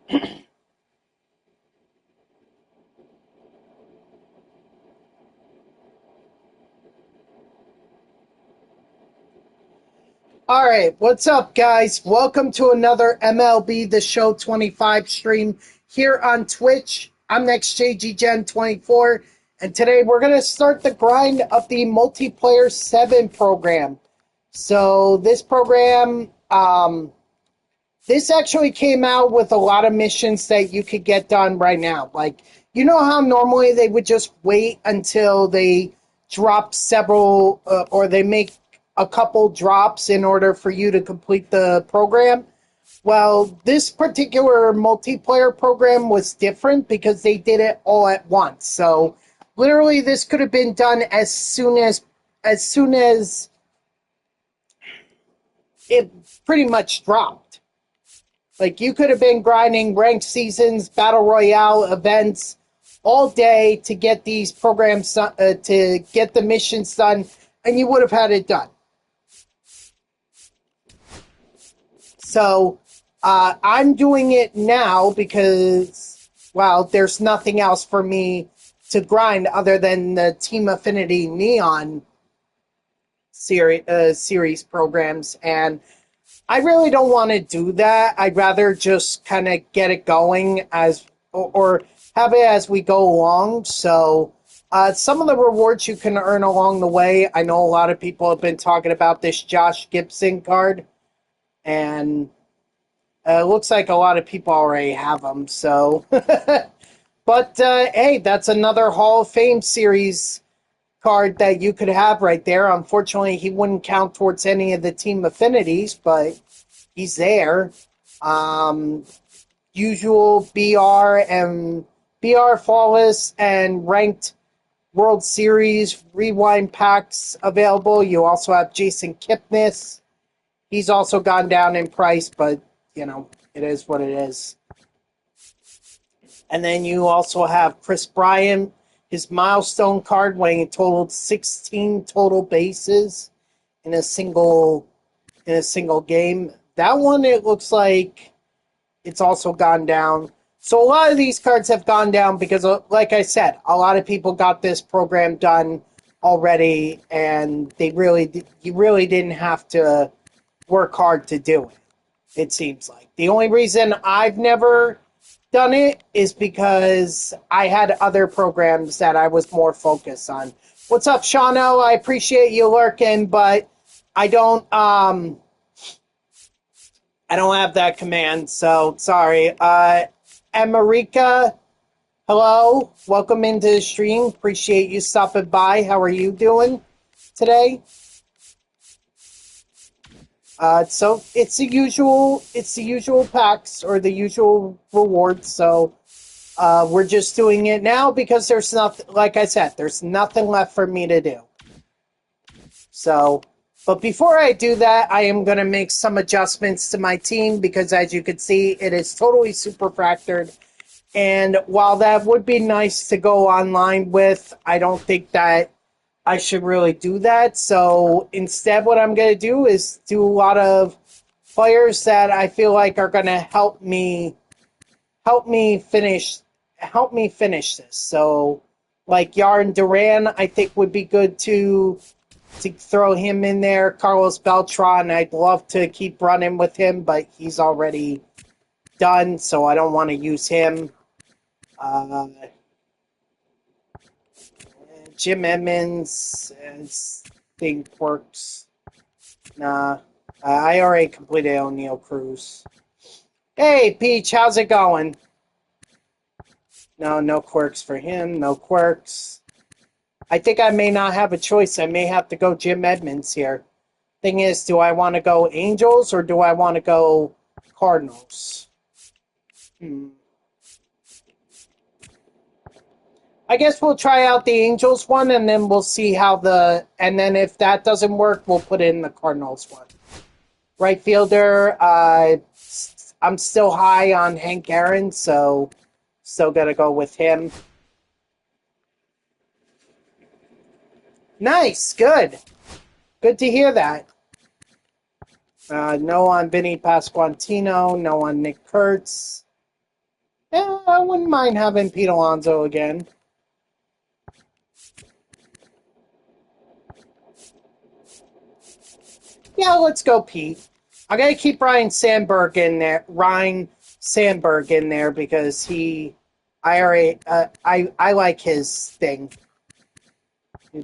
All right, what's up, guys? Welcome to another MLB The Show 25 stream here on Twitch. I'm NextJGGen24, and today we're going to start the grind of the Multiplayer 7 program. So this program, this actually came out with a lot of missions that you could get done right now. Like, you know how normally they would just wait until they drop several, or they make a couple drops in order for you to complete the program? Well, this particular multiplayer program was different because they did it all at once. So, literally, this could have been done as soon as it pretty much dropped. Like, you could have been grinding ranked seasons, battle royale events all day to get these programs, to get the missions done, and you would have had it done. So, I'm doing it now because, well, there's nothing else for me to grind other than the Team Affinity Neon series programs, and I really don't want to do that. I'd rather just kind of get it going or have it as we go along. So, some of the rewards you can earn along the way, I know a lot of people have been talking about this Josh Gibson card, and it looks like a lot of people already have them. So, but hey, that's another Hall of Fame series card that you could have right there. Unfortunately, he wouldn't count towards any of the team affinities, but he's there. Usual BR Flawless and ranked World Series rewind packs available. You also have Jason Kipnis. He's also gone down in price, but, you know, it is what it is. And then you also have Chris Bryant, his milestone card, when he totaled 16 total bases in a single game. That one, it looks like it's also gone down. So a lot of these cards have gone down because, like I said, a lot of people got this program done already, and you really didn't have to work hard to do it, it seems like. The only reason I've never done it is because I had other programs that I was more focused on. What's up, Shano? I appreciate you lurking, but I don't have that command, so sorry. America, hello. Welcome into the stream. Appreciate you stopping by. How are you doing today? So it's the usual packs or the usual rewards. So we're just doing it now because there's nothing, like I said, there's nothing left for me to do. So, but before I do that, I am going to make some adjustments to my team because, as you can see, it is totally super fractured. And while that would be nice to go online with, I don't think that I should really do that. So instead, what I'm going to do is do a lot of players that I feel like are going to help me finish this. So like Yarn Duran, I think would be good to throw him in there. Carlos Beltran, I'd love to keep running with him, but he's already done, so I don't want to use him. Jim Edmonds, I think works. Nah, I already completed O'Neal Cruz. Hey, Peach, how's it going? No quirks for him, no quirks. I think I may not have a choice. I may have to go Jim Edmonds here. Thing is, do I want to go Angels or do I want to go Cardinals? I guess we'll try out the Angels one, and then we'll see and then if that doesn't work, we'll put in the Cardinals one. Right fielder, I'm still high on Hank Aaron, so still gotta go with him. Nice, good. Good to hear that. No on Vinny Pasquantino, no on Nick Kurtz. Yeah, I wouldn't mind having Pete Alonso again. Yeah, let's go, Pete. I gotta keep Ryan Sandberg in there because I like his thing.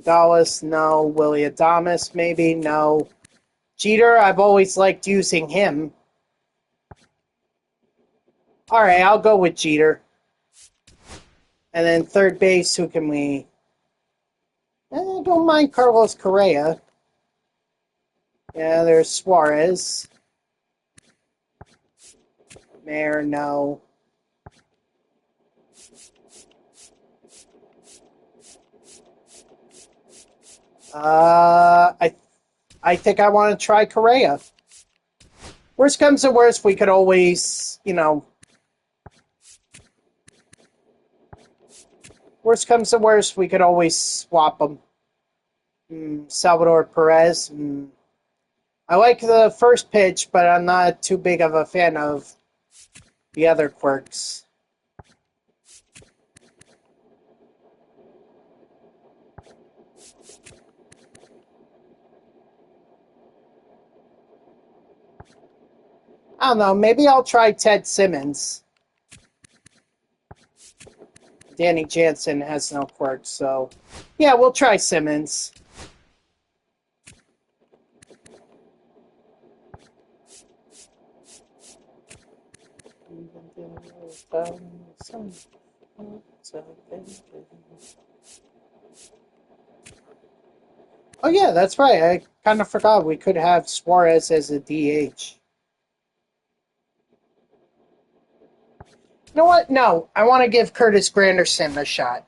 Dallas, no. Willie Adames, maybe, no. Jeter, I've always liked using him. All right, I'll go with Jeter. And then third base, who can we? I don't mind Carlos Correa. Yeah, there's Suarez. Mayor, no. I think I want to try Correa. Worst comes to worst, we could always, worst comes to worst, we could always swap them. Salvador Perez. I like the first pitch, but I'm not too big of a fan of the other quirks. I don't know. Maybe I'll try Ted Simmons. Danny Jansen has no quirks, so yeah, we'll try Simmons. Oh yeah, that's right. I kind of forgot we could have Suarez as a DH. You know what? No, I want to give Curtis Granderson a shot.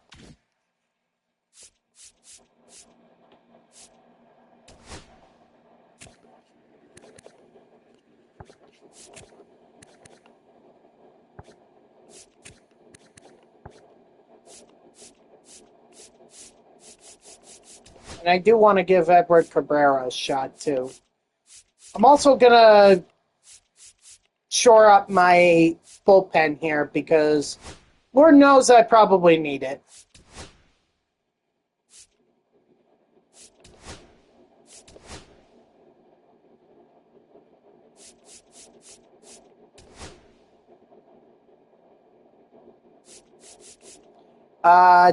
And I do want to give Edward Cabrera a shot too. I'm also gonna shore up my bullpen here because Lord knows I probably need it.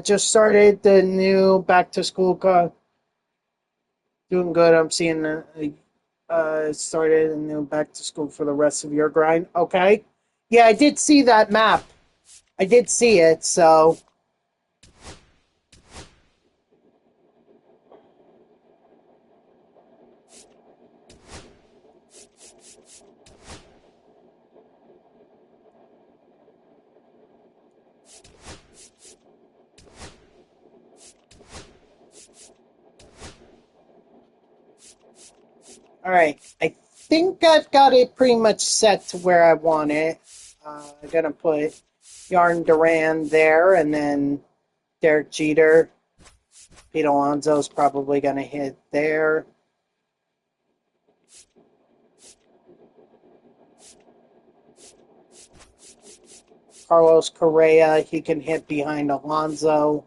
Just started the new back to school. Doing good. I'm seeing started a new back to school for the rest of your grind. Okay. Yeah, I did see that map. I did see it. So, all right. I think I've got it pretty much set to where I want it. I'm gonna put Yarn Duran there, and then Derek Jeter. Pete Alonso's probably gonna hit there. Carlos Correa, he can hit behind Alonso.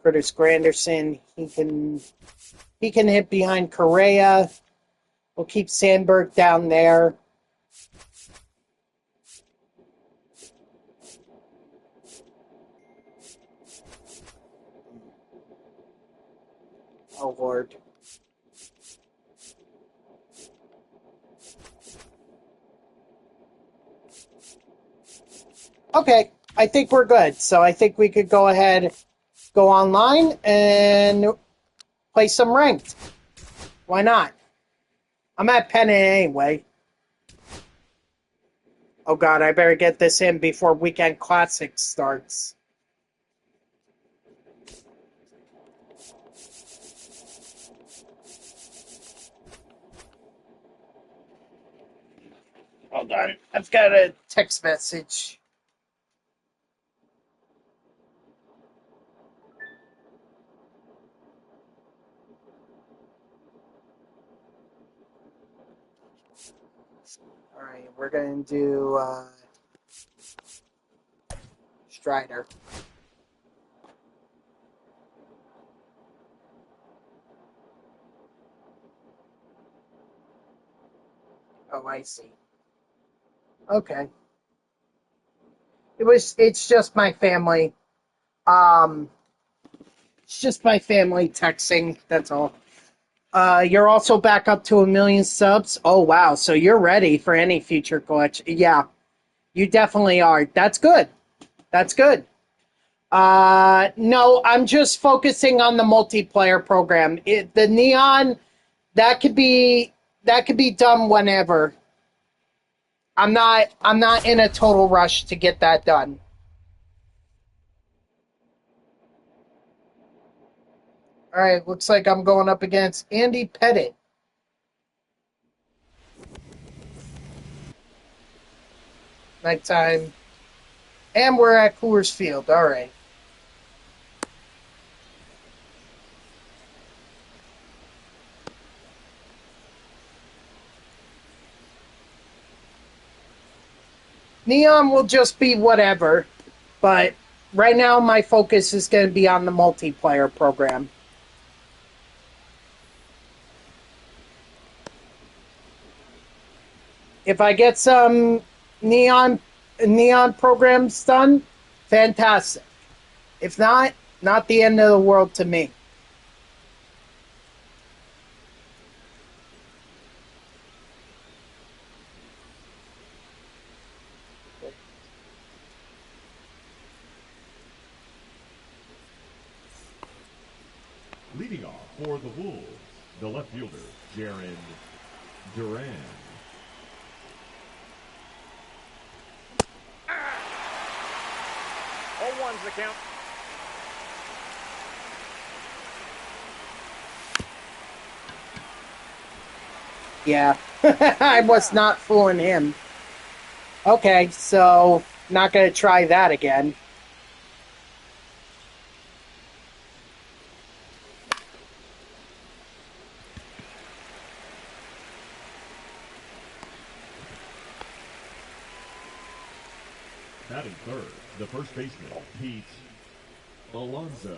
Curtis Granderson, he can hit behind Correa. We'll keep Sandberg down there. Oh Lord. Okay, I think we're good. So I think we could go ahead, go online, and play some ranked. Why not? I'm at Pennant anyway. Oh God, I better get this in before Weekend Classic starts. Hold on, I've got a text message. All right, we're going to do Strider. Oh, I see. Okay. It's just my family. Um, it's just my family texting. That's all. You're also back up to 1 million subs. Oh wow! So you're ready for any future collection? Yeah, you definitely are. That's good. That's good. No, I'm just focusing on the multiplayer program. The Neon that could be done whenever. I'm not in a total rush to get that done. All right, looks like I'm going up against Andy Pettit. Nighttime. And we're at Coors Field. All right. Neon will just be whatever, but right now my focus is going to be on the multiplayer program. If I get some neon programs done, fantastic. If not, not the end of the world to me. Leading off for the Wolves, the left fielder, Jaron Duran. 0-1's the count. Yeah, I was not fooling him. Okay, so not going to try that again. Batting third, the first baseman, Pete Alonso.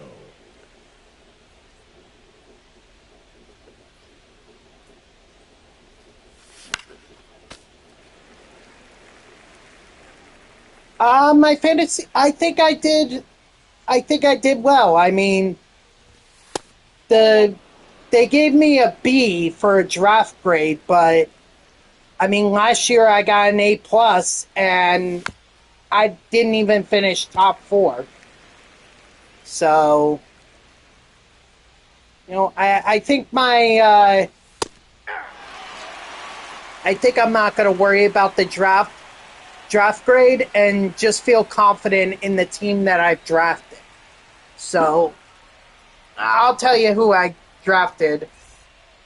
My fantasy. I think I did. I think I did well. I mean, they gave me a B for a draft grade, but I mean, last year I got an A+, and I didn't even finish top 4. So, I think I think I'm not going to worry about the draft grade and just feel confident in the team that I've drafted. So, I'll tell you who I drafted.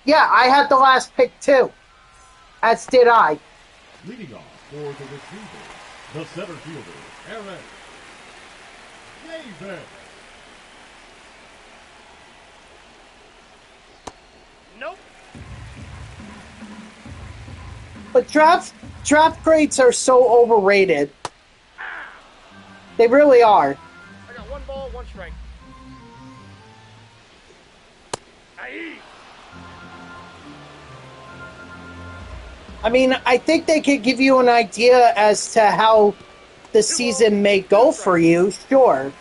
Yeah, I had the last pick too. As did I. Leading off for the retrievers, the center fielder, Eric Davis. Nope. But draft grades are so overrated. They really are. I got 1 ball, 1 strike. Aye. I mean, I think they could give you an idea as to how the season may go for you, sure.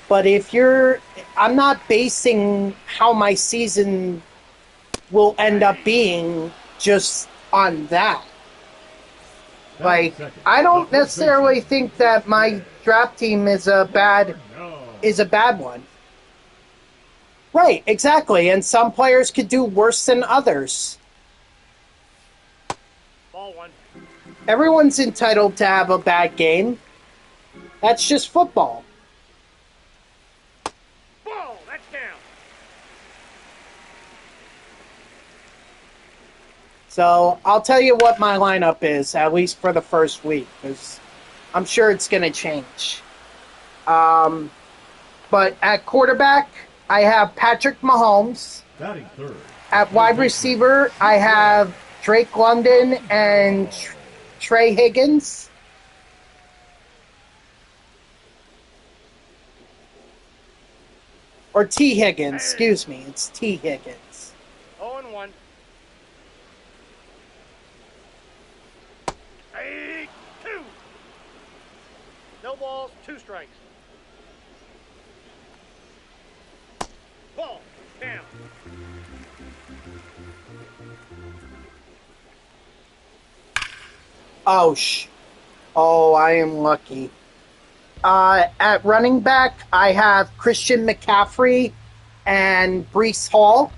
But I'm not basing how my season will end up being just on that. Like, I don't necessarily think that my draft team is a bad one. Right, exactly. And some players could do worse than others. Ball 1. Everyone's entitled to have a bad game. That's just football. Ball, that's down. So I'll tell you what my lineup is, at least for the first week, because I'm sure it's going to change. But at quarterback, I have Patrick Mahomes. Batting third. At wide receiver, I have Drake London and Trey Higgins. Or T. Higgins, excuse me. It's T. Higgins. 0-1. Hey, 2. No balls, 2 strikes. Ball, down. Oh, I am lucky. At running back, I have Christian McCaffrey and Breece Hall.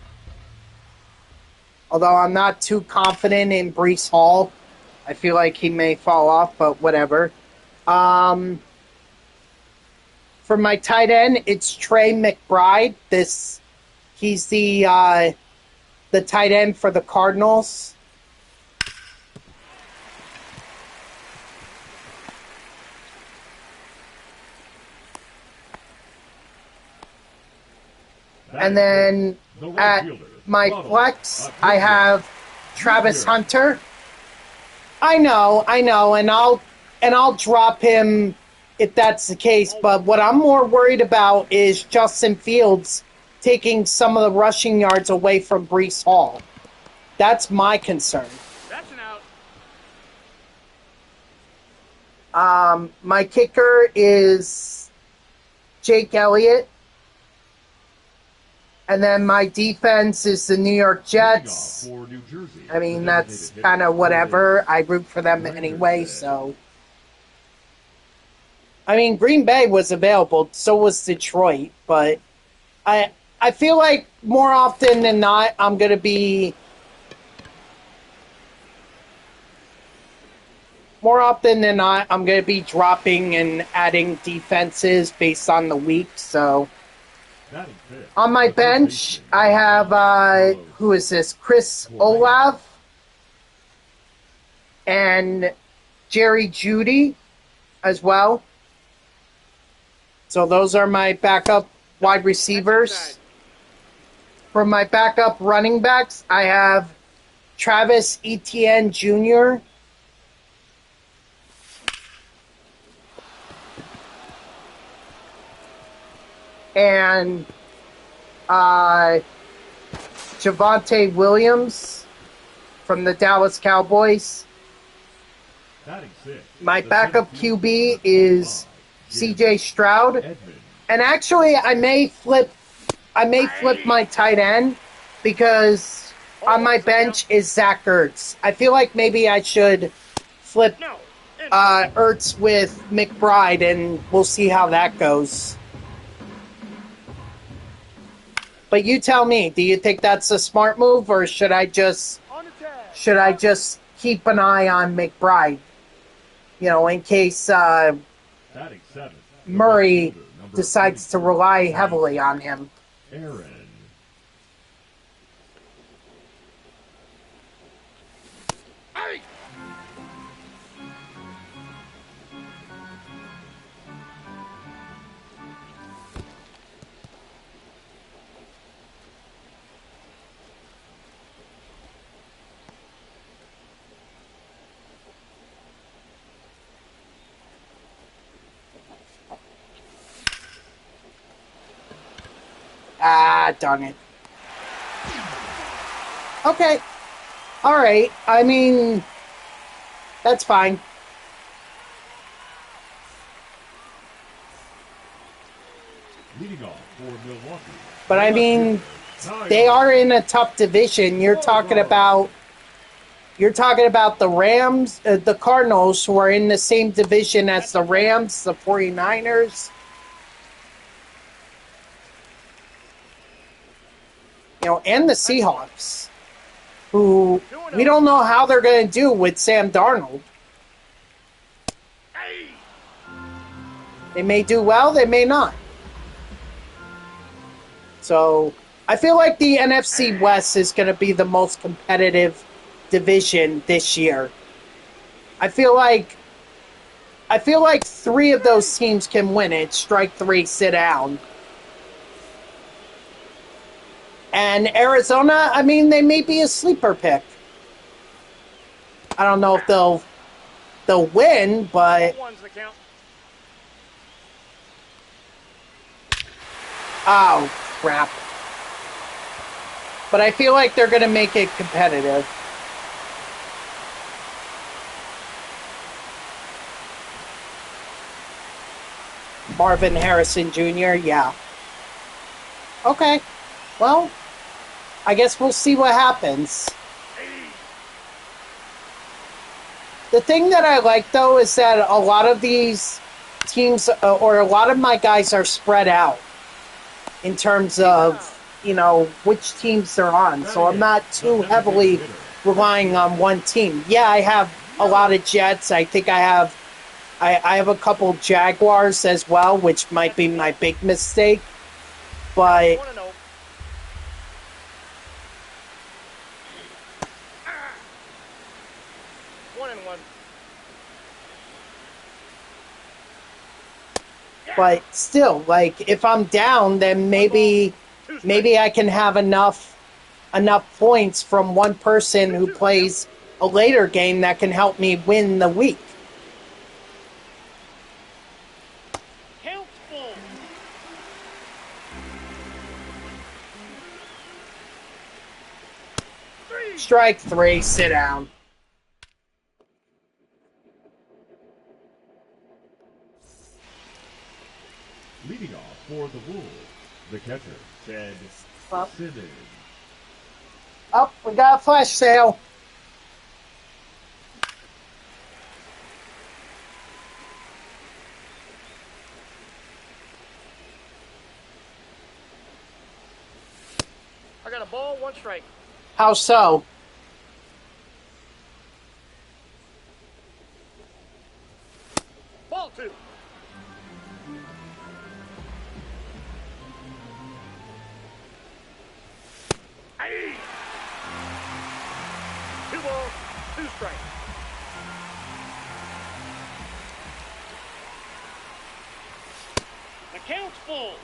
Although I'm not too confident in Breece Hall. I feel like he may fall off, but whatever. For my tight end, it's Trey McBride. He's the tight end for the Cardinals. And then at my flex, I have Travis Hunter. I know, and I'll drop him if that's the case. But what I'm more worried about is Justin Fields taking some of the rushing yards away from Breece Hall. That's my concern. That's an out. My kicker is Jake Elliott. And then my defense is the New York Jets. I mean, that's kind of whatever. I root for them anyway, so. I mean, Green Bay was available, so was Detroit, but I feel like more often than not, I'm going to be dropping and adding defenses based on the week, so. On my bench, I have, who is this? Chris Olave and Jerry Jeudy as well. So those are my backup wide receivers. For my backup running backs, I have Travis Etienne Jr., and Javonte Williams from the Dallas Cowboys. My backup QB is CJ Stroud. And actually, I may flip my tight end because on my bench is Zach Ertz. I feel like maybe I should flip Ertz with McBride, and we'll see how that goes. But you tell me, do you think that's a smart move, or should I just keep an eye on McBride? You know, in case Murray decides to rely heavily on him. Aaron. Ah, darn it. Okay. All right. I mean, that's fine. Leading off for Milwaukee. But I mean, they are in a tough division. You're talking about the Rams, the Cardinals, who are in the same division as the Rams, the 49ers. You know, and the Seahawks, who we don't know how they're going to do with Sam Darnold. They may do well, they may not. So, I feel like the NFC West is going to be the most competitive division this year. I feel like 3 of those teams can win it. Strike 3, sit down. And Arizona, I mean, they may be a sleeper pick. I don't know if they'll win, but One's the count. oh crap. But I feel like they're going to make it competitive. Marvin Harrison Jr., yeah. Okay. Well, I guess we'll see what happens. The thing that I like, though, is that a lot of these teams, or a lot of my guys are spread out in terms of, which teams they're on. So I'm not too heavily relying on one team. Yeah, I have a lot of Jets. I think I have a couple Jaguars as well, which might be my big mistake. But 1-0. One and one. but still, like, if I'm down, then maybe I can have enough points from one person who plays a later game that can help me win the week. Count full. Strike 3, sit down. Leading off for the Wolves, the catcher, Ted Up. Simmons. Oh, we got a flash sale. I got a ball, one strike. How so? Ball two. Aye. 2 balls, 2 strikes. The count's full.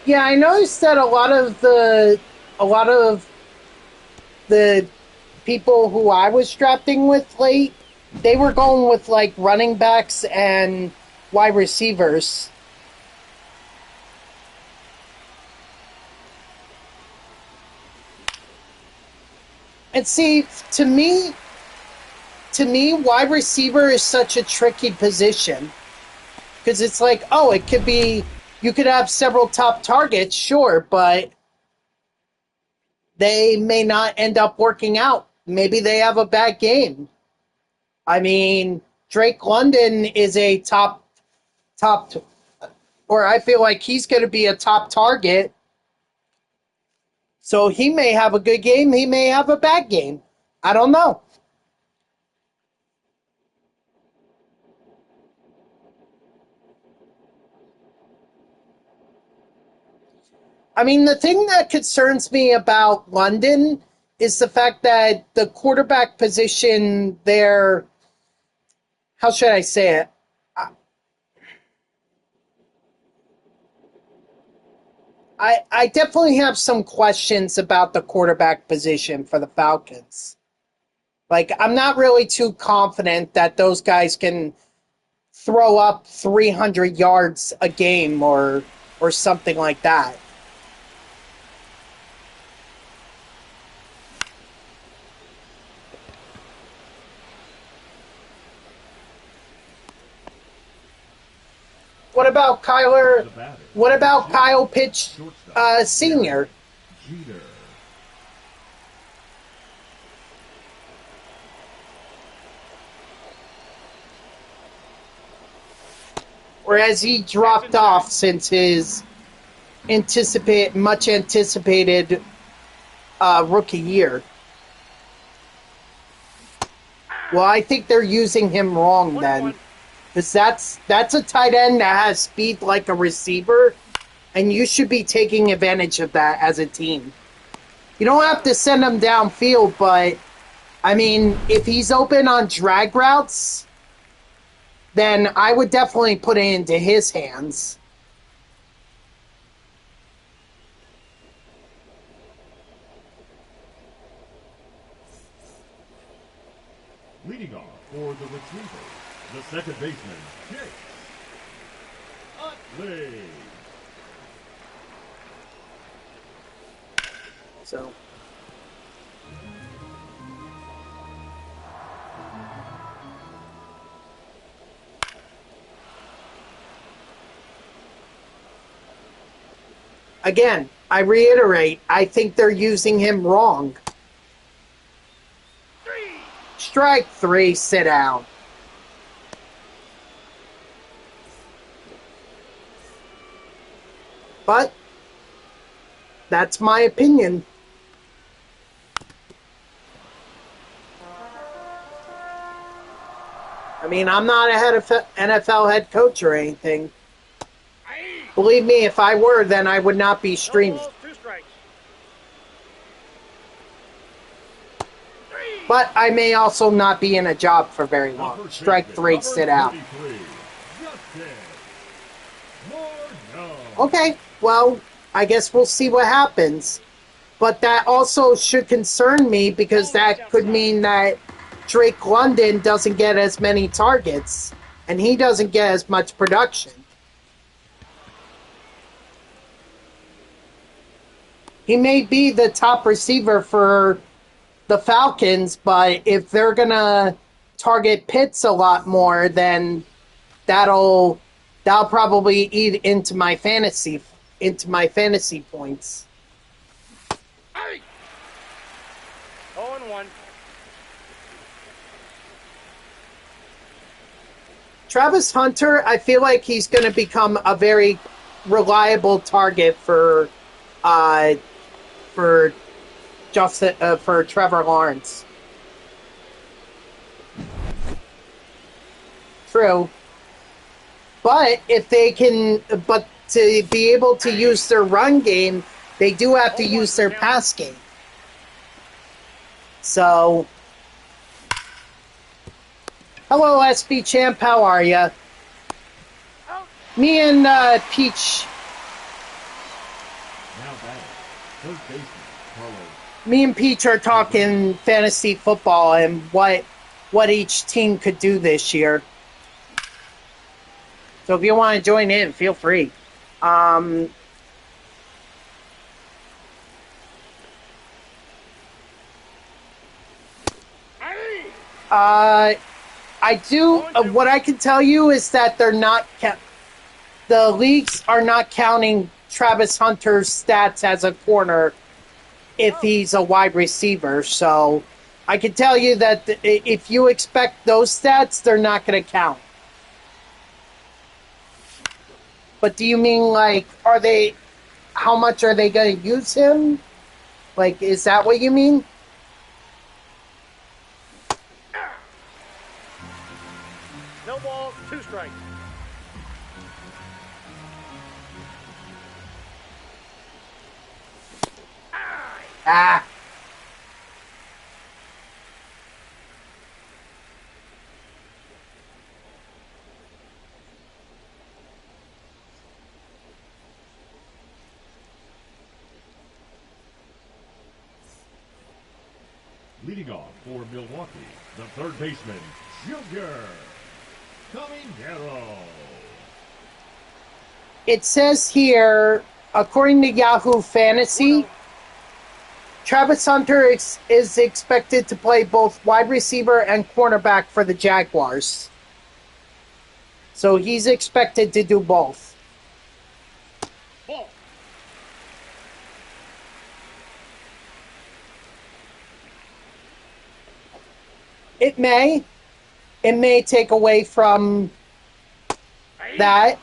Yeah, I noticed that a lot of the people who I was drafting with late, they were going with like running backs and wide receivers. And see, to me, wide receiver is such a tricky position. Because it's like, oh, it could be, you could have several top targets, sure, but they may not end up working out. Maybe they have a bad game. I mean, Drake London is a top, or I feel like he's going to be a top target. So he may have a good game, he may have a bad game. I don't know. I mean, the thing that concerns me about London is the fact that the quarterback position there, how should I say it? I definitely have some questions about the quarterback position for the Falcons. Like, I'm not really too confident that those guys can throw up 300 yards a game or something like that. What about Kyler? What about Kyle Pitts Sr.? Jeter. Or has he dropped off since his much anticipated rookie year? Well, I think they're using him wrong then. Because that's a tight end that has speed like a receiver, and you should be taking advantage of that as a team. You don't have to send him downfield, but, I mean, if he's open on drag routes, then I would definitely put it into his hands. Leading off for the retriever, the second baseman, Chase Utley. So, again, I reiterate, I think they're using him wrong. Strike 3, sit down. But that's my opinion. I mean, I'm not a NFL head coach or anything. Believe me, if I were, then I would not be No streaming. balls, 2 strikes. But I may also not be in a job for very long. Strike 3, sit out. Okay, well, I guess we'll see what happens. But that also should concern me because that could mean that Drake London doesn't get as many targets and he doesn't get as much production. He may be the top receiver for the Falcons, but if they're going to target Pitts a lot more, then that'll probably eat into my fantasy points. 0-1. Travis Hunter, I feel like he's going to become a very reliable target for Trevor Lawrence. True. But to be able to use their run game, they do have to use their pass game. So, hello SB Champ, how are ya? Me and Peach. Me and Peach are talking fantasy football and what each team could do this year. So if you want to join in, feel free. I do. What I can tell you is that they're not. The leagues are not counting Travis Hunter's stats as a corner if he's a wide receiver. So I can tell you that if you expect those stats, they're not going to count. But do you mean, like, how much are they going to use him? Like, is that what you mean? No balls, 2 strikes. Ah. Leading off for Milwaukee, the third baseman, Junior Caminero. It says here, according to Yahoo Fantasy, Travis Hunter is expected to play both wide receiver and cornerback for the Jaguars. So he's expected to do both. Ball. It may take away from that,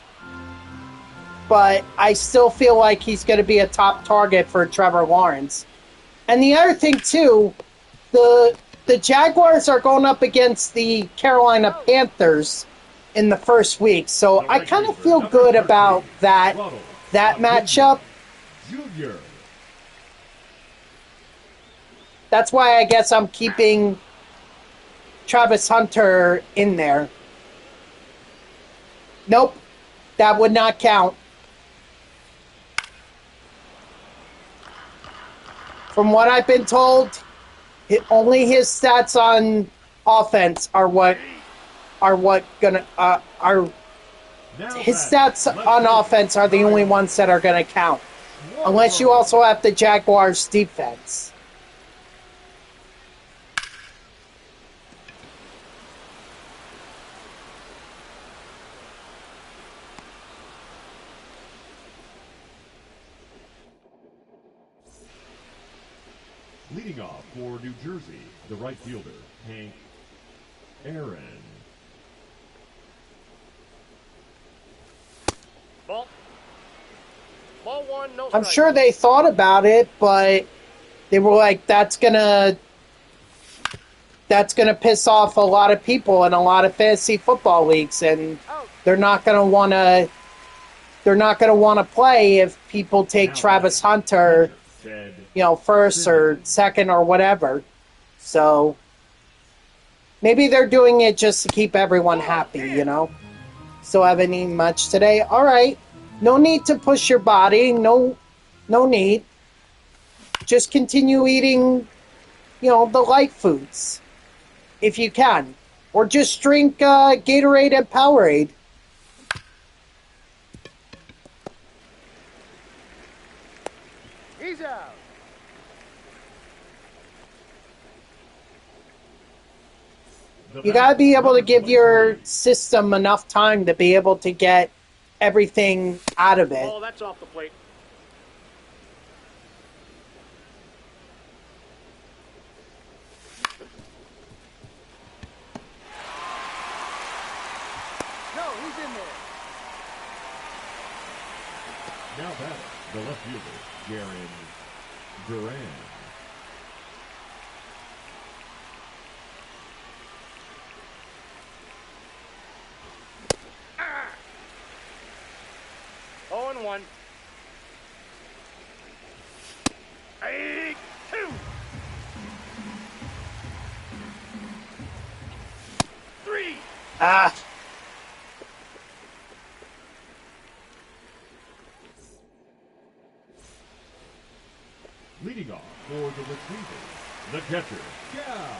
but I still feel like he's going to be a top target for Trevor Lawrence. And the other thing, too, the Jaguars are going up against the Carolina Panthers in the first week. So I kind of feel good about that matchup. Junior. That's why I guess I'm keeping Travis Hunter in there. Nope, that would not count. From what I've been told, only his stats on offense are gonna are Now his batting, stats left on fielder, offense are the only ones that are gonna count. Unless you also have the Jaguars defense. Leading off for New Jersey, the right fielder, Hank Aaron. Ball. Ball one, no I'm strike. sure they thought about it, but they were like, that's gonna piss off a lot of people in a lot of fantasy football leagues, and Out. they're not gonna wanna play if people take Now Travis batting, Hunter, Ted first or second or whatever. So maybe they're doing it just to keep everyone happy, Still haven't eaten much today. All right. No need to push your body. No need. Just continue eating, the light foods if you can. Or just drink Gatorade and Powerade. He's out. You got to be able to give your system enough time to be able to get everything out of it. Ball, that's off the plate. No, he's in there. Now batting, the left fielder, Jaron Duran. Ah. 0-1. 8-2. 3. Ah, Leading off for the retrievers, the catcher, Cal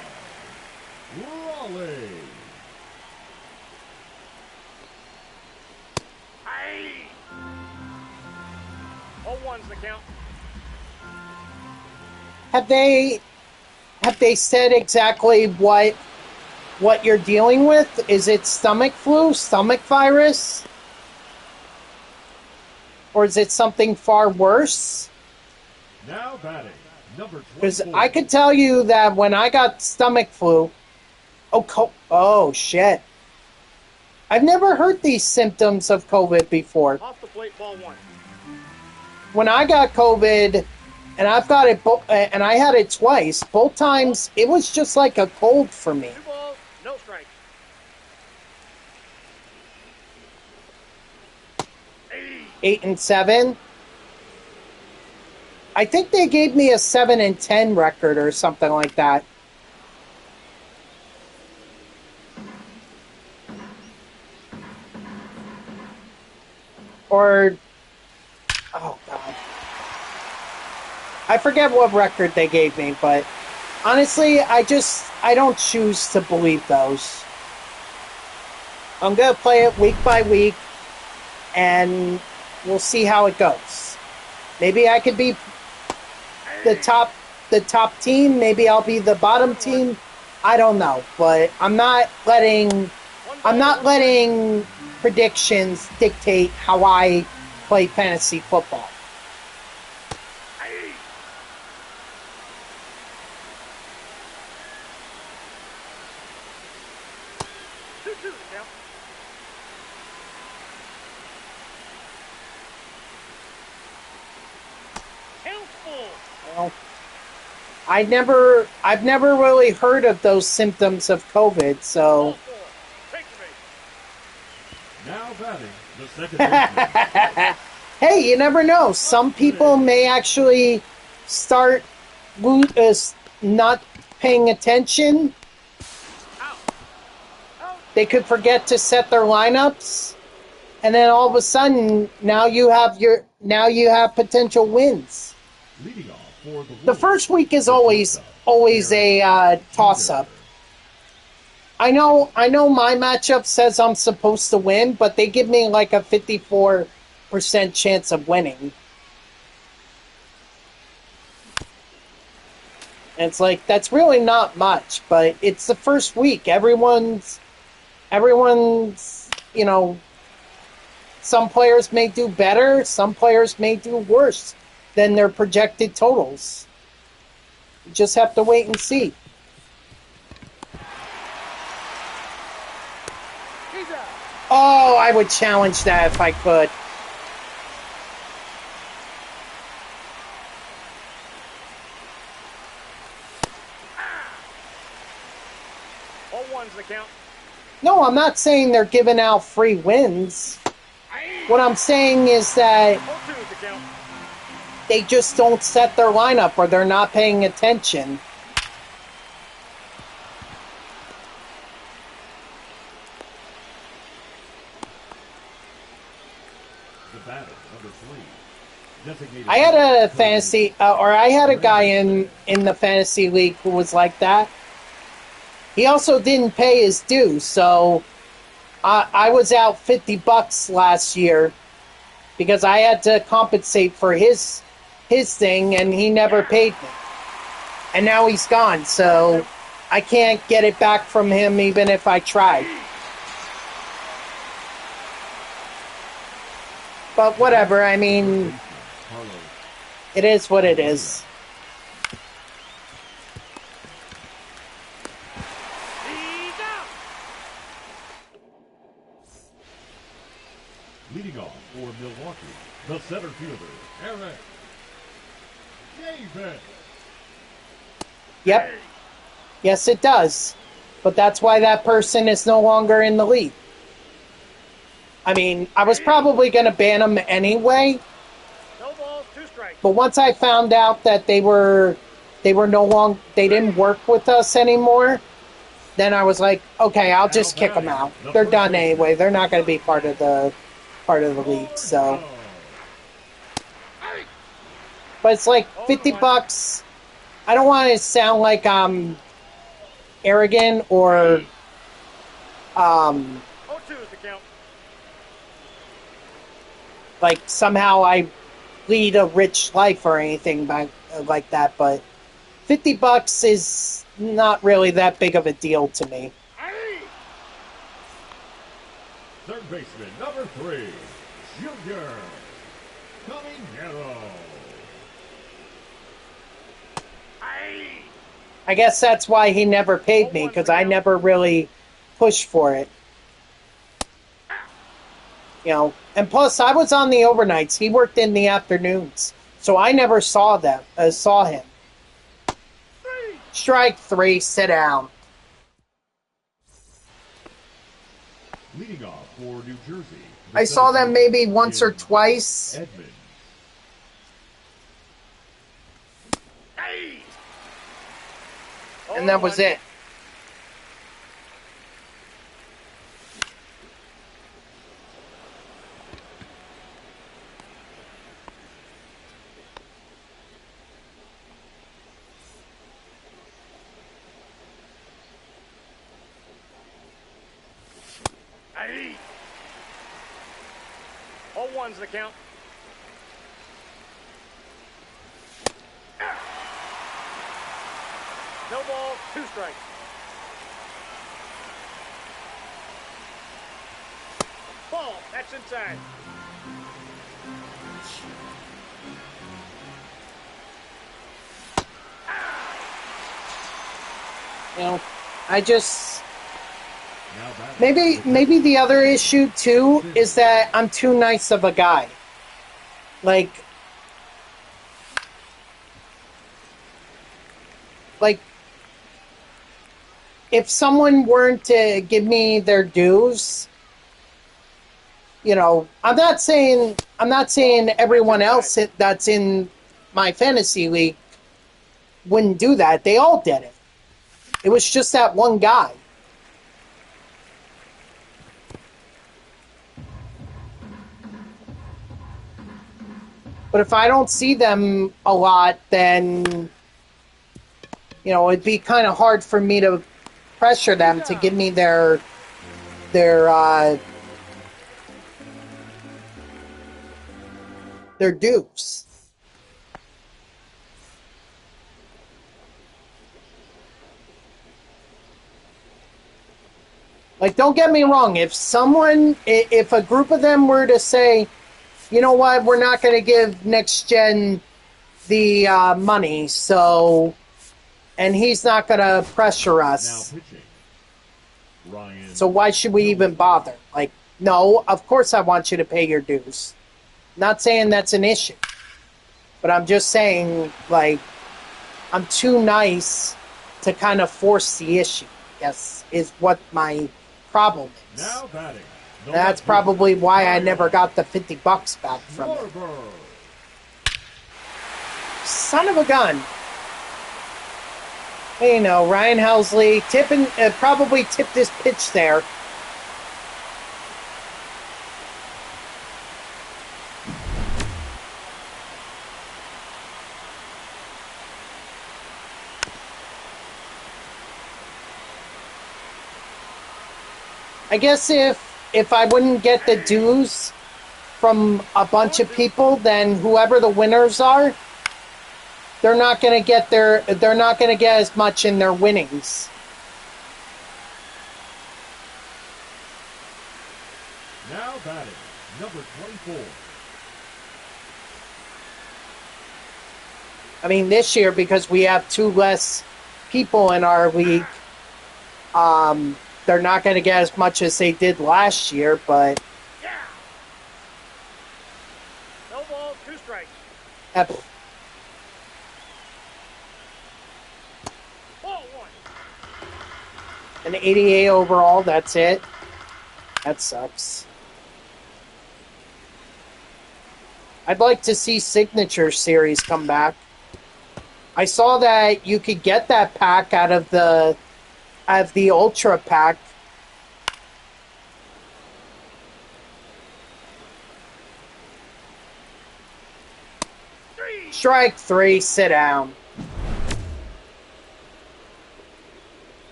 Raleigh. Aye. 0-1's the count. have they said exactly what you're dealing with? Is it stomach flu, stomach virus? Or is it something far worse? Now batting, number 24. Because I could tell you that when I got stomach flu, oh shit. I've never heard these symptoms of COVID before. Off the plate, ball one. When I got COVID, and I've got it, and I had it twice, both times it was just like a cold for me. 2 balls, no strikes. 8-7. I think they gave me a 7-10 record or something like that. Or, oh god, I forget what record they gave me, but honestly, I don't choose to believe those. I'm gonna play it week by week, and we'll see how it goes. Maybe I could be the top team. Maybe I'll be the bottom team. I don't know, but I'm not letting predictions dictate how I play fantasy football. 2-2 the count. Count full. Well, I've never really heard of those symptoms of COVID, Ball so 4. Take the base. Now batting, the second baseman. hey, you never know. Some people may actually start not paying attention. Out. Out. They could forget to set their lineups, and then all of a sudden now you have potential wins. Leading off for the The Wolves, first week is the always shortstop, a toss-up. I know my matchup says I'm supposed to win, but they give me like a 54% chance of winning. And it's like, that's really not much, but it's the first week. Everyone's, you know, some players may do better, some players may do worse than their projected totals. You just have to wait and see. He's out. Oh, I would challenge that if I could. All one's the count. No, I'm not saying they're giving out free wins. What I'm saying is that All two is the count. they just don't set their lineup or they're not paying attention. The batter, number 3. Designated I had a fantasy, I had a guy in the fantasy league who was like that. He also didn't pay his due, so I was out $50 last year because I had to compensate for his thing, and he never paid me. And now he's gone, so I can't get it back from him even if I tried. But whatever, I mean, Carlos it is what it is. He's out. leading off for Milwaukee, the center fielder, Eric Davis. Yep. Yes, it does. But that's why that person is no longer in the league. I mean, I was probably going to ban him anyway, No balls, 2 strikes. but once I found out that they didn't work with us anymore, then I was like, okay, I'll just kick them out. They're done anyway. They're not going to be part of the league, so. But it's like $50. I don't want to sound like I'm arrogant or 0-2 is the count. like somehow I lead a rich life or anything like that, but $50 is not really that big of a deal to me. Third baseman, number 3, Junior Caminero. I guess that's why he never paid me, because I never really pushed for it. You know, and plus I was on the overnights. He worked in the afternoons, so I never saw him. Strike 3, sit down. Leading off for New Jersey, the I saw center them maybe fielder once or is twice. Edmonds. And that was it. All one's the count. No balls, 2 strikes. Ball, that's inside. You know, I just Now batting, maybe the other issue too is that I'm too nice of a guy. Like if someone weren't to give me their dues, you know, I'm not saying everyone else that's in my fantasy league wouldn't do that. They all did it. It was just that one guy. But if I don't see them a lot, then, you know, it'd be kind of hard for me to pressure them to give me their dues. Like, don't get me wrong. If a group of them were to say, you know what, we're not going to give Next Gen the money, so, and he's not going to pressure us. Now pitching. Ryan. So why should we even bother? Like, no, of course I want you to pay your dues. Not saying that's an issue. But I'm just saying, like, I'm too nice to kind of force the issue, I guess, is what my problem is. Now batting. That's probably why I never got the $50 back from it. Son of a gun. You know, Ryan Helsley probably tipped his pitch there. I guess if I wouldn't get the dues from a bunch of people, then whoever the winners are, they're not going to get as much in their winnings. Now batting, number 24. I mean, this year, because we have 2 less people in our league, they're not going to get as much as they did last year, but... Yeah. No ball, 2 strikes. Ball 1. An 88 overall, that's it. That sucks. I'd like to see Signature Series come back. I saw that you could get that pack out of the Ultra pack. Strike 3, sit down.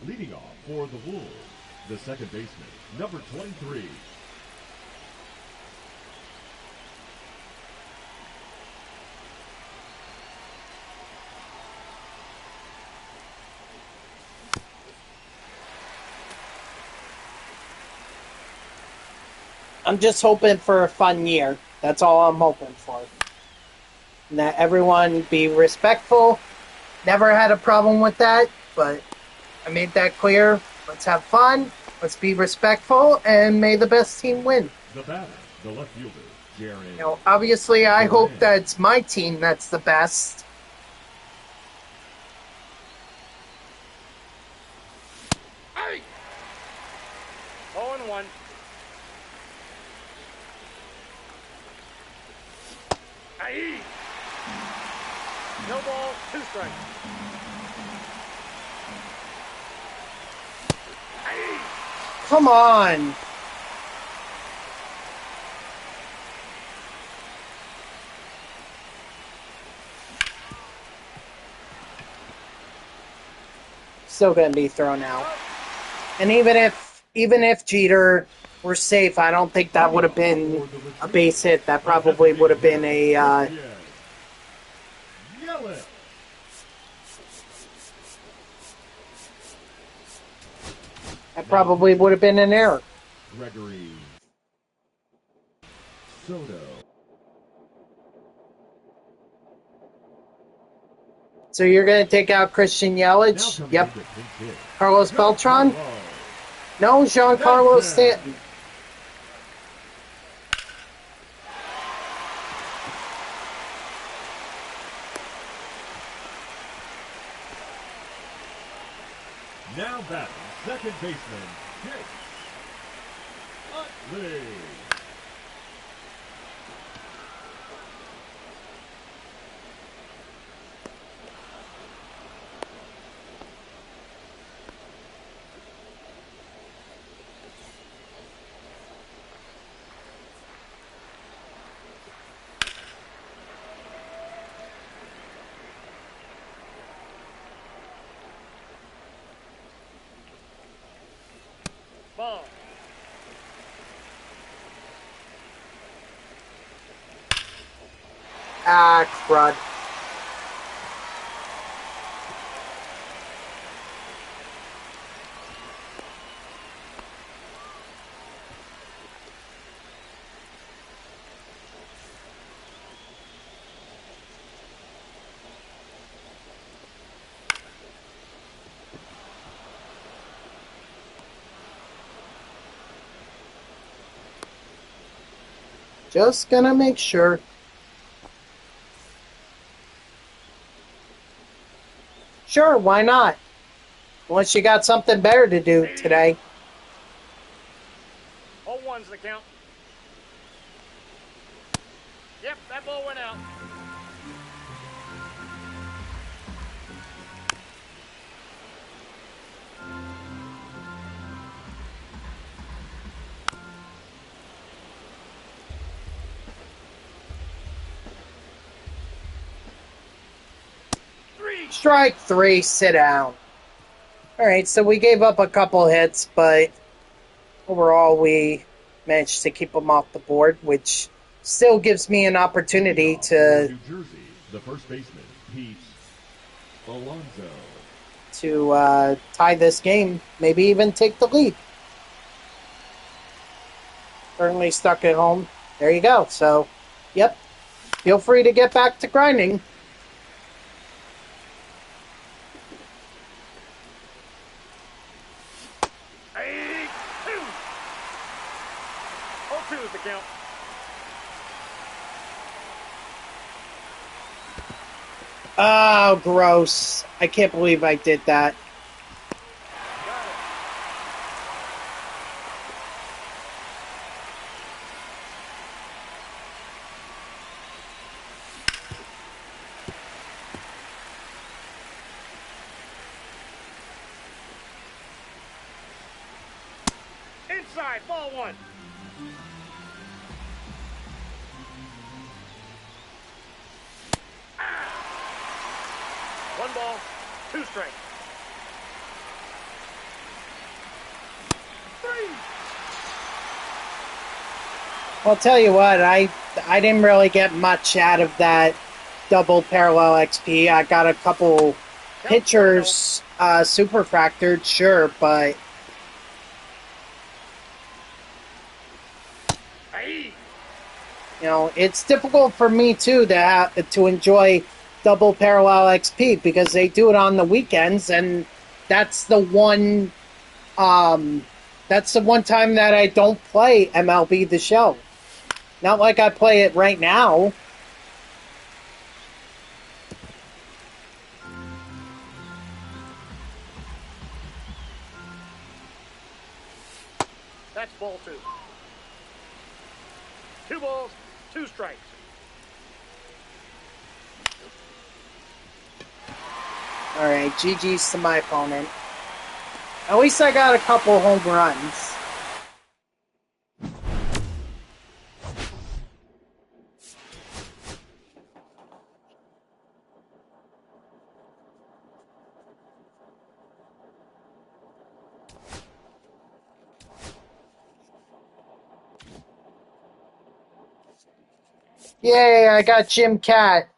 Leading off for the Wolves, the second baseman, number 23. I'm just hoping for a fun year. That's all I'm hoping for. And that everyone be respectful. Never had a problem with that, but I made that clear. Let's have fun. Let's be respectful, and may the best team win. The batter, the left fielder, Jared. You know, obviously, I hope that it's my team that's the best. Hey! 0-1. Aye. No ball, 2 strikes. Aye. Come on. Still going to be thrown out. And even if Jeter were safe, I don't think that would have been a base hit. That probably would have been a that probably would have been an error. Gregory Soto. So you're going to take out Christian Yelich? Yep. Carlos Beltran? No, Giancarlo Stanton. Now batting, second baseman, Jake Utley. Ah, crud. Just gonna make sure. Sure, why not? Unless you got something better to do today. All one's the count. Yep, that ball went out. Strike 3, sit down. Alright, so we gave up a couple hits, but overall we managed to keep them off the board, which still gives me an opportunity to New Jersey, the first baseman, Pete Alonso. tie this game, maybe even take the lead. Currently stuck at home. There you go. So, yep. Feel free to get back to grinding. Hey, 2. 0-2 is the count. Oh, gross. I can't believe I did that. Got it. Inside, ball 1. One ball, 2 strikes. 3. I'll tell you what, I didn't really get much out of that double parallel XP. I got a couple pitchers super fractured, sure, but Hey. you know, it's difficult for me too to enjoy double parallel XP because they do it on the weekends, and that's the one time that I don't play MLB The Show. Not like I play it right now. That's ball 2. 2 balls, 2 strikes. Alright, GG's to my opponent. At least I got a couple home runs. Yay, I got Jim Cat.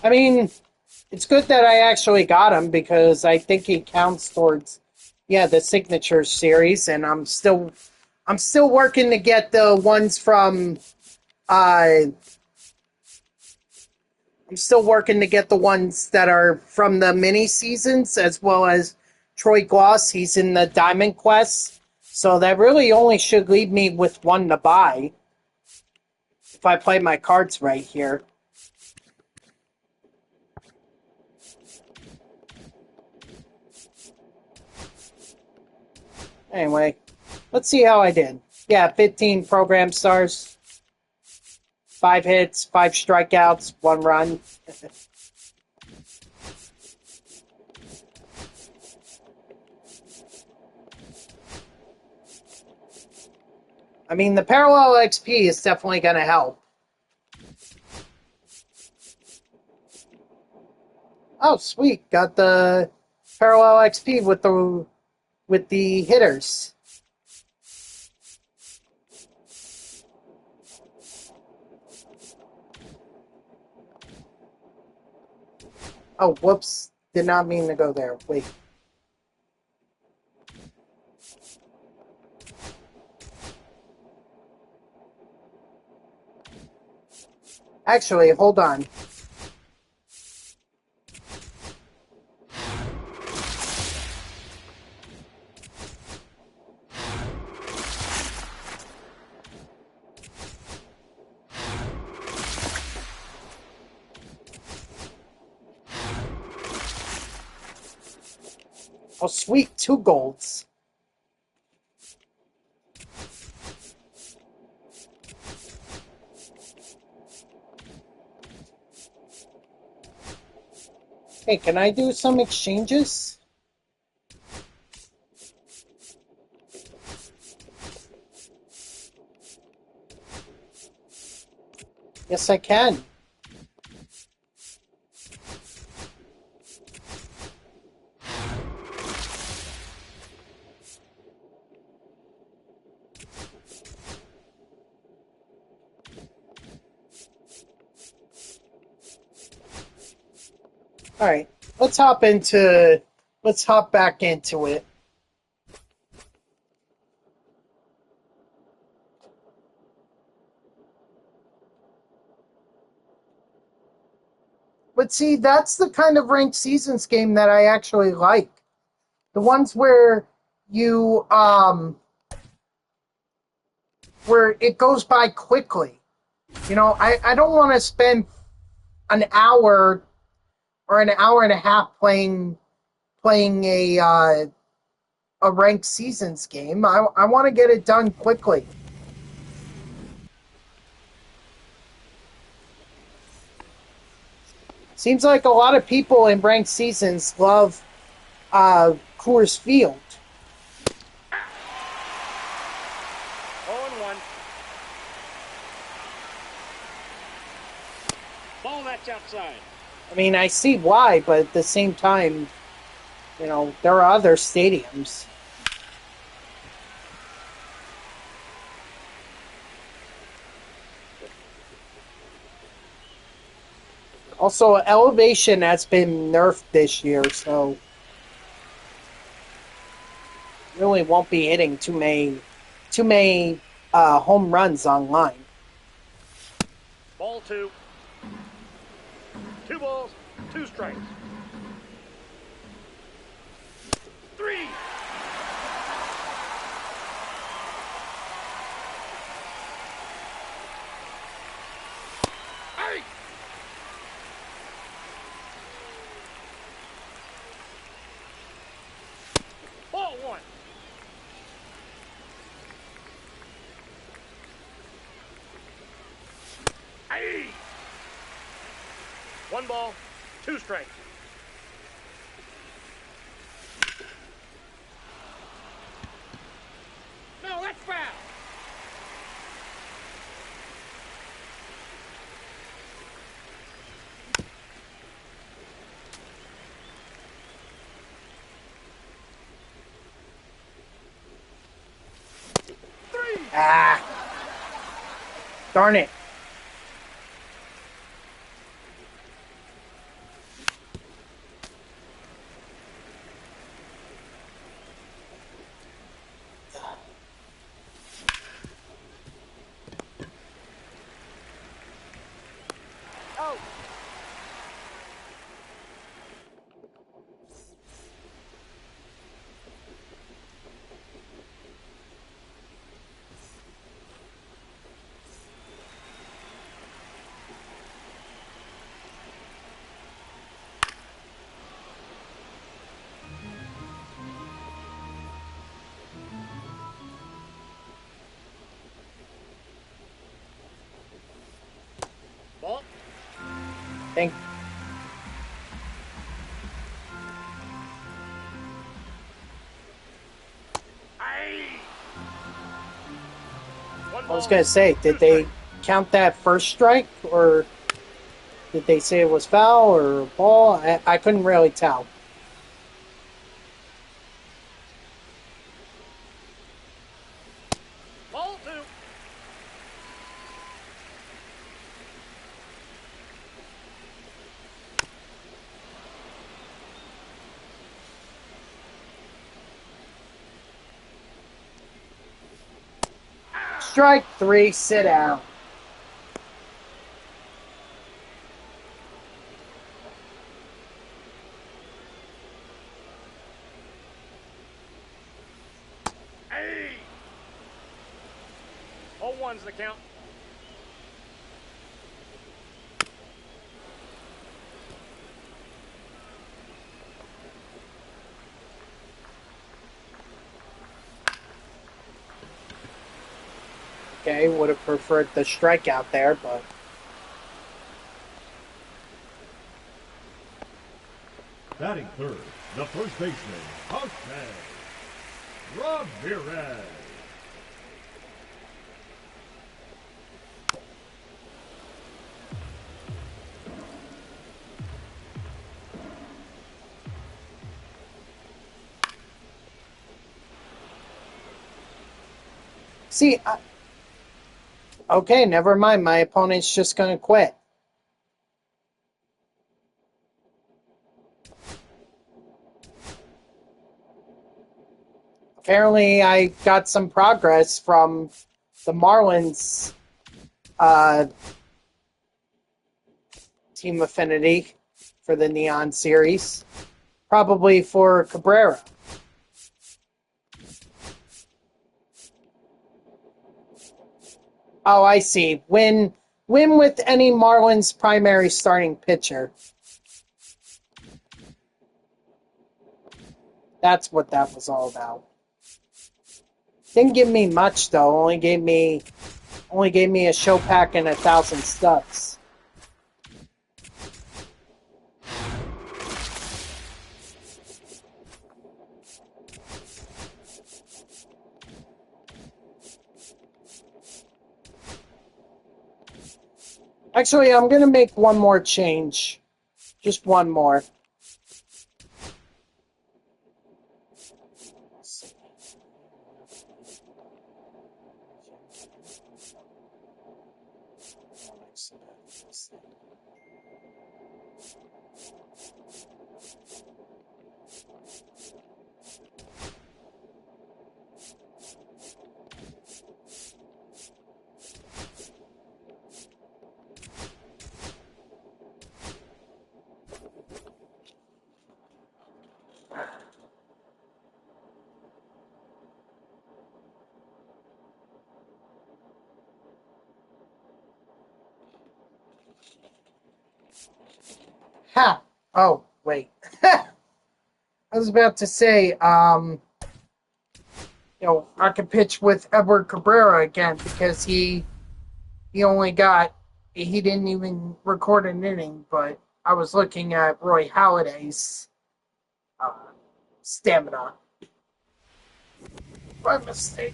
I mean, it's good that I actually got him because I think he counts towards, the signature series, and I'm still working to get the ones from, I'm still working to get the ones that are from the mini seasons, as well as Troy Gloss. He's in the Diamond Quest, so that really only should leave me with one to buy if I play my cards right here. Anyway, let's see how I did. Yeah, 15 program stars, 5 hits, 5 strikeouts, 1 run. I mean, the parallel XP is definitely going to help. Oh, sweet! Got the parallel XP with the hitters. Oh, whoops! Did not mean to go there. Wait. Actually, hold on. Oh, sweet! 2 golds. Hey, can I do some exchanges? Yes, I can. All right, let's hop back into it. But see, that's the kind of ranked seasons game that I actually like. The ones where you where it goes by quickly. You know, I don't want to spend an hour or an hour and a half playing a ranked seasons game. I want to get it done quickly. Seems like a lot of people in ranked seasons love Coors Field. 0-1. Ball that's outside. I mean, I see why, but at the same time, you know, there are other stadiums. Also, elevation has been nerfed this year, so really won't be hitting too many home runs online. Ball 2. 2 balls, 2 strikes. 3. Hey! Ball 1. Hey! 1 ball, 2 strikes. No, that's foul. Ah, darn it. Oh. Ball. Thank. Hey! 1 I was ball, gonna say, 2 did they strikes. count that first strike or? Did they say it was foul or ball? I couldn't really tell. Ball two. Strike 3, sit down. Hey. 0-1's the count. Okay, would have preferred the strikeout there, but Batting third, the first baseman, Jose Ramirez. see, okay, never mind. My opponent's just going to quit. Apparently, I got some progress from the Marlins Team Affinity for the Neon Series. Probably for Cabrera. Oh, I see. Win with any Marlins primary starting pitcher. That's what that was all about. Didn't give me much though. Only gave me a show pack and 1,000 studs. Actually, I'm gonna make one more change. Just one more. Ha! Oh, wait. I was about to say, I could pitch with Edward Cabrera again because he didn't even record an inning, but I was looking at Roy Halladay's uh, stamina. My mistake.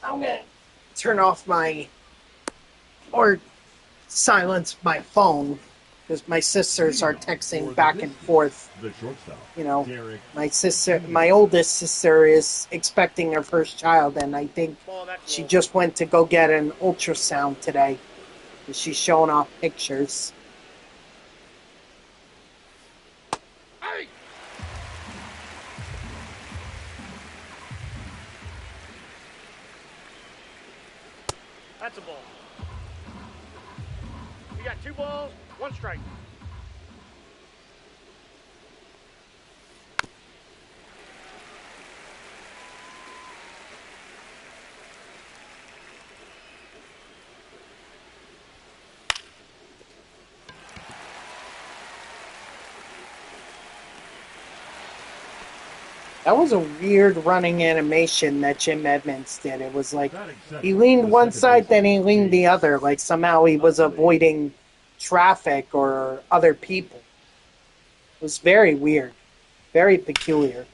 I'm gonna turn off or silence my phone because my sisters are texting back and forth. The shortstop, You know, Derek. my oldest sister is expecting her first child, and I think she just went to go get an ultrasound today. She's showing off pictures. Hey. That's a ball. We got 2 balls, 1 strike. That was a weird running animation that Jim Edmonds did. It was like Batting second, he leaned the one second side, then he baseman, leaned the James other. Like somehow he was Utley. avoiding traffic or other people. It was very weird, very peculiar.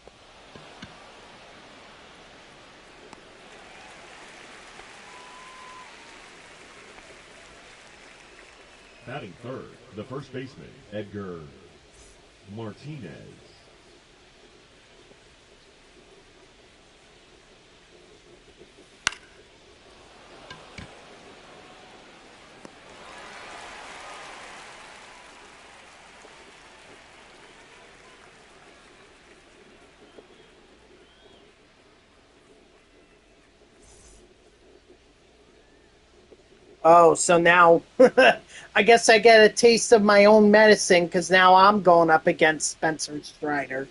Batting third, the first baseman, Edgar Martinez. Oh, so now I guess I get a taste of my own medicine because now I'm going up against Spencer Strider.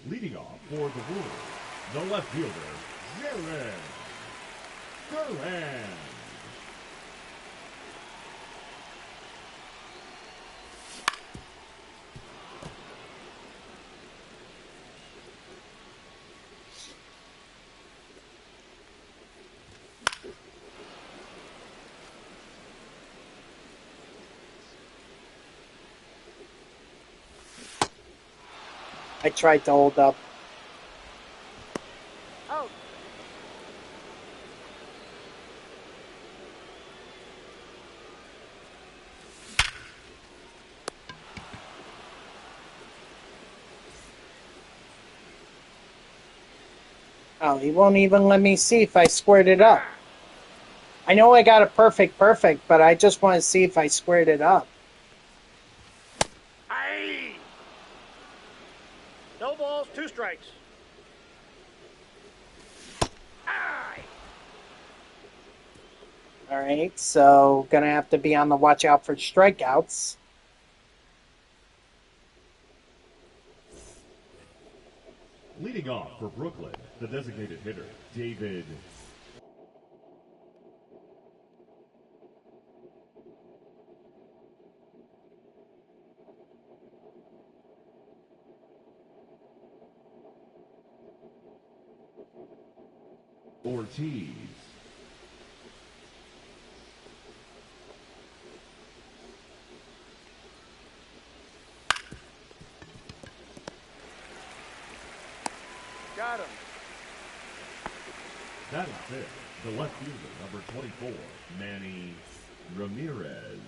Leading off for the Wolves, the left fielder, Jared Duran. I tried to hold up. Out. Oh, he won't even let me see if I squared it up. I know I got a perfect, but I just want to see if I squared it up. Aye. No balls, 2 strikes. Aye. All right, so gonna have to be on the watch out for strikeouts. Leading off for Brooklyn, the designated hitter, David Ortiz. Got him. Batting fifth, the left fielder, number 24, Manny Ramirez.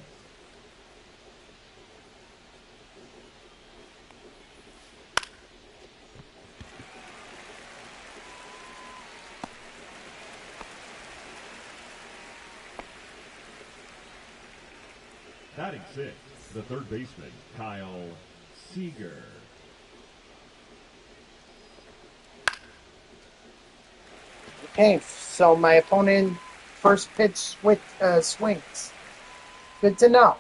Batting sixth, the third baseman, Kyle Seager. Okay, so my opponent first pitch swings. Good to know.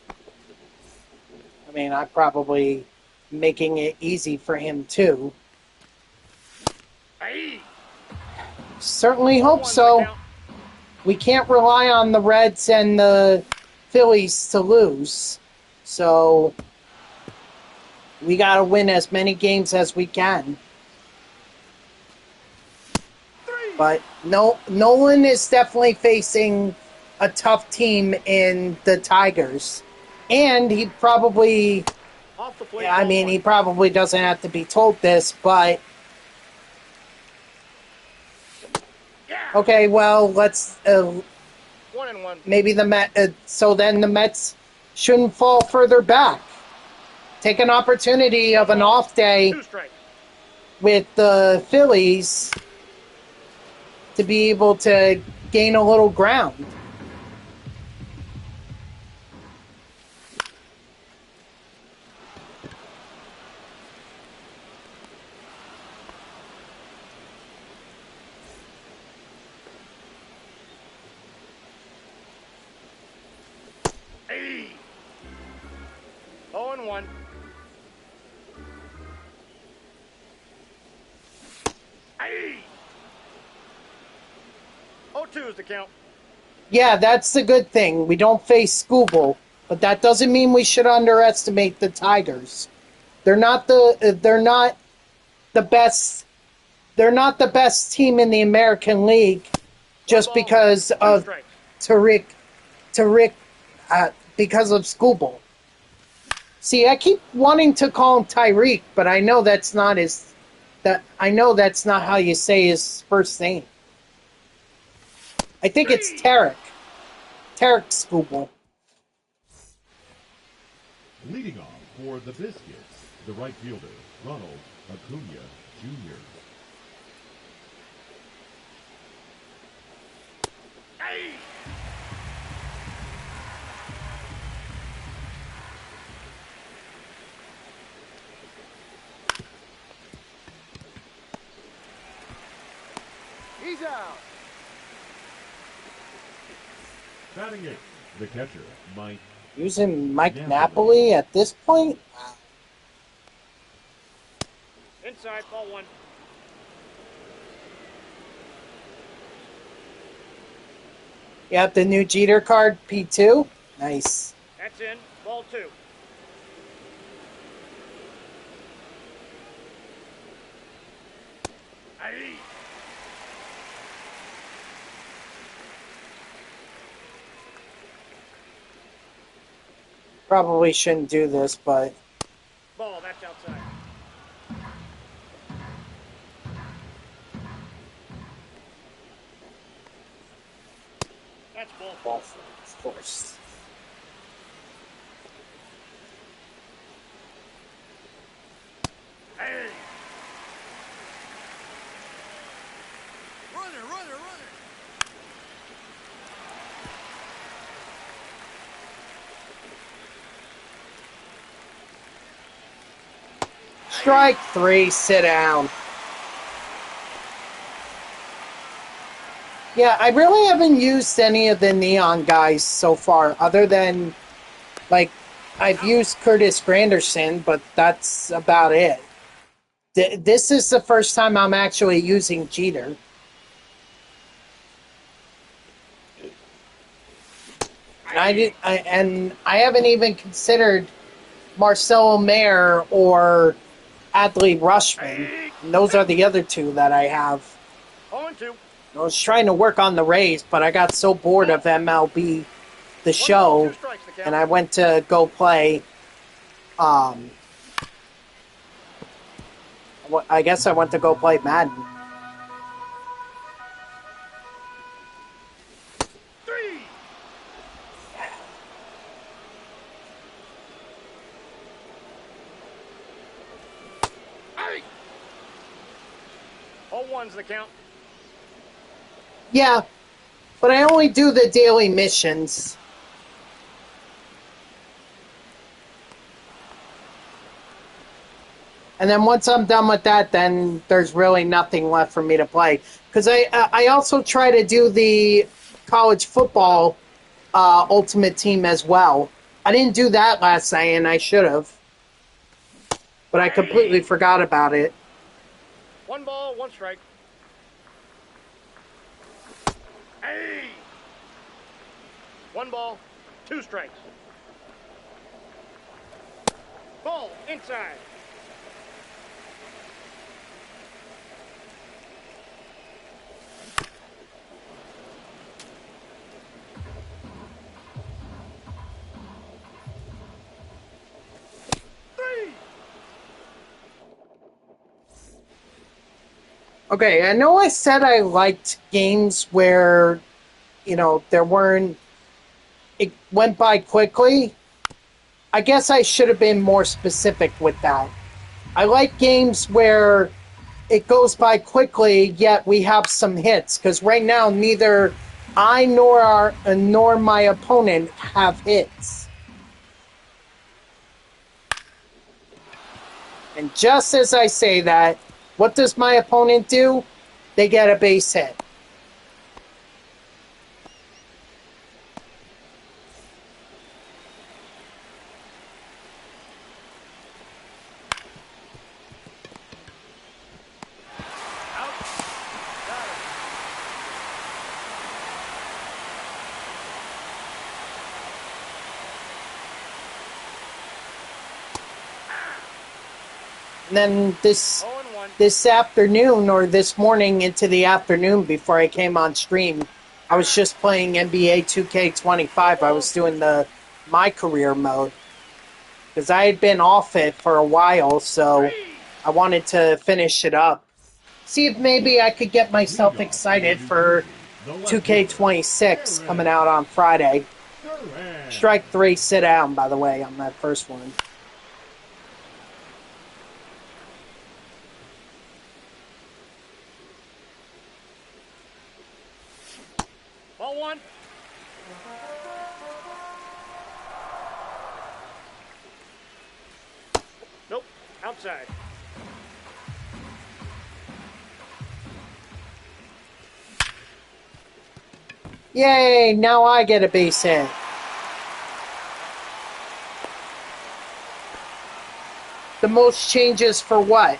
I mean, I'm probably making it easy for him too. Aye. Certainly hope 1's the so. count. We can't rely on the Reds and the Phillies to lose. So we got to win as many games as we can. 3. But no, Nolan is definitely facing a tough team in the Tigers. And he probably, Off the plate. I ball mean, 1. he probably doesn't have to be told this, but Yeah. okay, well, let's 1-1. maybe so then the Mets shouldn't fall further back. Take an opportunity of an off day 2 strikes. with the Phillies to be able to gain a little ground. Aye. 0-1. Aye. the count. Yeah, that's the good thing. We don't face Scooble, but that doesn't mean we should underestimate the Tigers. They're not the best. They're not the best team in the American League just One ball, because two of strikes. because of Scooble. See, I keep wanting to call him Tyreek, but I know that's not how you say his first name. I think it's Tarek. Tarek Scooble. Leading off for the Biscuits, the right fielder, Ronald Acuna Jr. Hey! He's out. Batting eighth, the catcher, Mike. Using Mike Napoli at this point? Inside, ball one. You have the new Jeter card, P2. Nice. That's in, ball two. Hey! Probably shouldn't do this, but Ball, that's outside. That's ball four. of course. Hey! Runner, runner, runner. Strike three, sit down. Yeah, I really haven't used any of the Neon guys so far, other than, like, I've used Curtis Granderson, but that's about it. This is the first time I'm actually using Jeter. And I haven't even considered Marcelo Mayer or Adley Rushman. And those are the other two that I have. 0-2. I was trying to work on the Rays, but I got so bored of MLB The Show, and I went to go play. I guess I went to go play Madden. Three! Hey! 0-1's the count. Yeah, but I only do the daily missions. And then once I'm done with that, then there's really nothing left for me to play. Because I also try to do the college football Ultimate Team as well. I didn't do that last night, and I should have. But I completely forgot about it. 1 ball, 1 strike. Hey! 1 ball, 2 strikes. Ball, inside. Okay, I know I said I liked games where, there weren't... It went by quickly. I guess I should have been more specific with that. I like games where it goes by quickly, yet we have some hits. Because right now, neither I nor my opponent have hits. And just as I say that, what does my opponent do? They get a base hit. And then 0-1. this afternoon or this morning into the afternoon before I came on stream, I was just playing NBA 2K25. I was doing the My Career mode because I had been off it for a while, so I wanted to finish it up. See if maybe I could get myself excited for 2K26 coming out on Friday. Strike 3, sit down, by the way, on that first one. Ball 1. Nope. Outside. Yay, now I get a base hit. The most changes for what?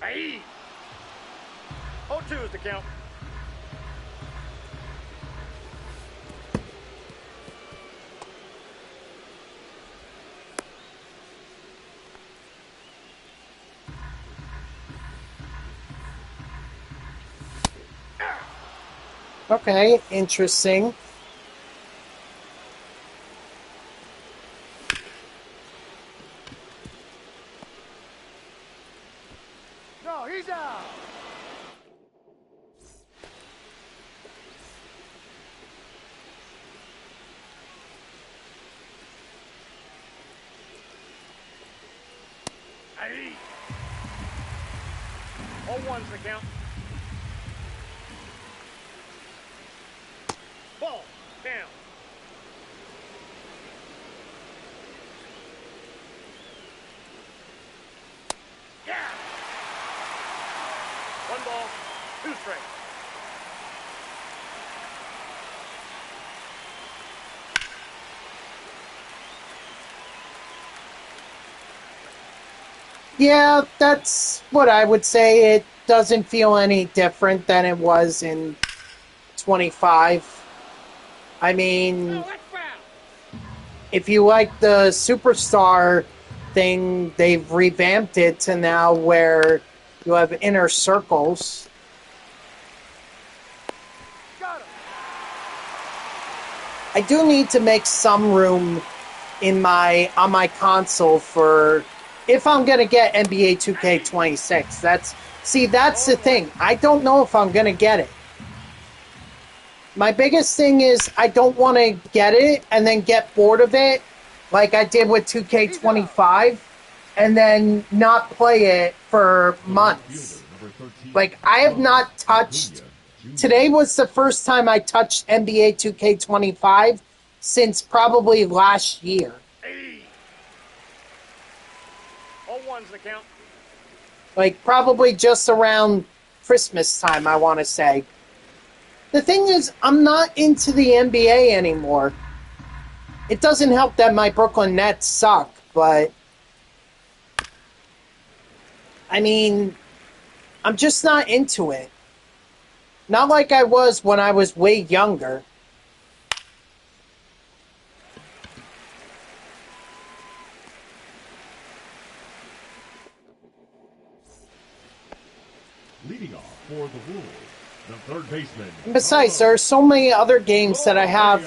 Hey. 0-2 is the count. Okay, interesting. No, he's out. Hey. 0-1's the count. Ball down. Yeah. 1 ball, 2 strikes. Yeah, that's what I would say. It doesn't feel any different than it was in 25. I mean, No, that's foul. if you like the Superstar thing, they've revamped it to now where you have inner circles. Got him. I do need to make some room on my console for if I'm gonna get NBA 2K26. That's the thing. I don't know if I'm gonna get it. My biggest thing is I don't want to get it and then get bored of it like I did with 2K25 and then not play it for months. Like, I have not touched... Today was the first time I touched NBA 2K25 since probably last year. Hey. 0-1's the count. Like, probably just around Christmas time, I want to say. The thing is, I'm not into the NBA anymore. It doesn't help that my Brooklyn Nets suck, but... I mean, I'm just not into it. Not like I was when I was way younger. Leading off for the Wolves, the third baseman. And besides, there are so many other games that I have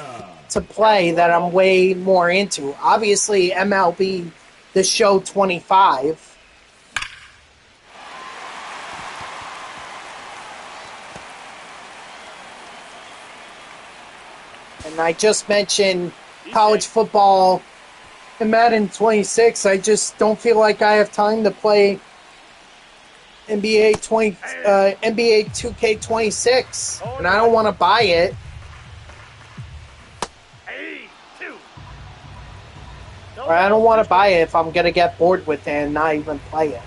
to play that I'm way more into. Obviously, MLB The Show 25. And I just mentioned college football and Madden 26. I just don't feel like I have time to play NBA 2K26, and I don't want to buy it. Or I don't want to buy it if I'm gonna get bored with it and not even play it.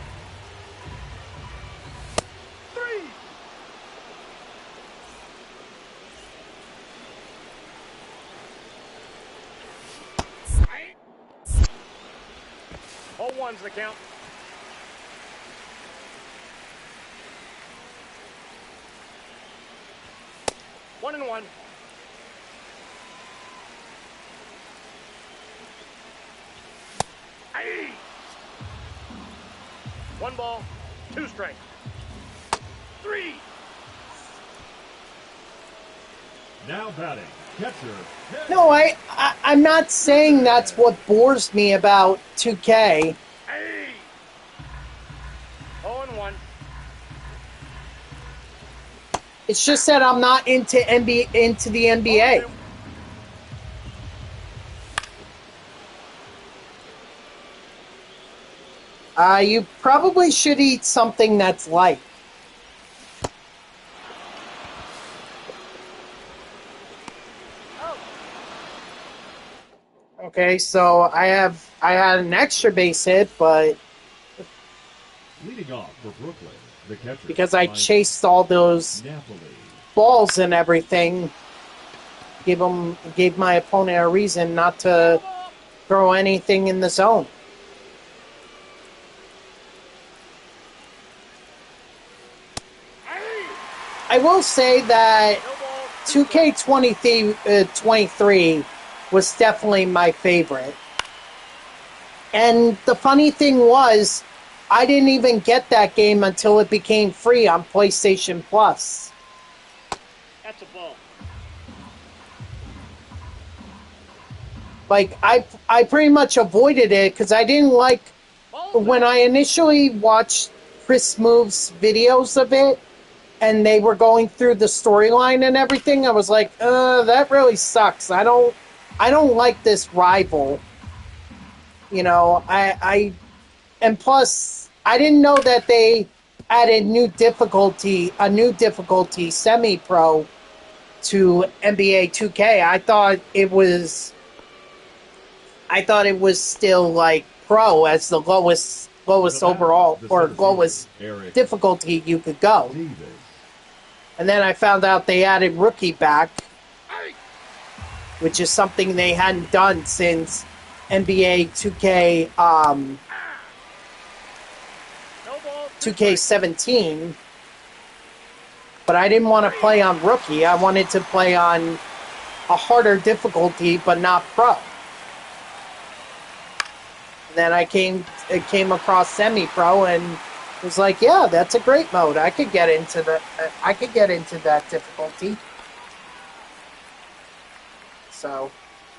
0-1's the count. One and one. Aye. 1 ball, 2 strikes. 3. Now batting, catcher. No, I'm not saying that's what bores me about 2K. Aye. 0-1. It's just that I'm not into the NBA. 0-2. You probably should eat something that's light. Oh. Okay, so I had an extra base hit, but Leading off for Brooklyn, the catcher. because I chased all those Napoli. balls and everything, gave my opponent a reason not to throw anything in the zone. I will say that 2K23 was definitely my favorite. And the funny thing was, I didn't even get that game until it became free on PlayStation Plus. That's a ball. Like, I pretty much avoided it because I didn't like... When I initially watched Chris Move's videos of it, and they were going through the storyline and everything, I was like, that really sucks. I don't like this rival. You know, and plus, I didn't know that they added a new difficulty, semi-pro, to NBA 2K. I thought it was still like pro as the lowest overall or lowest difficulty you could go. And then I found out they added rookie back, which is something they hadn't done since NBA 2K 2K17. But I didn't want to play on rookie. I wanted to play on a harder difficulty, but not pro. And then I came across semi-pro and was like, yeah, that's a great mode. I could get into that difficulty. So,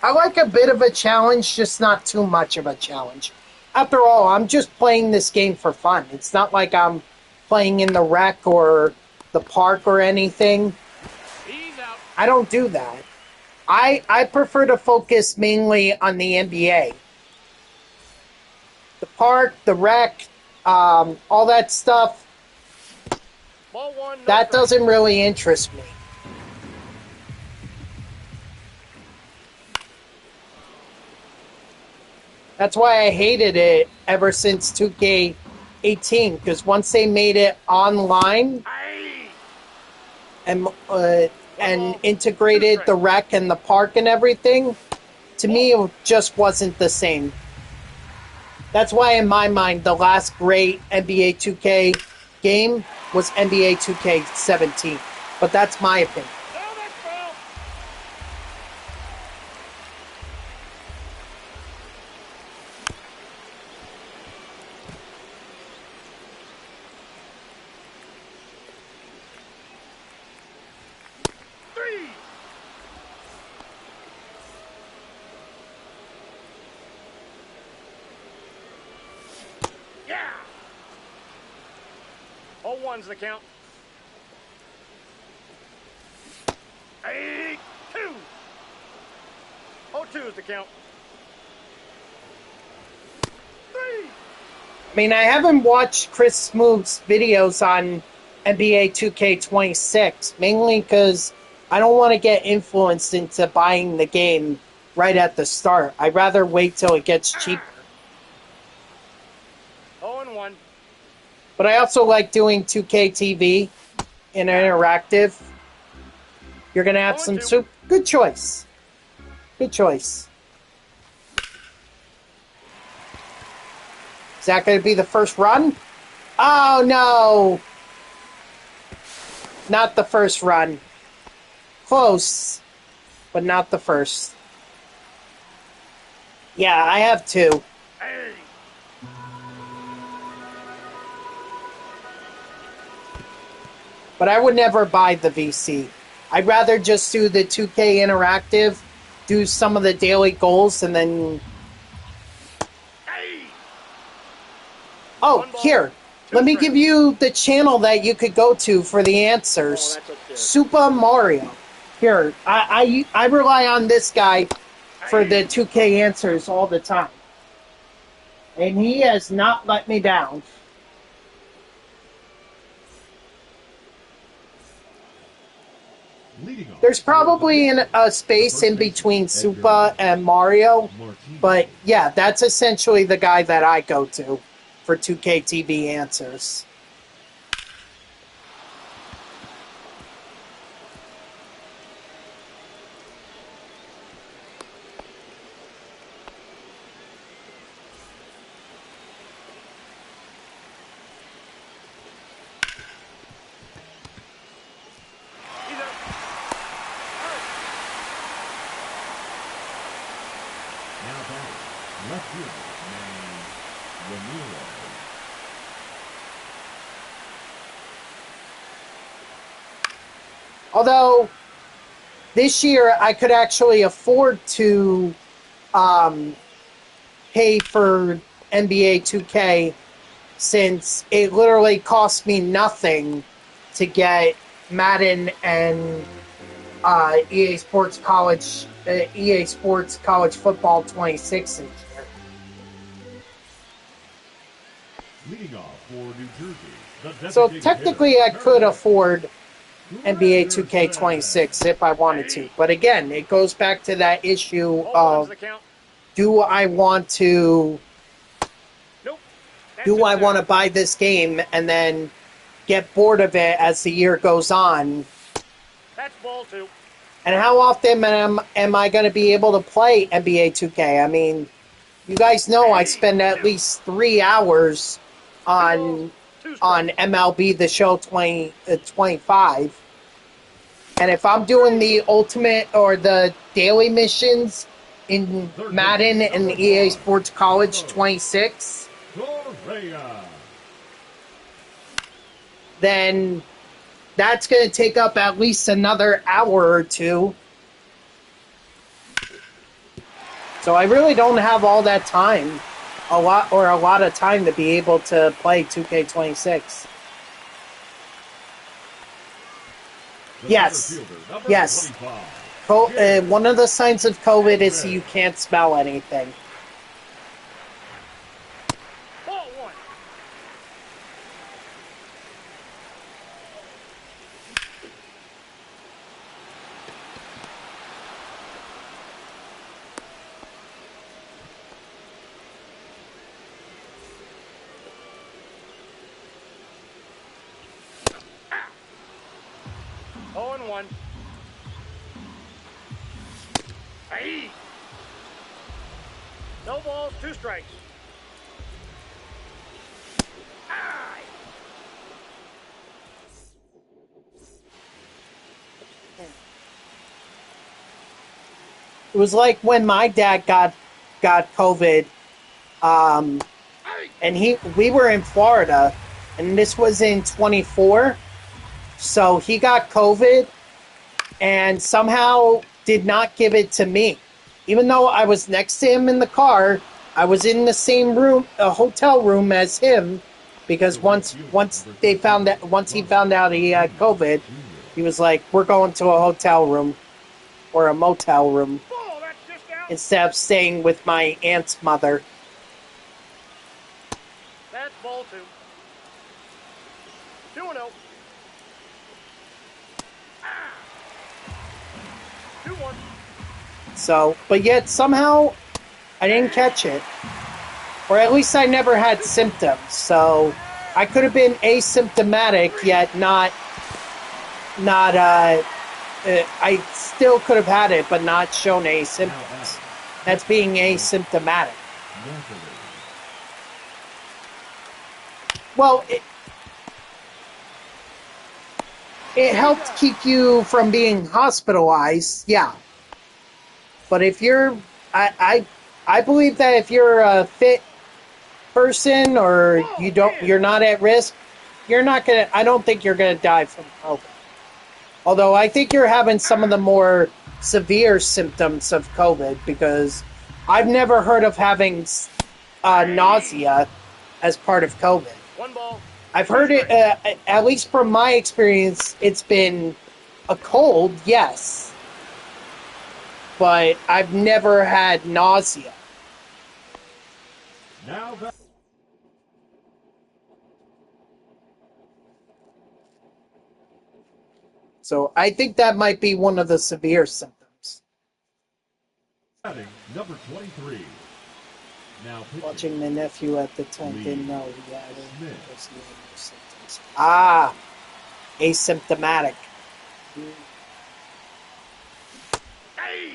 I like a bit of a challenge, just not too much of a challenge. After all, I'm just playing this game for fun. It's not like I'm playing in the rec or the park or anything. He's out. I don't do that. I prefer to focus mainly on the NBA. The park, the rec, all that stuff, Ball 1, no that strike. doesn't really interest me. That's why I hated it ever since 2K18, because once they made it online Aye. and integrated the rec and the park and everything, to me it just wasn't the same. That's why, in my mind, the last great NBA 2K game was NBA 2K17. But that's my opinion. No, that's foul. Three. Yeah. 0-1's the count. 8-2. 0-2 is the count. 3. I mean, I haven't watched Chris Smooth's videos on NBA 2K26, mainly because I don't want to get influenced into buying the game right at the start. I'd rather wait till it gets cheaper. 0-1. But I also like doing 2K TV in interactive. You're going to have some soup. Good choice. Good choice. Is that going to be the first run? Oh, no. Not the first run. Close, but not the first. Yeah, I have 2. Hey. But I would never buy the VC. I'd rather just do the 2K Interactive, do some of the daily goals, and then... Hey. Oh, One ball, here. 2 Let me strikes. give you the channel that you could go to for the answers. Oh, that's up there. Super Mario. Here, I rely on this guy for the 2K answers all the time. And he has not let me down. Leading off There's for probably the a space in between Super and Mario, but yeah, that's essentially the guy that I go to for 2K TV answers. He's up. now batting, left fielder, Manny Ramirez. Although, this year I could actually afford to pay for NBA 2K since it literally cost me nothing to get Madden and EA Sports College Football 26 this year. Leading off for New Jersey, the So designated technically hitter, I could afford NBA Henderson. 2K26 if I wanted to. But again, it goes back to that issue Ball of one's the count. do I want to Nope. That's do I inside. want to buy this game and then get bored of it as the year goes on? That's ball 2. And how often am I going to be able to play NBA 2K? I mean, you guys know I spend at least 3 hours on 2 strikes. on MLB The Show 25. And if I'm doing the ultimate or the daily missions in Madden and EA Sports College 26, Correa. then that's going to take up at least another hour or 2. So I really don't have all that time, a lot of time to be able to play 2K26. The Yes. center fielder, number Yes. 25. One of the signs of COVID is you can't smell anything. Ball 1. Oh, and 1. Hey. No balls, 2 strikes. Ah. It was like when my dad got COVID, and we were in Florida, and this was in 24. So he got COVID and somehow did not give it to me. Even though I was next to him in the car, I was in the same room, a hotel room as him, because once he found out he had COVID, he was like, "We're going to a hotel room or a motel room Ball, that's just out. instead of staying with my aunt's mother." That's ball 2. 2-0. 2-1. So, but yet somehow I didn't catch it. Or at least I never had symptoms. So I could have been asymptomatic, yet not, I still could have had it, but not shown any symptoms. That's being asymptomatic. Well, it helped keep you from being hospitalized, yeah. But if you're, I believe that if you're a fit person or you're not at risk, you're not gonna. I don't think you're gonna die from COVID. Although I think you're having some of the more severe symptoms of COVID because I've never heard of having nausea as part of COVID. One ball. I've heard it, at least from my experience, it's been a cold, yes, but I've never had nausea. Now back. So I think that might be one of the severe symptoms. Batting number 23. Now pitching. Watching my nephew at the time didn't know he had it Smith. because he had no symptoms. Ah, asymptomatic. Hey!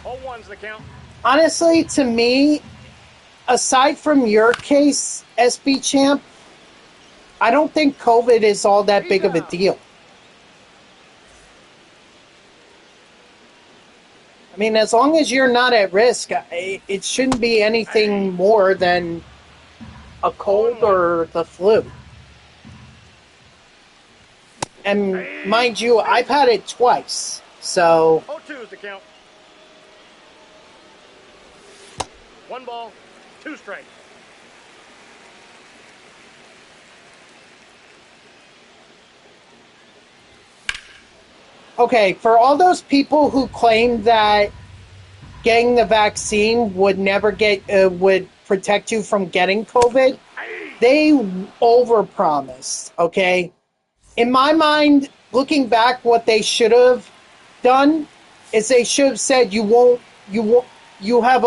0-1's the count. Honestly, to me, aside from your case, SB Champ, I don't think COVID is all that big of a deal. I mean, as long as you're not at risk, it shouldn't be anything more than a cold or the flu. And mind you, I've had it twice, so 0-2 is the count. One ball, two strikes. okay, for all those people who claim that getting the vaccine would never would protect you from getting COVID, they overpromised, okay? In my mind, looking back, what they should have done is they should have said you have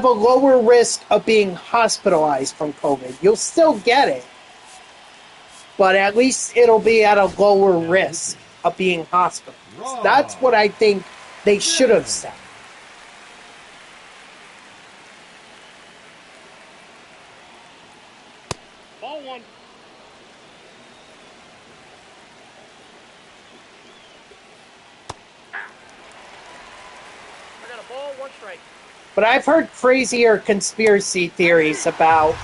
a lower risk of being hospitalized from COVID. You'll still get it, but at least it'll be at a lower risk of being hospitalized. That's what I think they should have said. Ball one. I got a ball, one strike. But I've heard crazier conspiracy theories about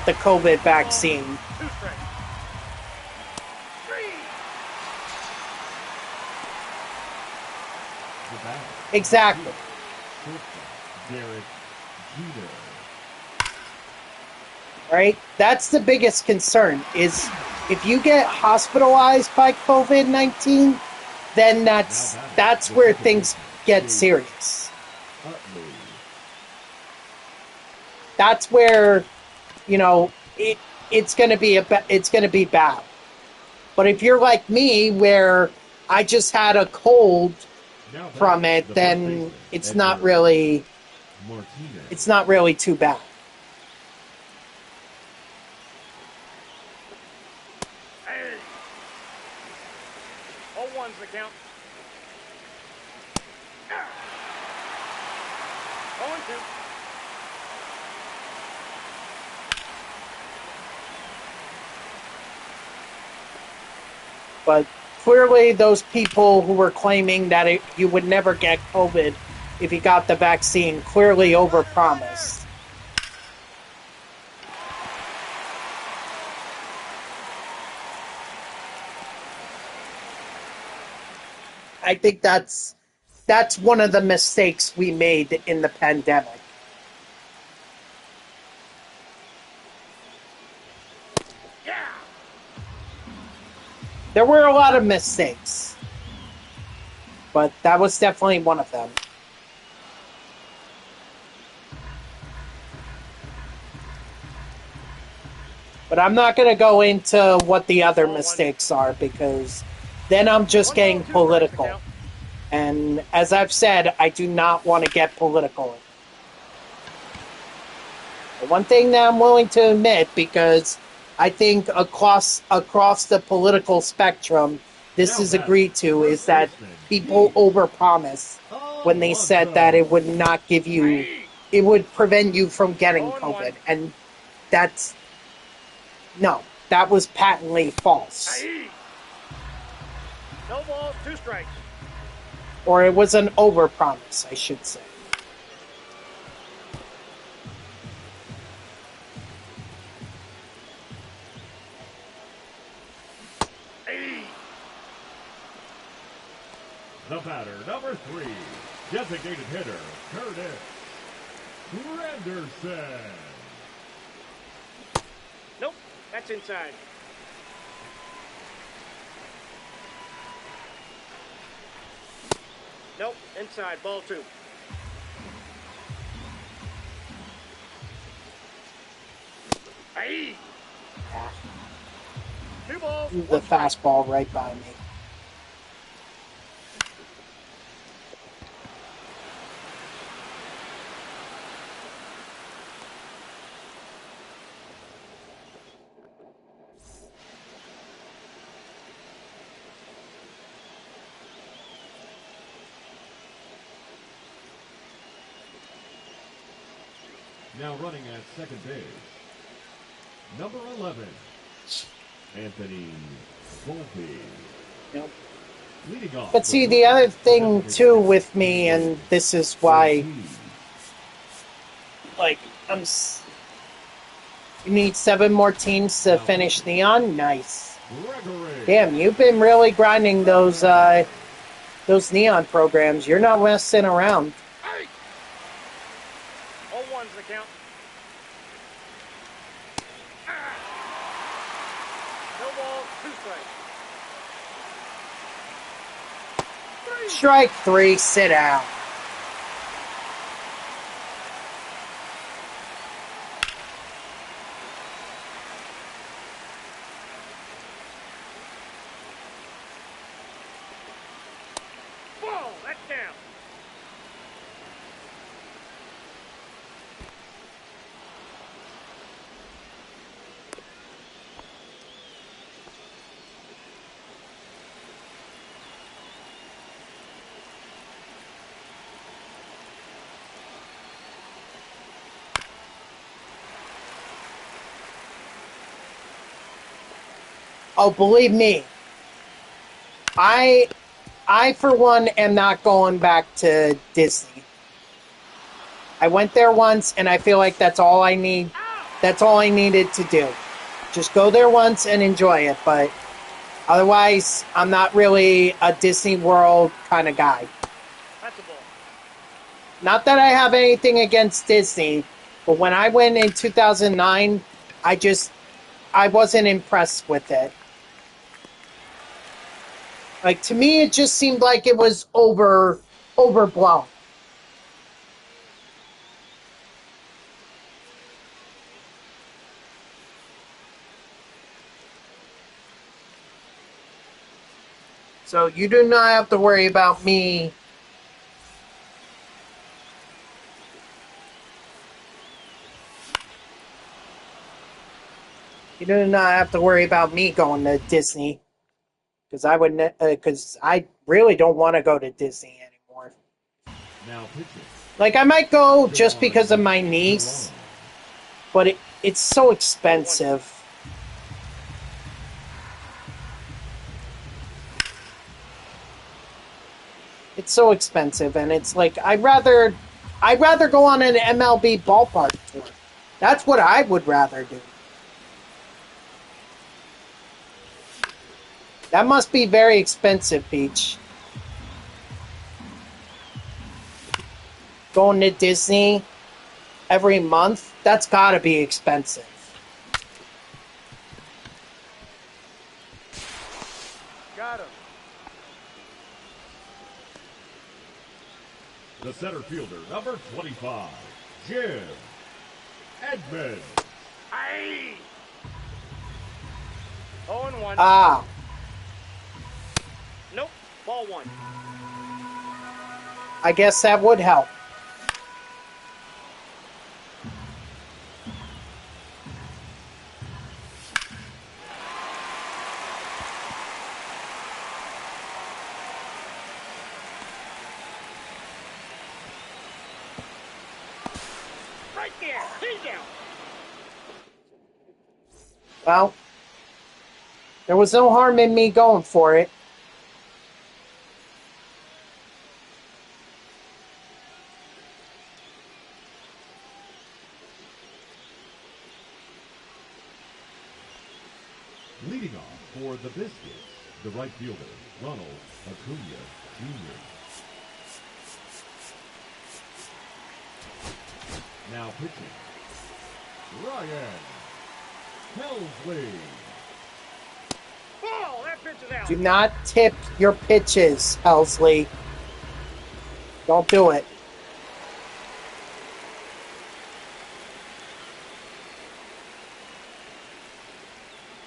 the COVID vaccine. Two strikes. Three. The batter. Exactly. Derek Jeter. Right? That's the biggest concern is if you get hospitalized by COVID-19, then that's where things get serious. Utley. That's where, it's going to be bad. But if you're like me where I just had a cold Now from batting it, the then first baseman, it's Edgar not really Martinez. too bad. Hey. 0-1's the count. 0-2. But clearly those people who were claiming that you would never get COVID if you got the vaccine clearly overpromised. I think that's one of the mistakes we made in the pandemic. Yeah. There were a lot of mistakes, but that was definitely one of them. But I'm not going to go into what the other mistakes are because then I'm just getting political. And as I've said, I do not want to get political. The one thing that I'm willing to admit, because I think across the political spectrum, this is agreed to, is that people overpromise when they said that it would not give you it would prevent you from getting 0-1. COVID. And that's, no, that was patently false. Aye. No balls, 2 strikes. Or it was an overpromise, I should say. Aye. The batter, number 3, designated hitter, Curtis Granderson. Nope, that's inside. Nope, inside, ball 2. Aye. 2 balls, The 1 strike. fastball right by me. Now running at second base, number 11, Anthony Volpe. Nope. Leading off. But see, the other thing too with me, and this is why, like, you need 7 more teams to finish Neon? Nice. Gregory. Damn, you've been really grinding those Neon programs. You're not messing around. Aye. 0-1's the count. Ah. No balls, 2 strikes. Strike 3, sit down. Ball, that's down. Oh, believe me, I for one am not going back to Disney. I went there once, and I feel like that's all I need. That's all I needed to do. Just go there once and enjoy it. But otherwise, I'm not really a Disney World kind of guy. That's a ball. Not that I have anything against Disney, but when I went in 2009, I wasn't impressed with it. Like, to me, it just seemed like it was overblown. So you do not have to worry about me. You do not have to worry about me going to Disney. Because I really don't want to go to Disney anymore. Now pitching. Like, I might go just because of my niece, but it's so expensive. It's so expensive, and it's like, I'd rather go on an MLB ballpark tour. That's what I would rather do. That must be very expensive, Peach. Going to Disney every month, that's gotta be expensive. Got him. The center fielder, number 25, Jim Edmonds. Aye. 0-1. Ah, Nope, ball 1. I guess that would help. Right there. He's down. Well, there was no harm in me going for it. Leading off for the Biscuits, the right fielder, Ronald Acuna Jr. Now pitching, Ryan Helsley. Ball. That pitch is out. Do not tip your pitches, Helsley. Don't do it.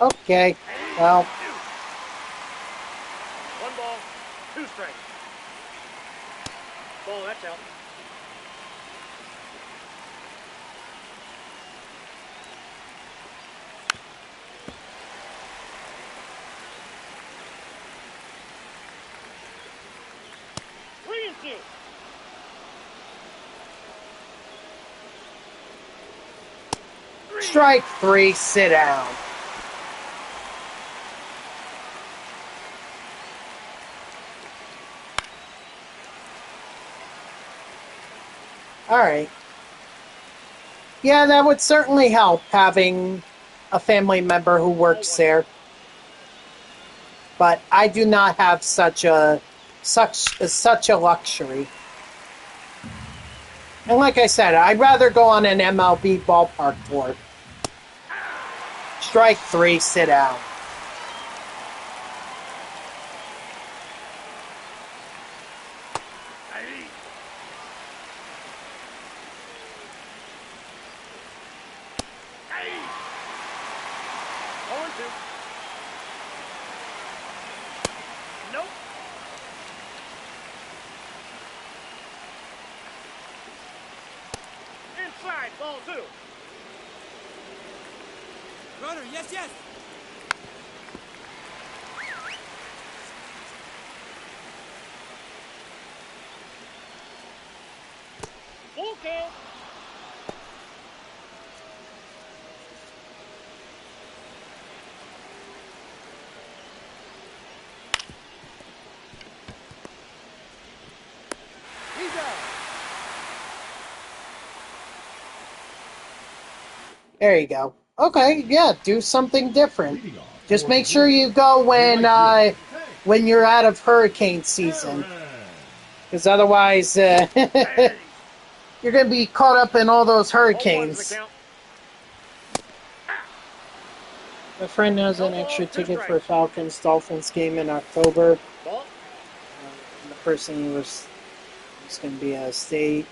Okay, well, 1 ball, 2 strikes. Ball. That's out. Three and 2. strike 3, sit down. All right. Yeah, that would certainly help, having a family member who works there. But I do not have such a luxury. And like I said, I'd rather go on an MLB ballpark tour. Strike 3, sit down. Nope. Inside, ball 2. Runner, yes, yes. Full count. He's out. There you go. Okay, yeah, do something different. Leading off Just for make the sure you go when you're out of hurricane season, Aaron. because otherwise you're going to be caught up in all those 0-1 for the hurricanes. count. My friend has an No ball, extra 2 ticket for a strikes. Falcons-Dolphins game in October. Ball. The person was going to be out of state.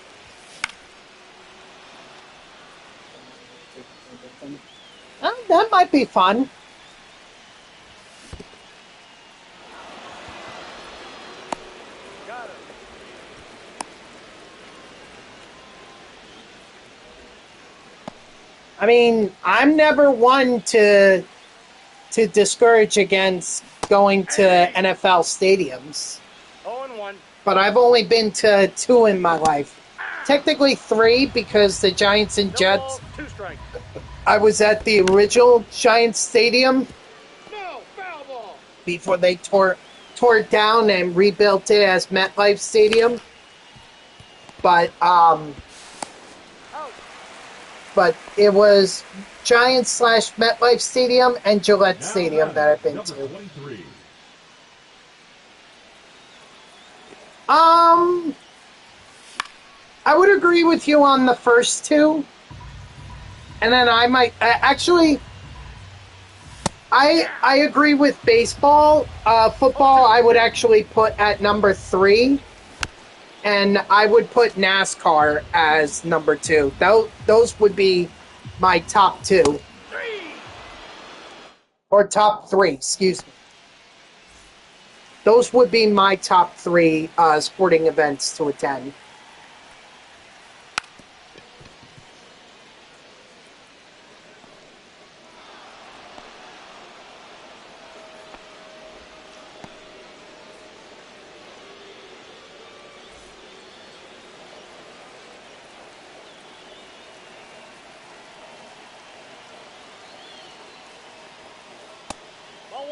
That might be fun. Got it. I mean, I'm never one to discourage against going to NFL stadiums, 0-1. but I've only been to 2 in my life. Technically 3, because the Giants and No Jets, balls, 2 strikes. I was at the original Giants Stadium No, foul ball. before they tore it down and rebuilt it as MetLife Stadium. But Out. it was Giants / MetLife Stadium and Gillette Now Stadium that I've been number to. 23. I would agree with you on the first 2. And then I might actually I agree with baseball. Football I would actually put at number 3. And I would put NASCAR as number 2. Those would be my top 2. 3. Or top 3, excuse me. Those would be my top 3 sporting events to attend.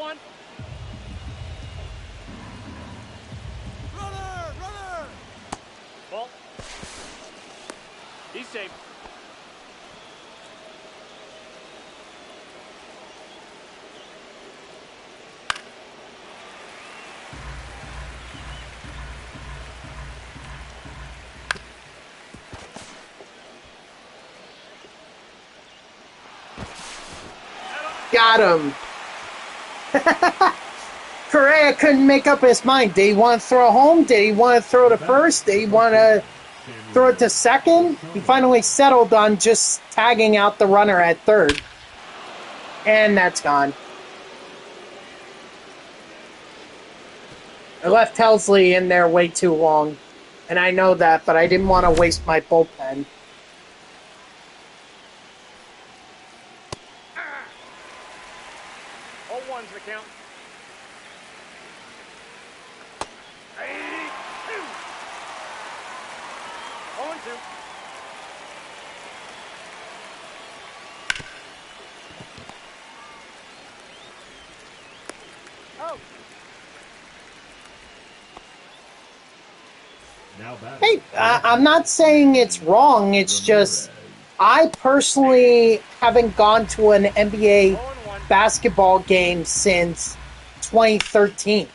1. Runner! Ball. He's safe. Got him. Correa couldn't make up his mind. Did he want to throw home? Did he want to throw to first? Did he want to throw it to second? He finally settled on just tagging out the runner at third. And that's gone. I left Helsley in there way too long. And I know that, but I didn't want to waste my bullpen. All 1's the count. 0-2. Oh. Hey, I'm not saying it's wrong. It's just I personally haven't gone to an NBA 0-1. basketball game since 2013.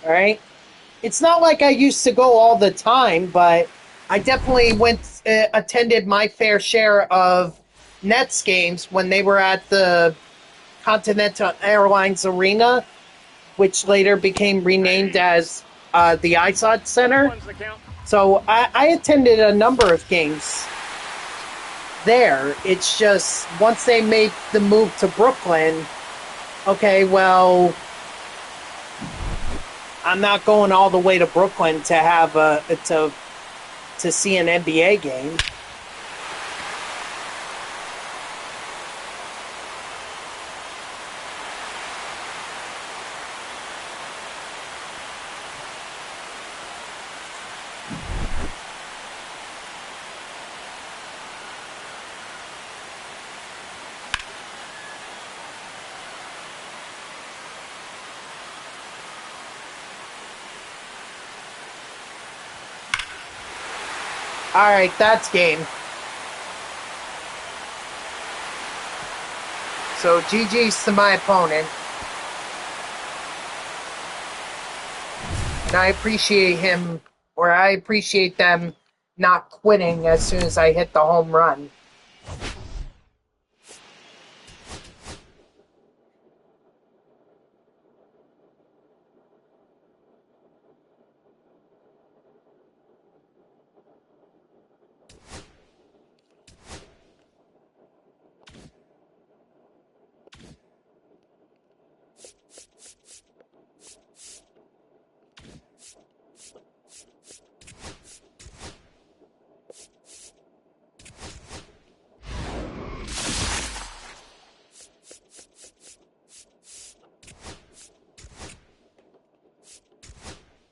All right? It's not like I used to go all the time, but I definitely attended my fair share of Nets games when they were at the Continental Airlines Arena, which later became renamed as the ISOT Center. 1's the count. So I attended a number of games there. It's just once they made the move to Brooklyn, okay, well, I'm not going all the way to Brooklyn to have to see an NBA game. All right, that's game. So GG's to my opponent. And I appreciate him, or I appreciate them not quitting as soon as I hit the home run.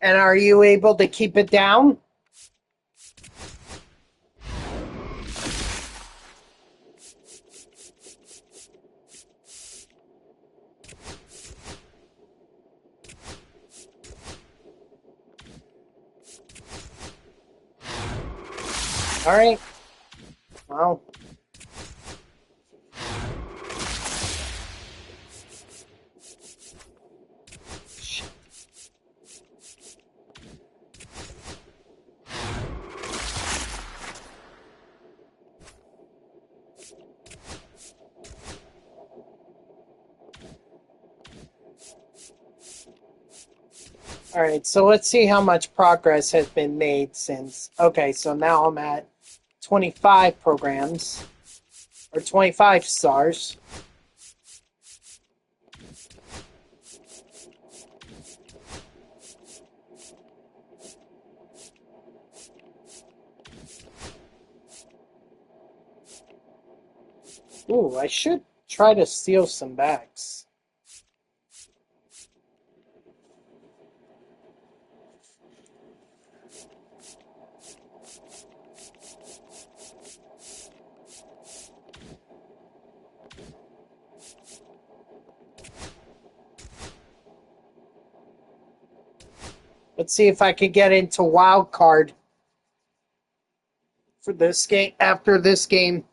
And are you able to keep it down? All right. Well. All right, so let's see how much progress has been made since. Okay, so now I'm at 25 programs, or 25 stars. Ooh, I should try to steal some backs. Let's see if I can get into wild card for this game after this game.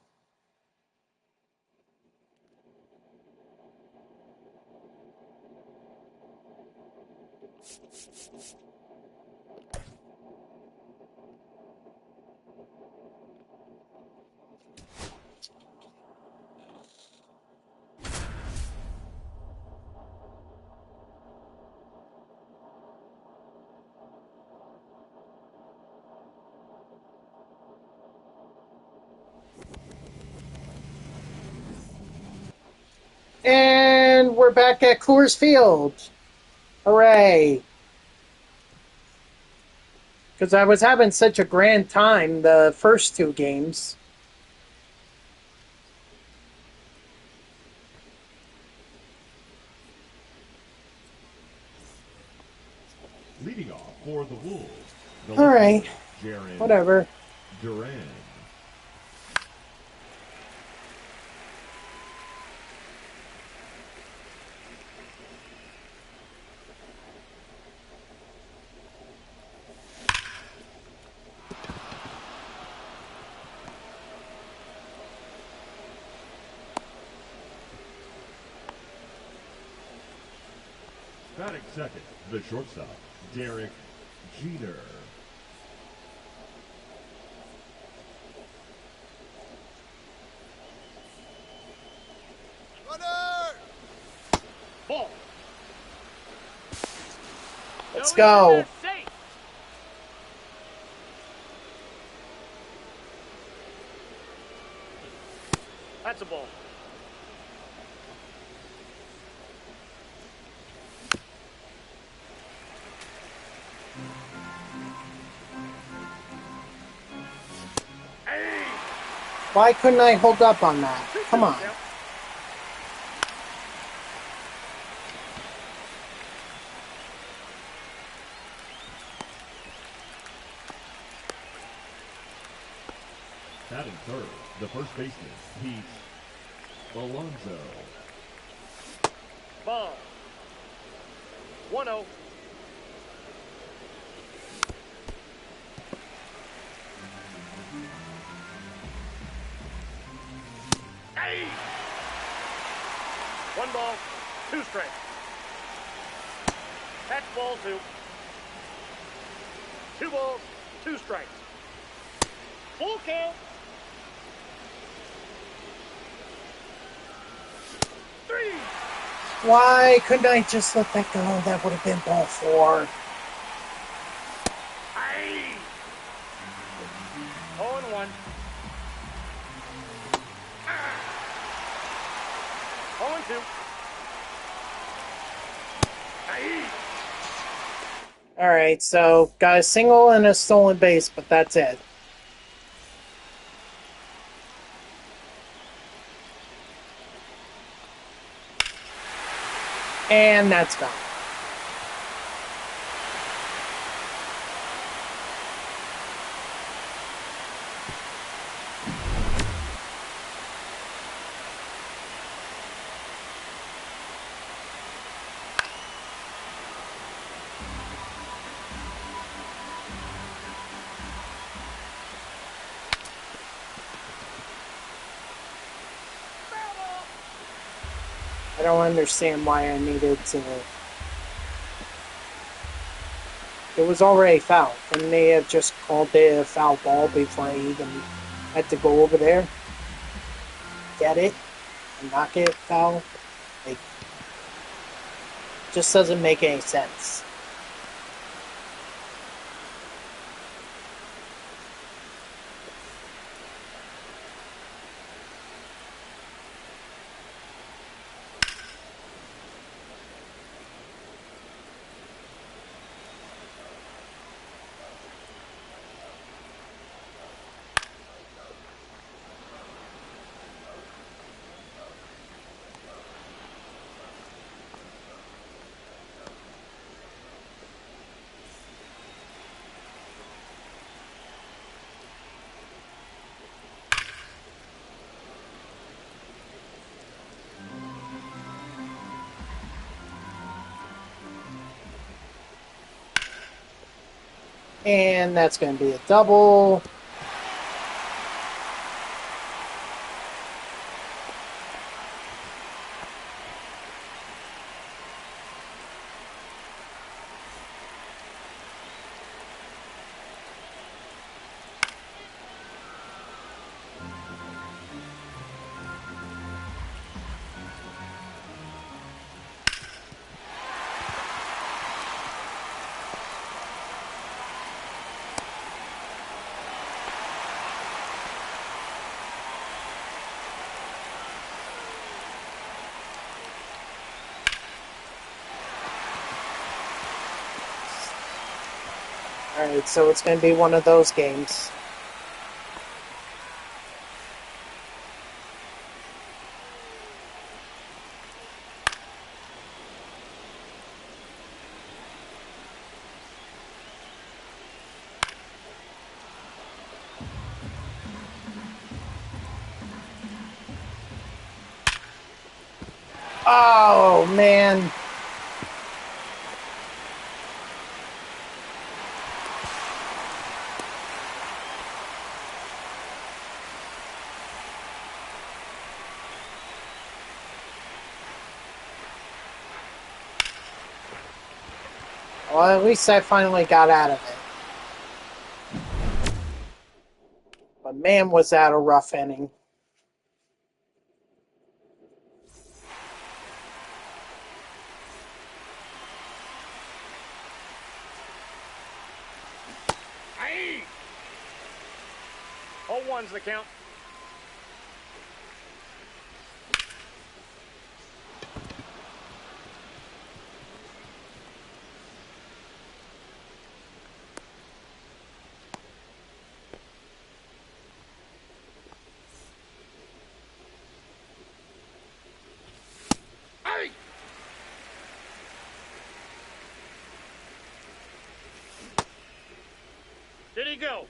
And we're back at Coors Field. Hooray. Because I was having such a grand time the first two games. Leading off for the Wolves. All right. Jaron Whatever. Duran. Batting second, the shortstop, Derek Jeter. Runner! Ball. Let's go. Safe. That's a ball. Why couldn't I hold up on that? Come on. Batting third, the first baseman, Pete Alonso. Ball. 1-0. Hey! 1 ball, 2 strikes. That's ball 2. 2 balls, 2 strikes. Full count. 3. Why couldn't I just let that go? That would have been ball 4. Aye. 0-1. 0-2. Aye. All right, so got a single and a stolen base, but that's it. And that's gone. I don't understand why I needed to. It was already foul. Couldn't they have just called it a foul ball before I even had to go over there? Get it? And not get foul? Like, just doesn't make any sense. And that's going to be a double. Alright, so it's going to be one of those games. Oh, man. Well, at least I finally got out of it. But man, was that a rough inning. Aye. 0-1's the count. Aye. Did he go?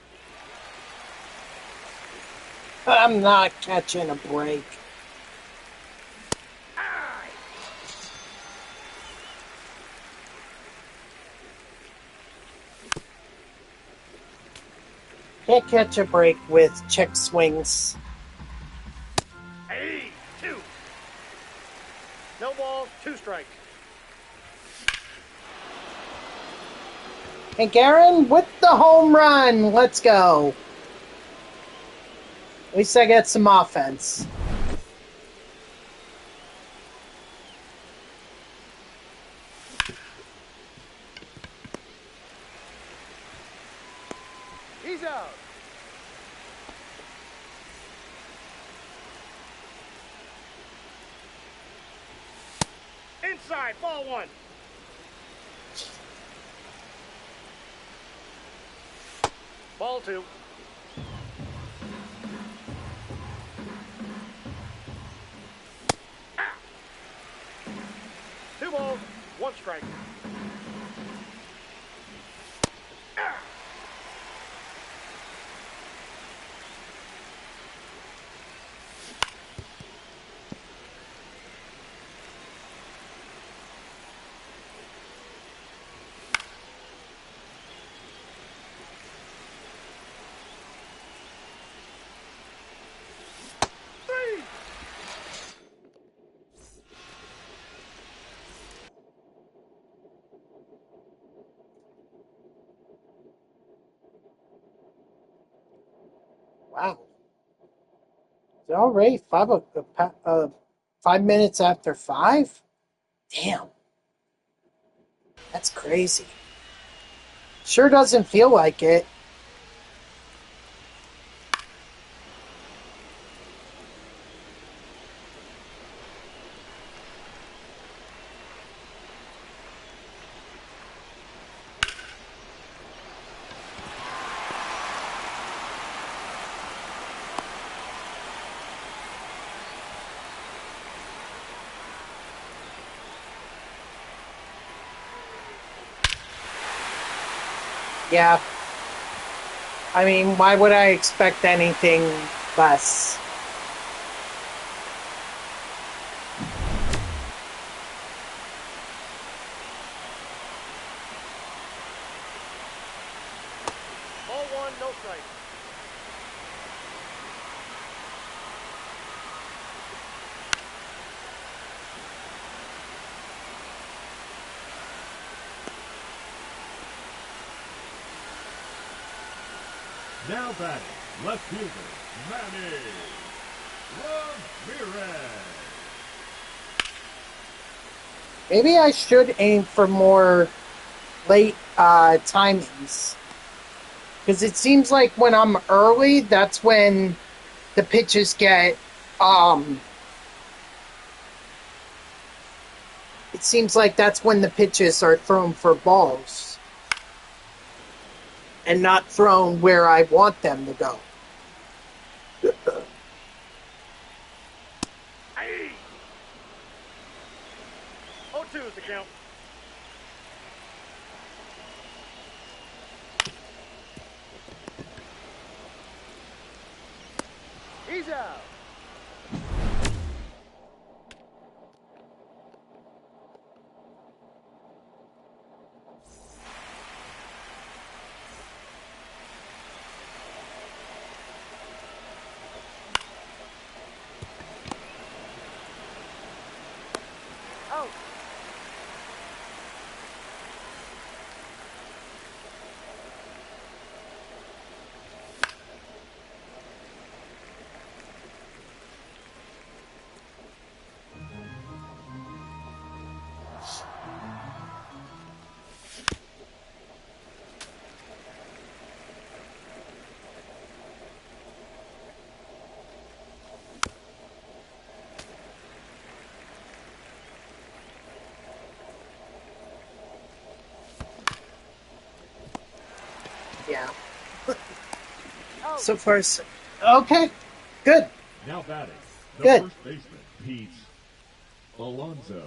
I'm not catching a break. Aye. Can't catch a break with check swings. Aye. 2. No balls, 2 strikes. And Garen with the home run. Let's go. At least I get some offense. He's out. Inside, ball 1. Ball 2. Ah. 2 balls, 1 strike. Ah. Wow. Is it already 5 minutes after 5? Damn. That's crazy. Sure doesn't feel like it. Yeah. I mean, why would I expect anything less? 1, no strike. Now batting, left fielder, Manny Ramirez. Maybe I should aim for more late timings. Because it seems like when I'm early, that's when the pitches get, it seems like that's when the pitches are thrown for balls. And not thrown where I want them to go. Aye. 0-2 is the count. He's out. Out. Yeah. Out. So far, so... Okay. Good. Now batting, the Good. first baseman, Pete Alonso.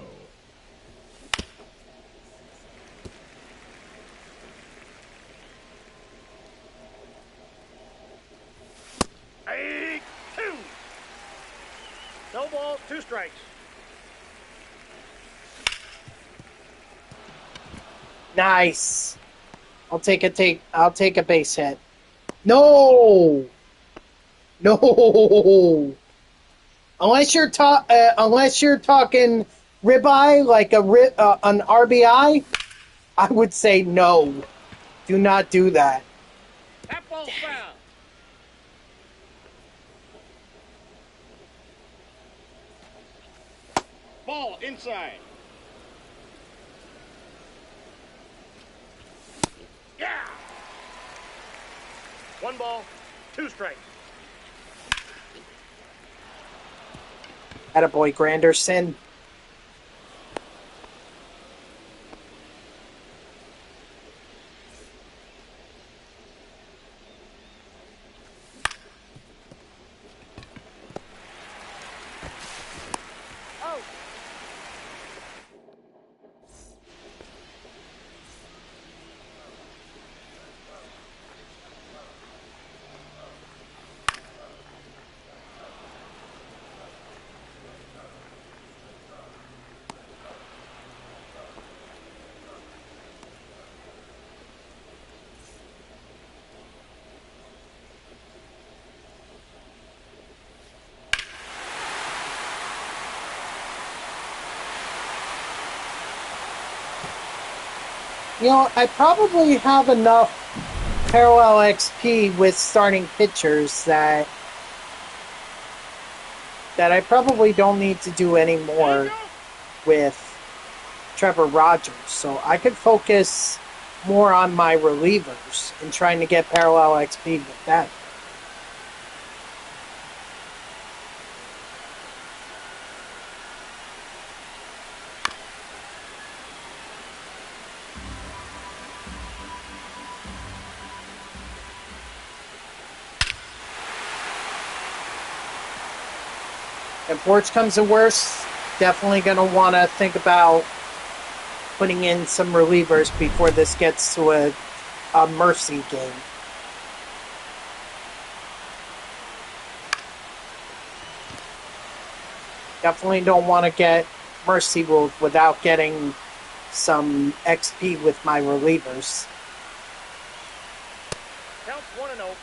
Aye. 2. No ball, 2 strikes. Nice. I'll take a base hit. No. No. Unless you're talking ribeye like an RBI, I would say no. Do not do that. That ball's foul. Ball inside. Yeah. 1 ball, 2 strikes. Attaboy Granderson. Out. You know, I probably have enough parallel XP with starting pitchers that I probably don't need to do any more with Trevor Rogers. So I could focus more on my relievers and trying to get parallel XP with them. If worse comes to worse, definitely going to want to think about putting in some relievers before this gets to a mercy game. Definitely don't want to get mercy ruled without getting some XP with my relievers. Counts 1-0.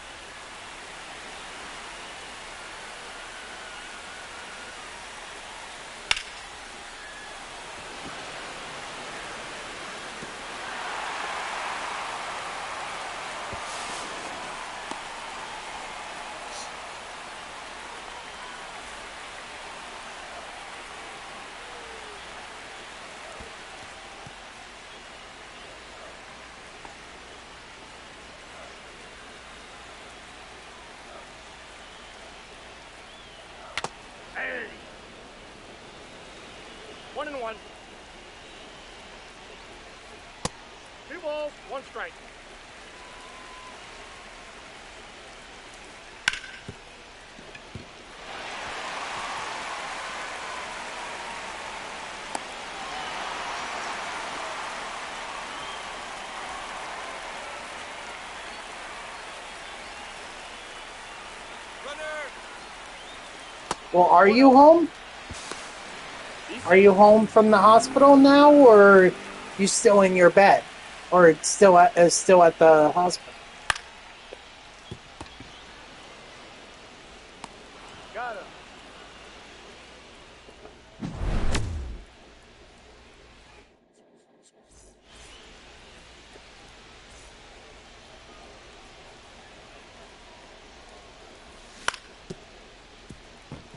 Hey. 1-1. 2 balls, 1 strike. Runner. Well, are you home? Are you home from the hospital now, or are you still in your bed, or still at the hospital? Got him.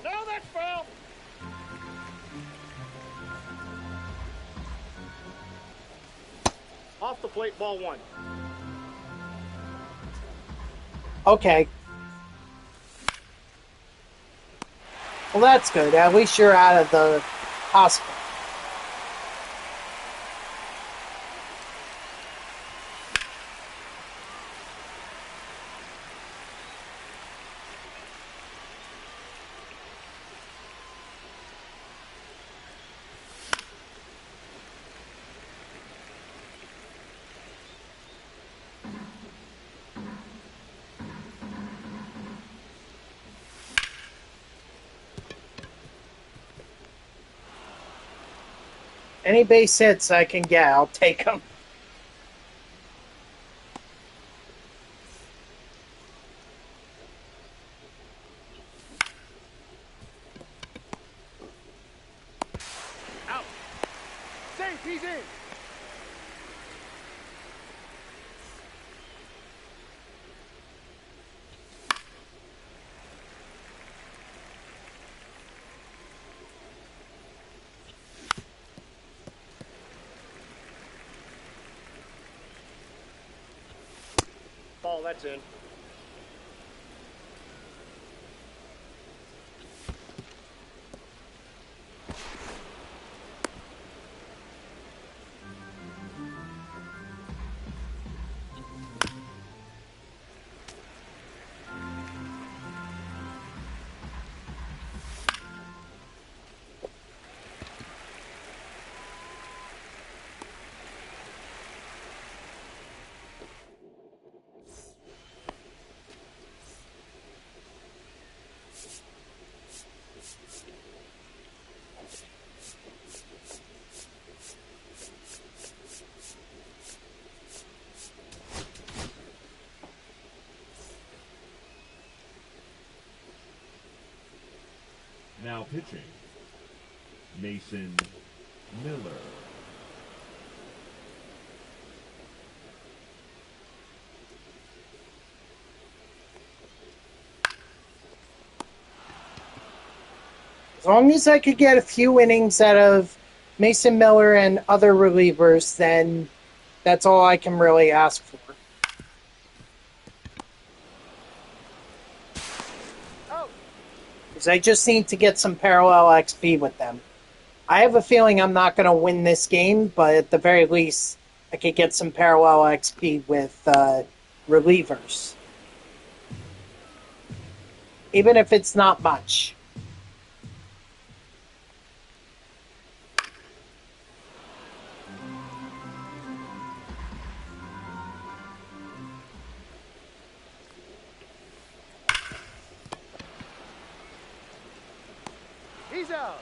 No, that's foul. Off the plate, ball 1. Okay. Well, that's good. At least you're out of the hospital. Any base hits I can get, I'll take them. Out. Safe, he's in. Ball, that's in. Now pitching, Mason Miller. As long as I could get a few innings out of Mason Miller and other relievers, then that's all I can really ask for. Oh, Because I just need to get some parallel XP with them. I have a feeling I'm not going to win this game, but at the very least, I could get some parallel XP with relievers. Even if it's not much. he's out.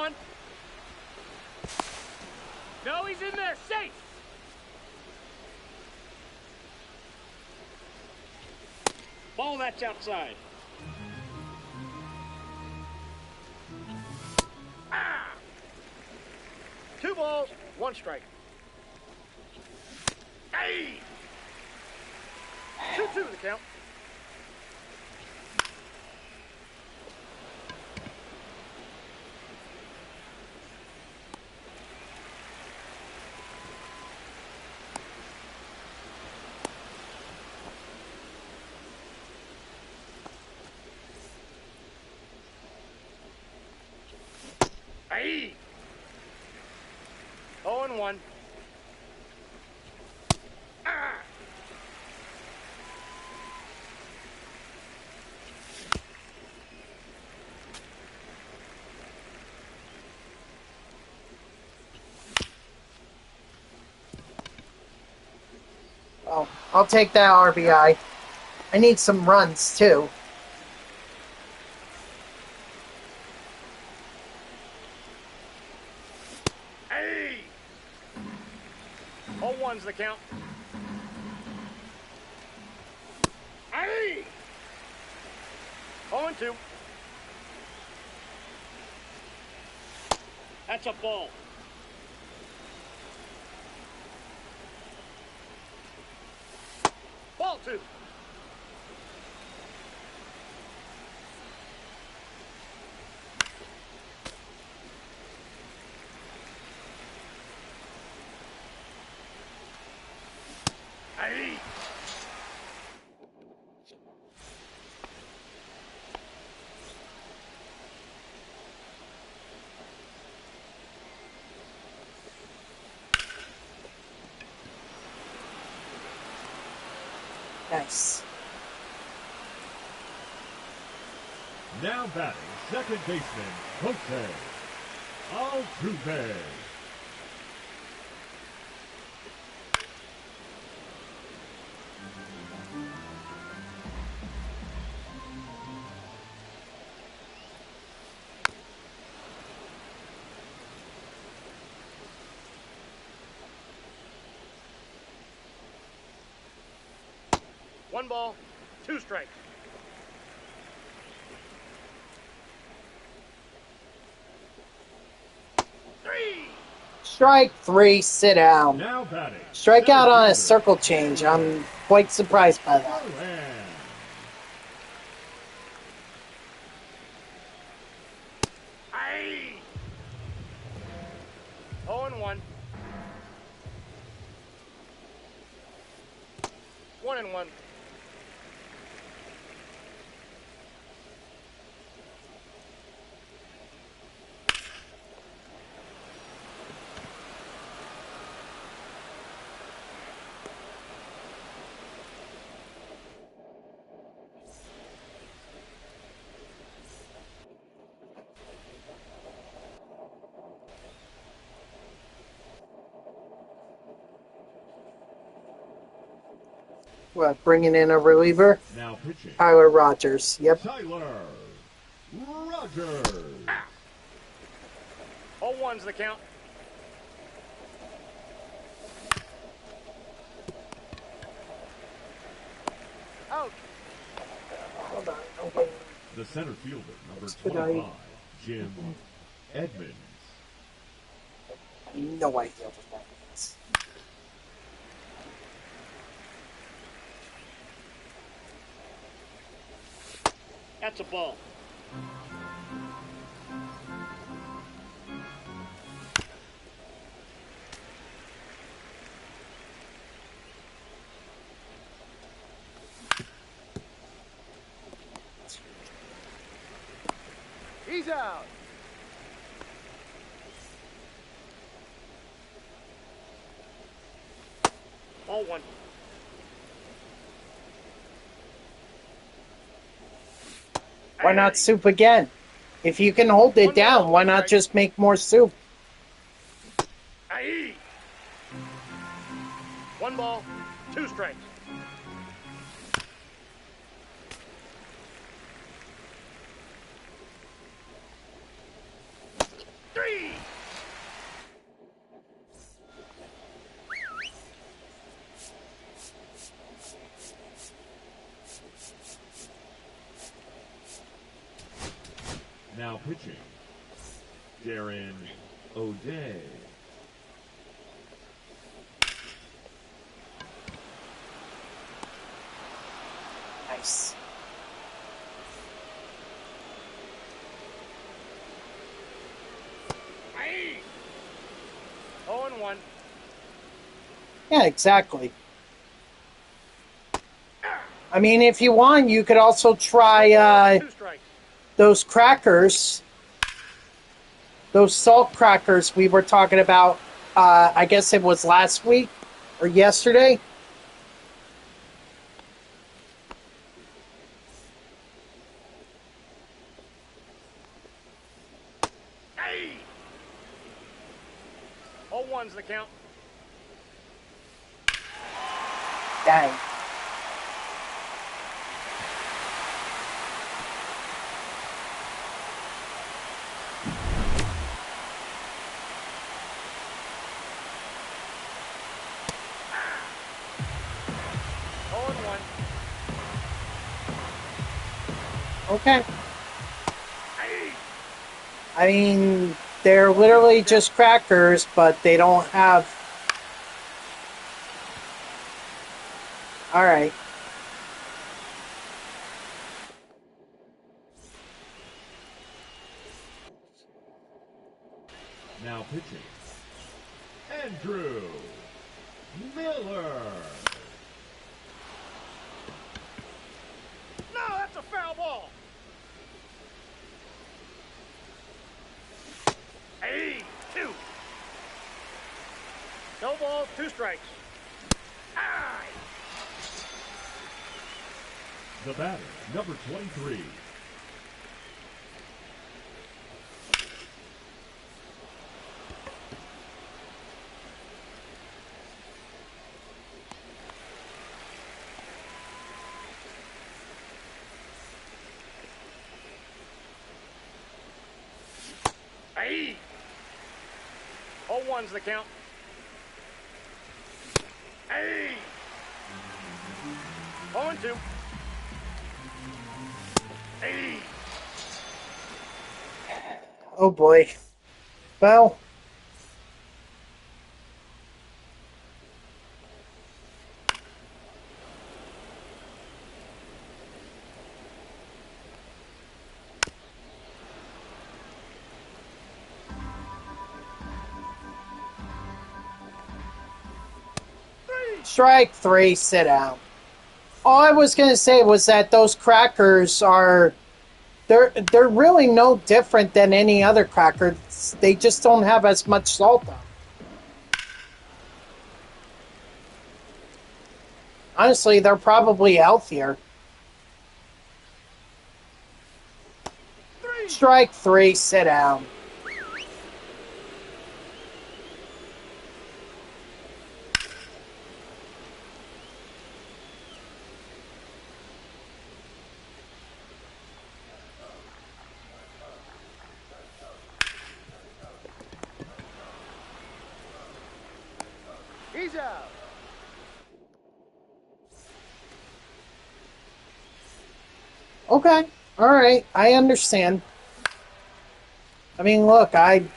1. No, he's in there. Safe. Ball that's outside. Ah! 2 balls, 1 strike. Hey! 2-2 the count. Hey! 0-1. Ah! Well, I'll take that RBI. I need some runs, too. Hey! 0-1's the count. Hey! 0-2. That's a ball. Ball 2. Hey! Nice. Now batting, second baseman, Jose Altuve. One ball, 2 strikes. Strike 3, sit down. Now batting. Strike out on a center circle change. I'm quite surprised by that. fielder, Verlander. Aye! 0-1. 1-1. What, bringing in a reliever? Now pitching. Tyler Rogers. Yep. Tyler Rogers. 0-1's the count. Out. Hold on. Okay. The center fielder, number Expedite. 25, Jim Edmonds. No idea what that is. That's a ball. He's out. Ball 1. Why not soup again? If you can hold it down, why not just make more soup? Aye. 1 ball, 2 strikes. pitching, Darren O'Day. Nice. Aye. 0-1. Yeah, exactly. I mean, if you want, you could also try 2 strikes. those crackers, those salt crackers we were talking about. I guess it was last week or yesterday. Aye. 0-1's the count. Dang. Okay. I mean, they're literally just crackers, but they don't have... Alright. Now pitching, Andrew Miller. No, that's a foul ball. Hey, 2. No balls, 2 strikes. Aye. The batter, number 23. Aye. 0-1's the count. Aye. 0-2. Aye. Oh boy. Well... Strike 3, sit down. All I was going to say was that those crackers are... They're really no different than any other crackers. They just don't have as much salt on them. Honestly, they're probably healthier. Strike 3, sit down. He's out. Okay, alright, I understand. I mean, look, I've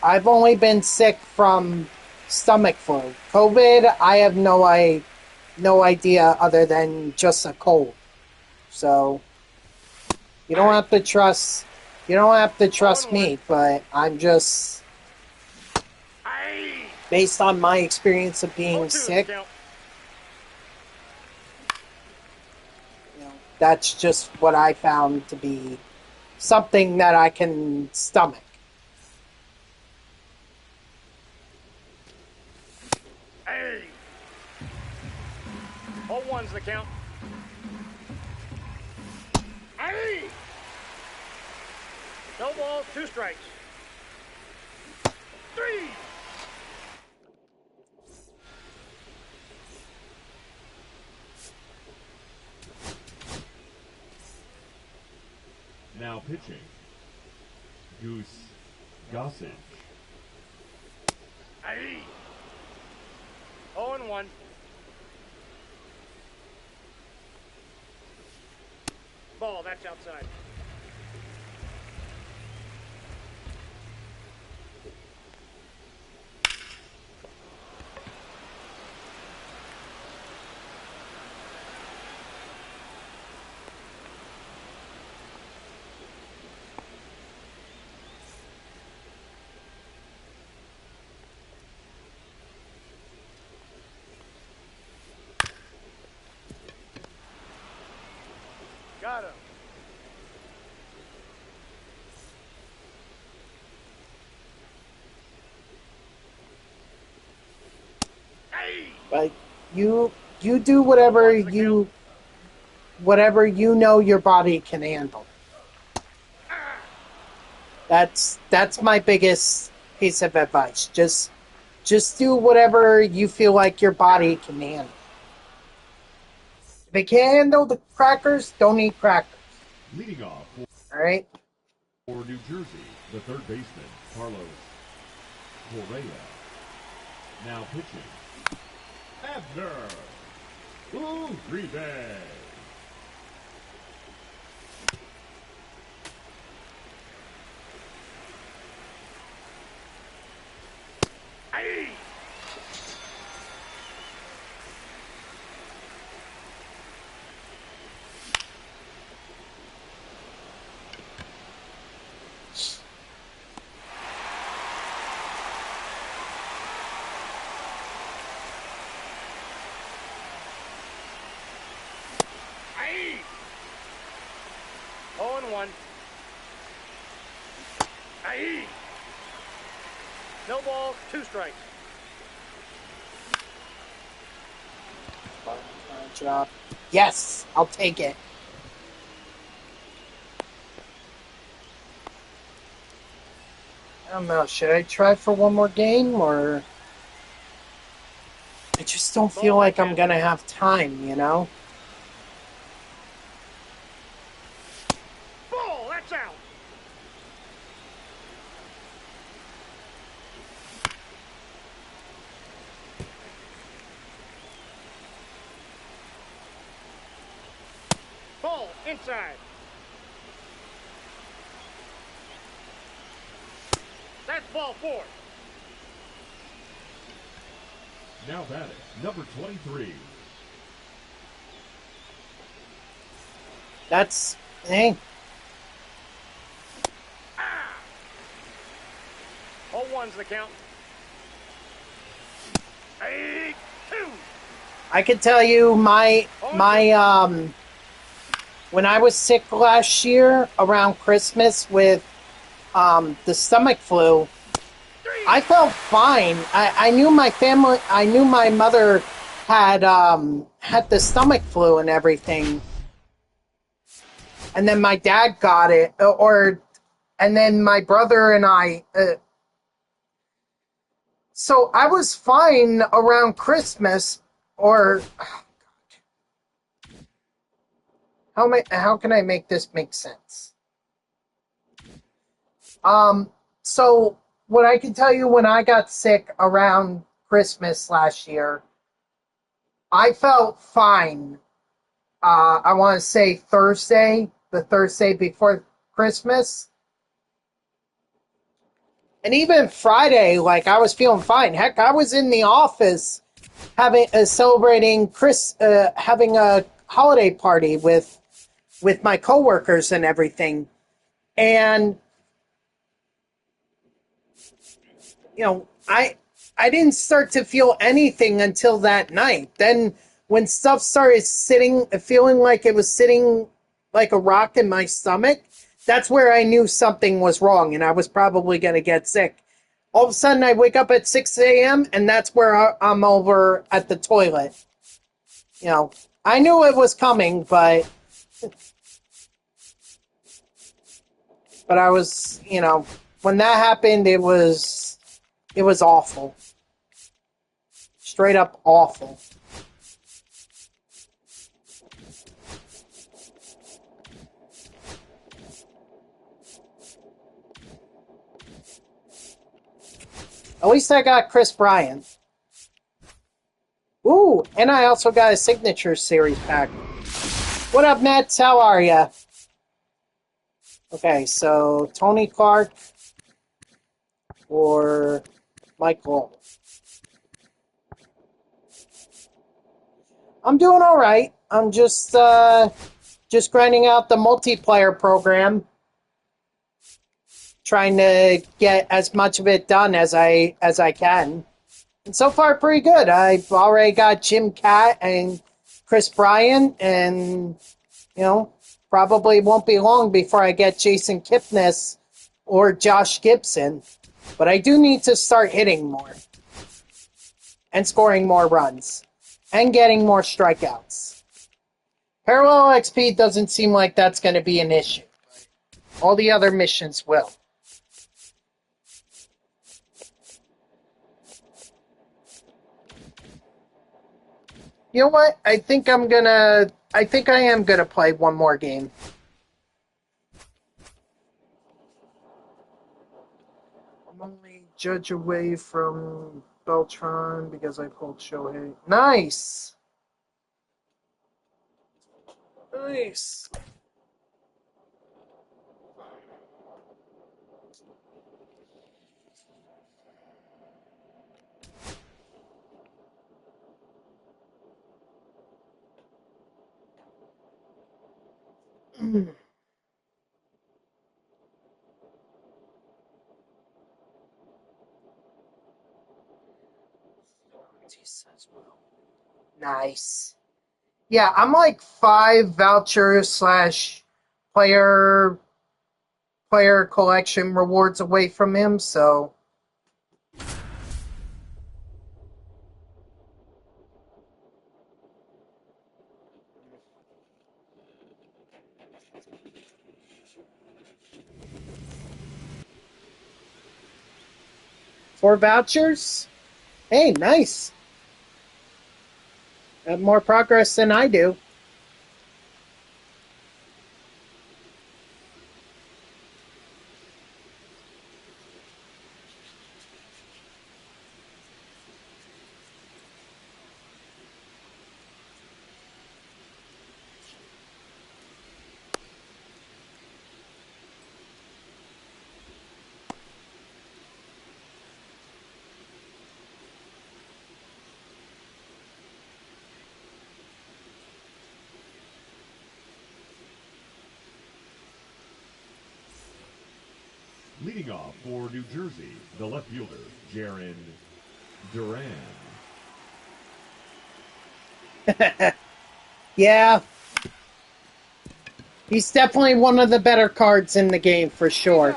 only been sick from stomach flu. COVID, I have no idea other than just a cold. So you don't have to trust me, but I'm just based on my experience of being sick, that's just what I found to be something that I can stomach. Hey. 0-1's the count. Hey. No balls, 2 strikes. 3. Now pitching, Goose Gossage. Aye. 0-1. Ball, that's outside. But you do whatever you know your body can handle. That's my biggest piece of advice. Just do whatever you feel like your body can handle. If it can't handle the crackers, don't eat crackers. Leading off All right? for New Jersey, the third baseman, Carlos Correa. Now pitching, Abner Uribe. Aye. Aye. 0-1. Aye. No balls, 2 strikes. Job. Yes, I'll take it. I don't know. Should I try for one more game, or I just don't feel like I'm gonna have time, you know? Ball, that's out. Ball, inside. That's ball 4. Now batting, number 23. That's hey. 0-1's the count. 8-2. I can tell you my when I was sick last year around Christmas with the stomach flu, I felt fine. I knew my family. I knew my mother had had the stomach flu and everything, and then my dad got it, and then my brother and I. So I was fine around Christmas, or how can I make this make sense? So what I can tell you, when I got sick around Christmas last year, I felt fine. I want to say the Thursday before Christmas. And even Friday, like, I was feeling fine. Heck, I was in the office celebrating having a holiday party with my coworkers and everything. And you know, I didn't start to feel anything until that night. Then when stuff started feeling like it was sitting like a rock in my stomach, that's where I knew something was wrong and I was probably going to get sick. All of a sudden, I wake up at 6 a.m. and that's where I'm over at the toilet. You know, I knew it was coming, but I was, you know, when that happened, it was awful. Straight up awful. At least I got Chris Bryant. Ooh, and I also got a signature series pack. What up, Nets? How are ya? Okay, so Tony Clark or Michael. I'm doing all right. I'm just grinding out the multiplayer program, trying to get as much of it done as I can. And so far, pretty good. I've already got Jim Catt and Chris Bryant, and you know, probably won't be long before I get Jason Kipnis or Josh Gibson. But I do need to start hitting more. and scoring more runs and getting more strikeouts. Parallel XP doesn't seem like that's going to be an issue. All the other missions will. You know what? I think I am gonna play one more game. I'm only judge away from Beltron because I pulled Shohei. Nice! Nice! Nice. Yeah, I'm like 5 vouchers slash player collection rewards away from him, so four vouchers? Hey, nice. Have more progress than I do. Leading off for New Jersey, the left fielder, Jaron Duran. Yeah. He's definitely one of the better cards in the game, for sure.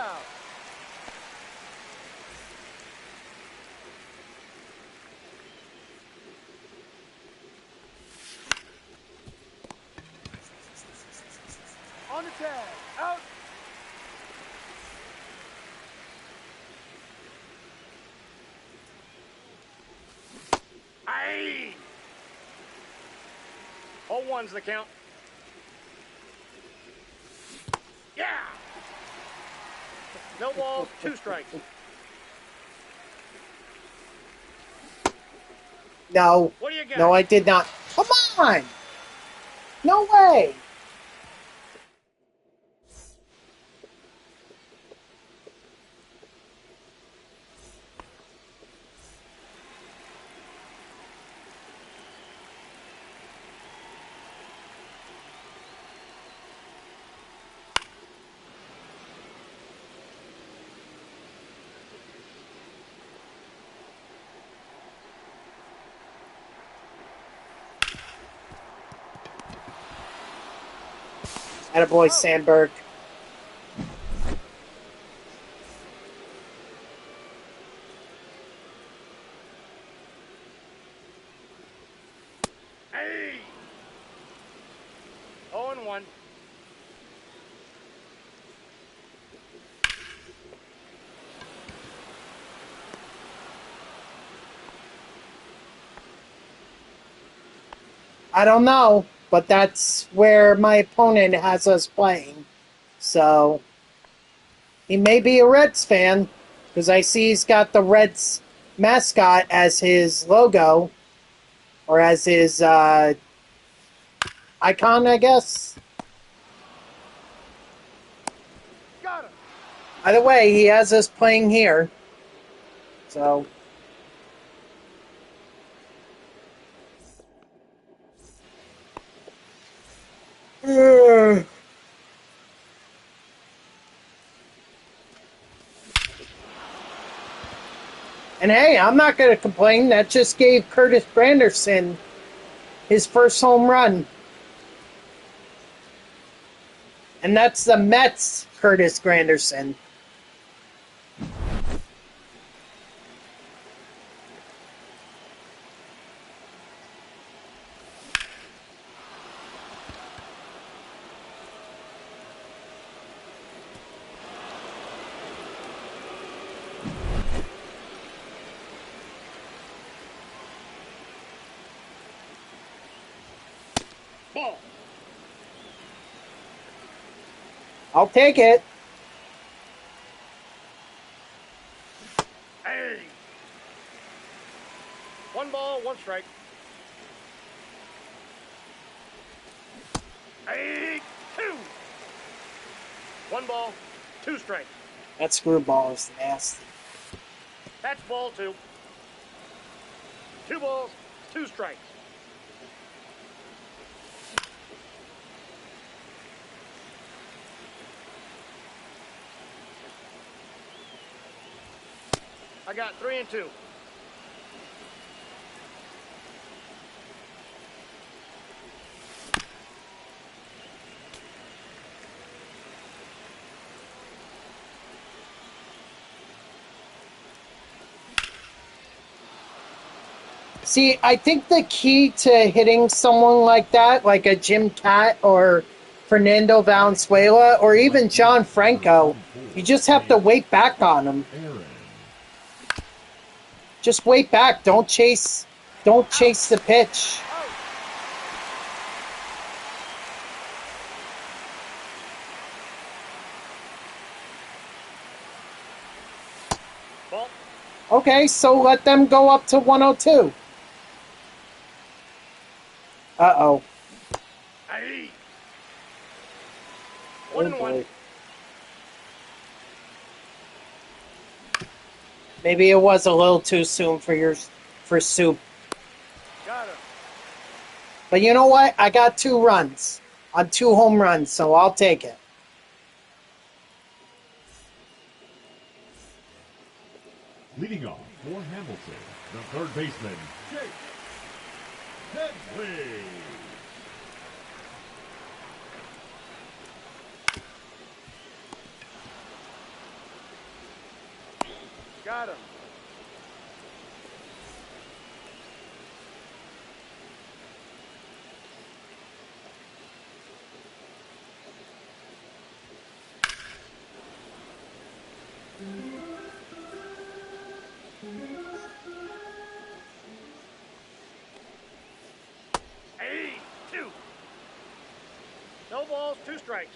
On the tag. Out. Aye. 0-1's the count. Yeah. No balls, 2 strikes. No. What do you got? No, I did not. Come on! No way! Attaboy, Sandberg. Hey. 0-1. I don't know, but that's where my opponent has us playing. So, he may be a Reds fan, because I see he's got the Reds mascot as his logo, or as his icon, I guess. Got him. Either way, he has us playing here. So... And hey, I'm not going to complain. That just gave Curtis Granderson his first home run. And that's the Mets' Curtis Granderson. Ball. I'll take it. Hey. 1 ball, 1 strike. Hey, 2. 1 ball, 2 strikes. That screwball is nasty. That's ball 2. 2 balls, 2 strikes. I got 3 and 2. See, I think the key to hitting someone like that, like a Jim Cat or Fernando Valenzuela or even John Franco, you just have to wait back on them. Aaron. Just wait back. Don't chase the pitch. Ball. Okay, so let them go up to 102. Uh-oh. Hey. Oh, 1 and 1. boy. Maybe it was a little too soon for Soup. Got him. But you know what? I got 2 runs on 2 home runs, so I'll take it. Leading off for Hamilton, the third baseman, Jake Headley. Got him. Hey, 2. No balls, 2 strikes.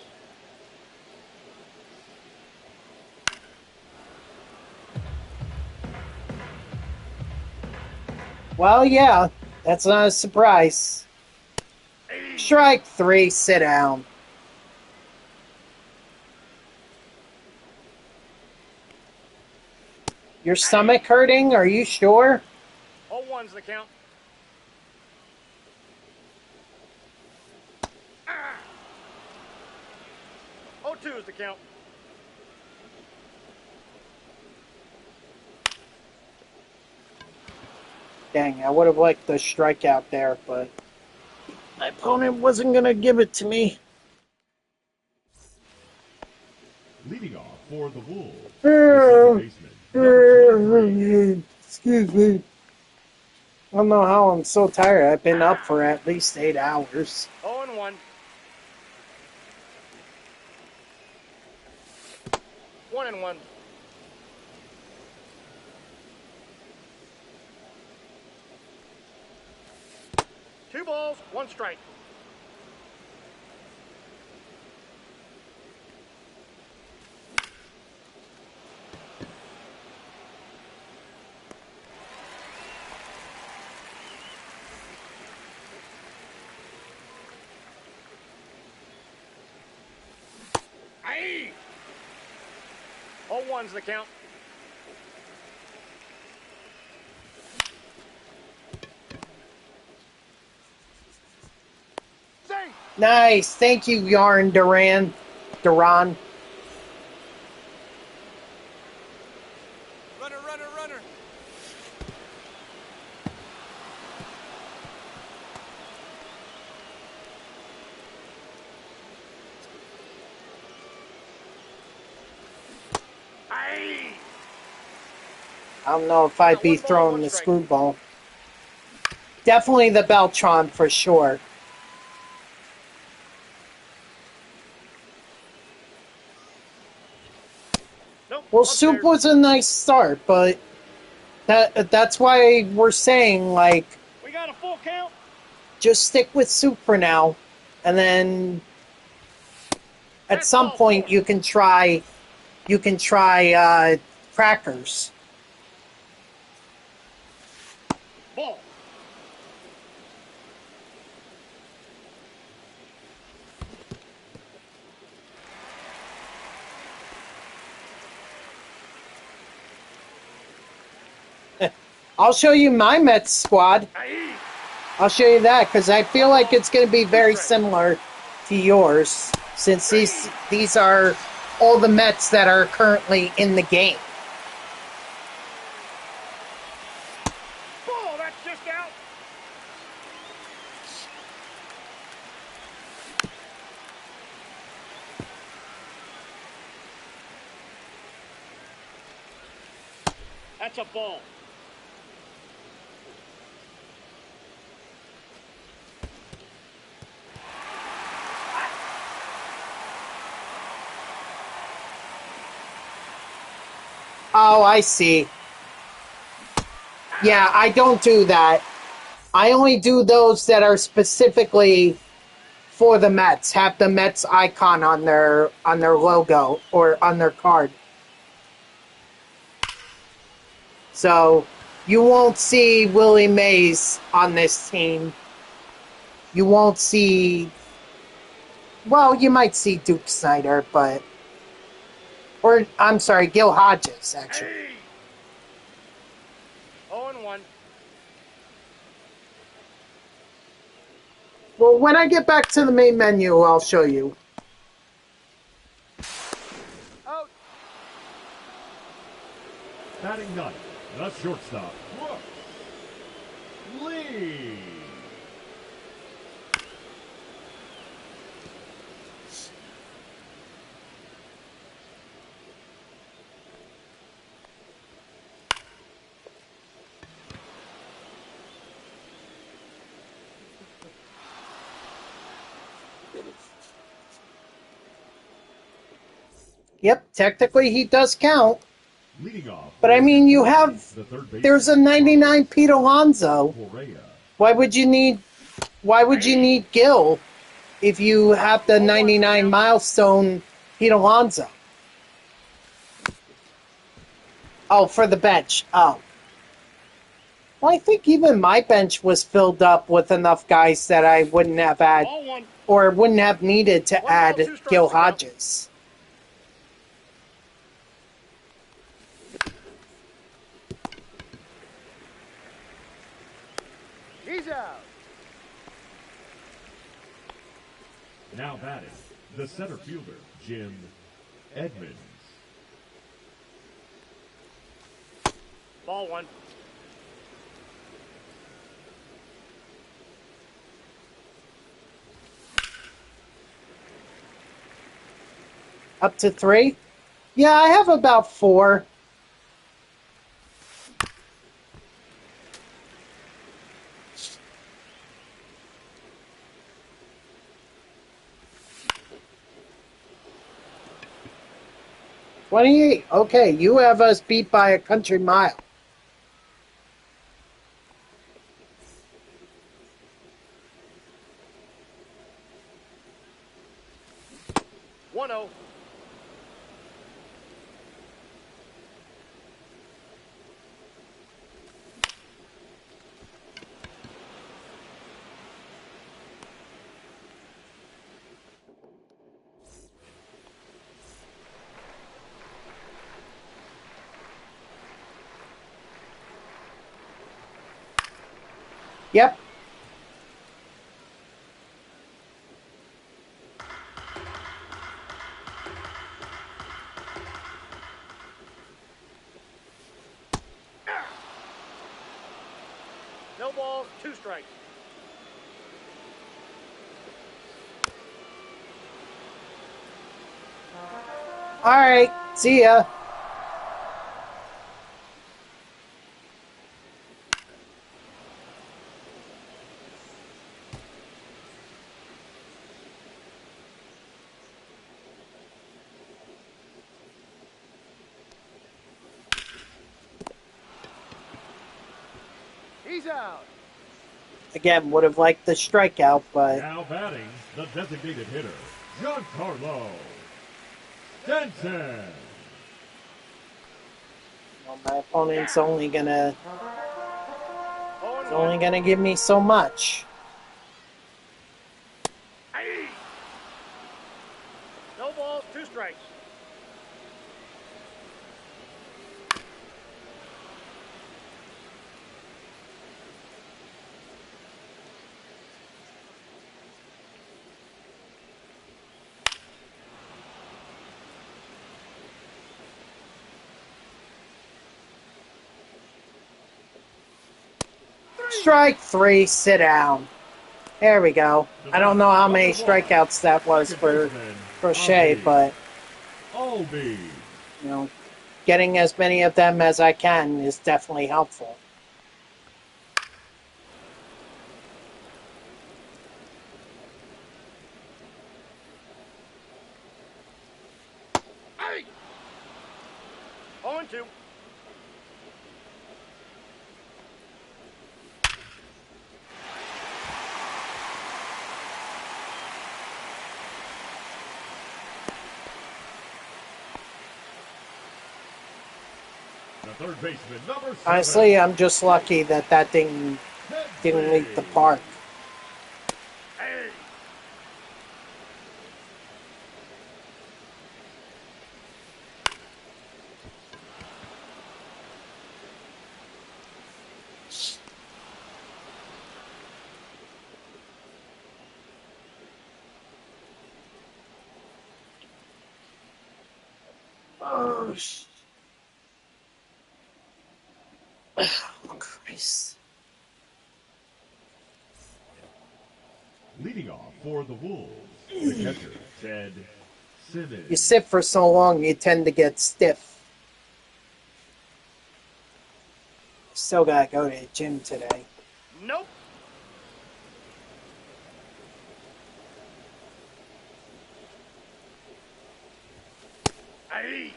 Well, yeah, that's not a surprise. Hey. Strike 3, sit down. Your stomach hurting? Are you sure? All 1's the count. Ah. 0-2 is the count. Dang, I would have liked the strikeout there, but my opponent wasn't going to give it to me. Leading off for the Wolves, the second baseman, number 23. Excuse me. I don't know how I'm so tired. I've been up for at least 8 hours. 0 and 1. 1 and 1. Two balls, 1 strike. Aye. All 1's the count. Safe. Nice. Thank you, Yarn Duran. Runner, runner, runner. Aye. I don't know if I'd be 1 ball, throwing 1 the strike. screwball. Definitely the Beltron for sure. Nope. Well, upstairs. Soup was a nice start, but that's why we're saying, like, We got a full count. just stick with Soup for now. and then at some point you can try crackers. Ball. I'll show you my Mets squad. Aye. I'll show you that because I feel like it's going to be very similar to yours, since these are all the Mets that are currently in the game. Ball. That's just out. That's a ball. Oh, I see. Yeah, I don't do that. I only do those that are specifically for the Mets, have the Mets icon on their logo or on their card. So you won't see Willie Mays on this team. You won't see. Well, you might see Duke Snyder, but or I'm sorry, Gil Hodges actually. Aye. 0-1. Well, when I get back to the main menu, I'll show you. Out. Batting ninth, the shortstop, Brooks Lee. Yep, technically he does count. Leading off, But I mean, you have the third baseman, there's a 99 Pete Alonso. Correa. Why would you need Gil if you have the 99 milestone Pete Alonso? Oh, for the bench. Oh. Well, I think even my bench was filled up with enough guys that I wouldn't have had Ball 1. or wouldn't have needed to 1 ball, add 2 strikes Gil to go. Hodges. He's out. Now batting, the center fielder, Jim Edmonds. Ball 1. Up to 3? Yeah, I have about 4. $28. Okay, you have us beat by a country mile. One zero. Yep. No balls, 2 strikes. All right. See ya. He's out. Again, would have liked the strikeout, but Now batting, the designated hitter, Giancarlo Stanton. well, my opponent's only gonna 0-1. give me so much. Aye. No balls, 2 strikes. Strike 3, sit down. There we go. I don't know how many strikeouts that was for Crochet, but Obi. you know, getting as many of them as I can is definitely helpful. Aye. 0-2. The third baseman, number 7. Honestly, I'm just lucky that that didn't leave the park. Aye. Oh, Christ. Leading off for the Wolves, the catcher, Ted Simmons. You sit for so long, you tend to get stiff. Still gotta go to the gym today. Nope. Aye.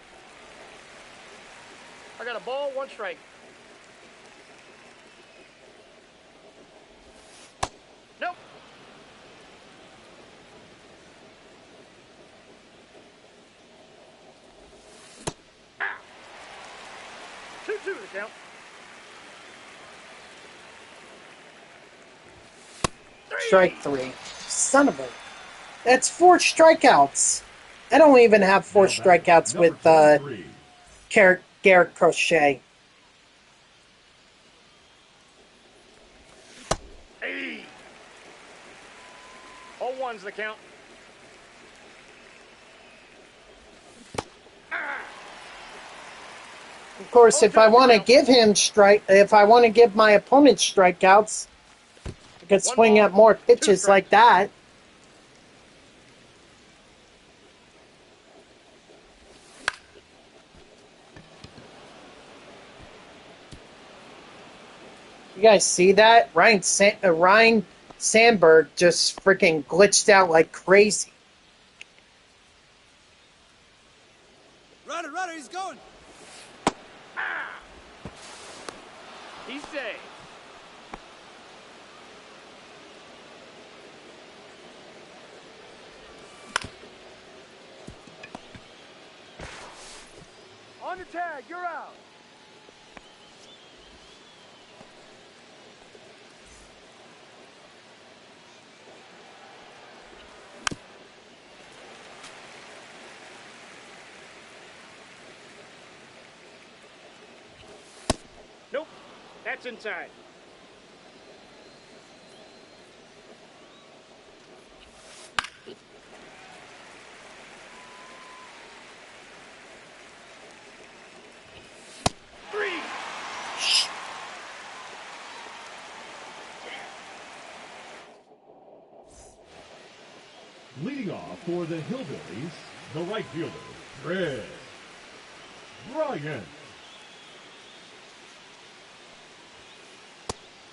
I got a ball, 1 strike. Nope. Ah. 2-2 to count. Strike 3. Son of a... That's 4 strikeouts. I don't even have 4 Now batting, strikeouts number with 23. Garrett Crochet. Aye. 0-1's the count. Of course, if I want to give my opponent strikeouts, I could swing at more pitches like that. You guys see that? Ryan Sandberg just freaking glitched out like crazy. Runner, he's going. He's safe. On the tag, you're out. Nope, that's inside. Leading off for the Hillbillies, the right fielder, Chris Bryant.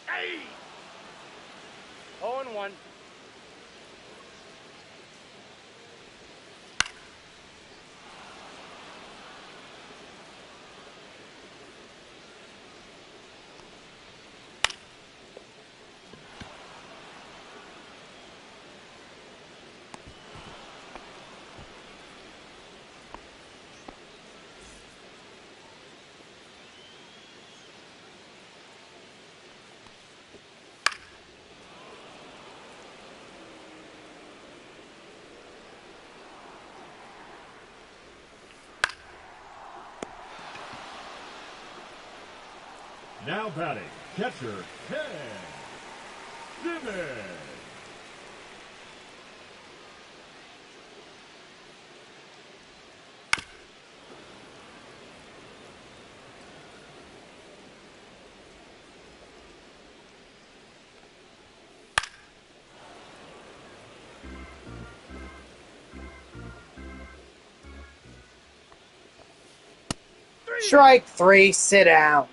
Hey! 0-1. Now batting, catcher, Ken Simmons. Strike 3, sit down.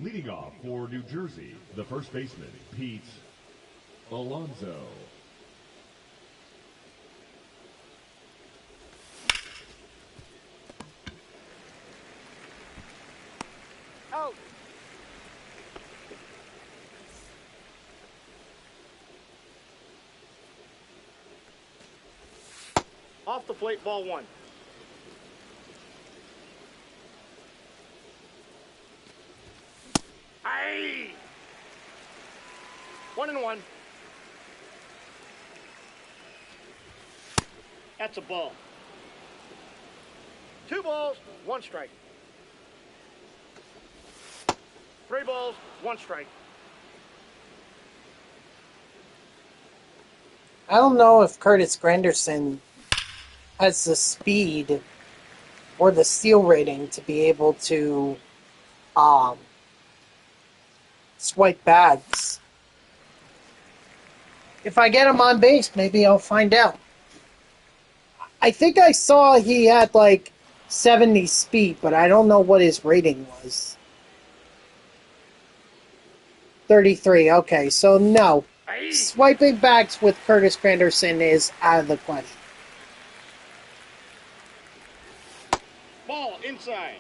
Leading off for New Jersey, the first baseman, Pete Alonso. Out. Off the plate, ball 1. Aye. 1-1. That's a ball. 2 balls, 1 strike. 3 balls, 1 strike. I don't know if Curtis Granderson has the speed or the steal rating to be able to swipe bags. If I get him on base, maybe I'll find out. I think I saw he had like 70 speed, but I don't know what his rating was. 33, okay, so no. Aye. Swiping backs with Curtis Granderson is out of the question. Ball inside.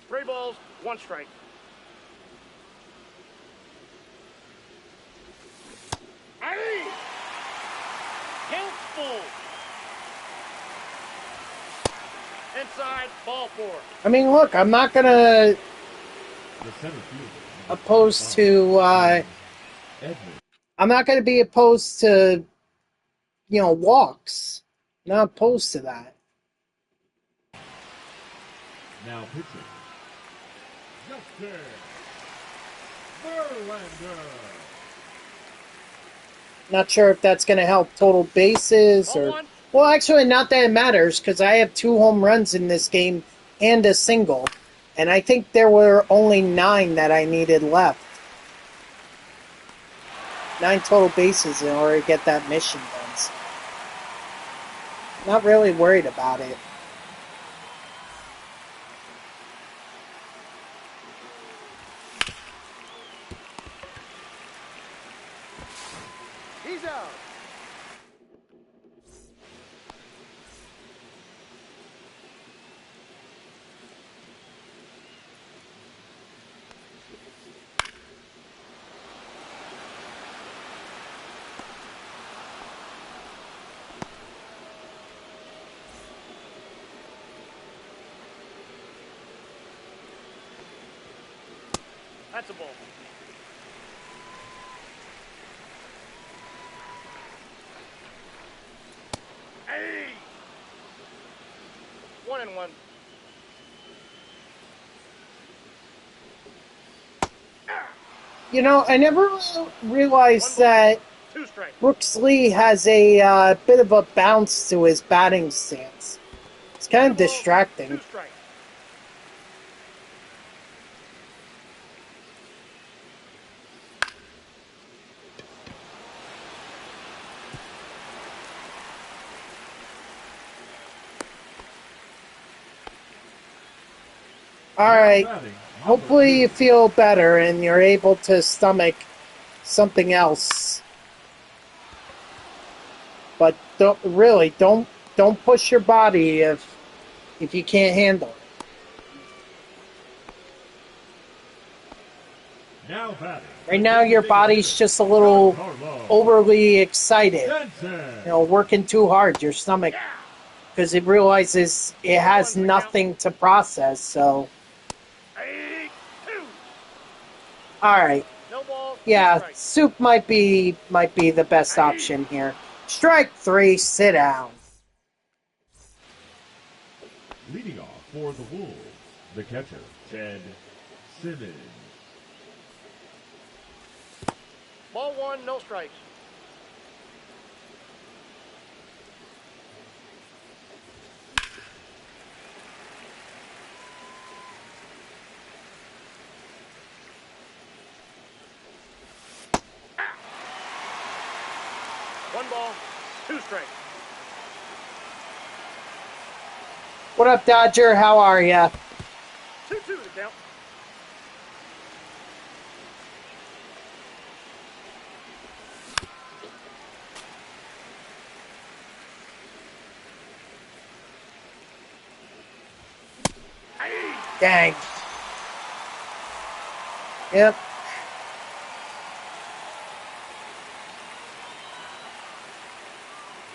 Three balls, 1 strike. Aye. Count full. Inside, ball 4. I mean, look, I'm not going to The center fielder. oppose to, Edmund. I'm not going to be opposed to, walks. Not opposed to that. Now pitching. Justin Verlander. Not sure if that's going to help total bases Ball or... 1. Well, actually, not that it matters, because I have 2 home runs in this game and a single. And I think there were only 9 that I needed left. 9 total bases in order to get that mission done. So not really worried about it. He's out. That's a ball. Hey! 1-1. I never realized that 2 strikes. Brooks Lee has a bit of a bounce to his batting stance. It's kind of 2 balls, distracting. 2 strikes. All right. Hopefully you feel better and you're able to stomach something else. But don't push your body if you can't handle it. Now batting, Right now, your body's just a little overly excited. Working too hard, your stomach, because it realizes it has nothing to process, so. 8-2. Alright. No ball. Yeah, 2 strikes. soup might be the best option here. Strike 3, sit down. Leading off for the Wolves, the catcher, Ted Simmons. Ball 1, no strikes. One ball, 2 strikes. What up, Dodger? How are ya? 2-2 the count. Dang. Yep.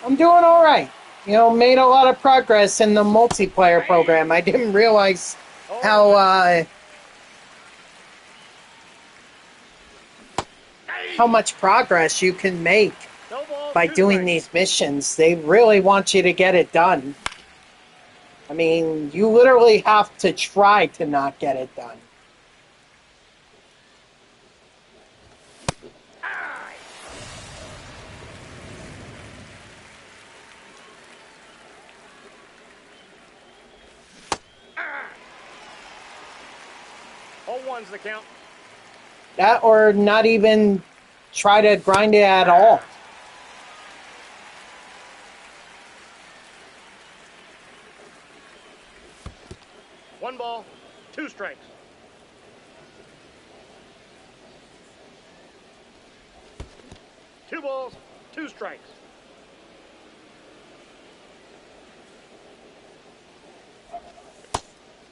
I'm doing all right. Made a lot of progress in the multiplayer program. I didn't realize how much progress you can make No ball, by 2 doing strikes. these missions. They really want you to get it done. I mean, you literally have to try to not get it done. Ball 1's the count. That or not even try to grind it at all. One ball, 2 strikes. Two balls, 2 strikes.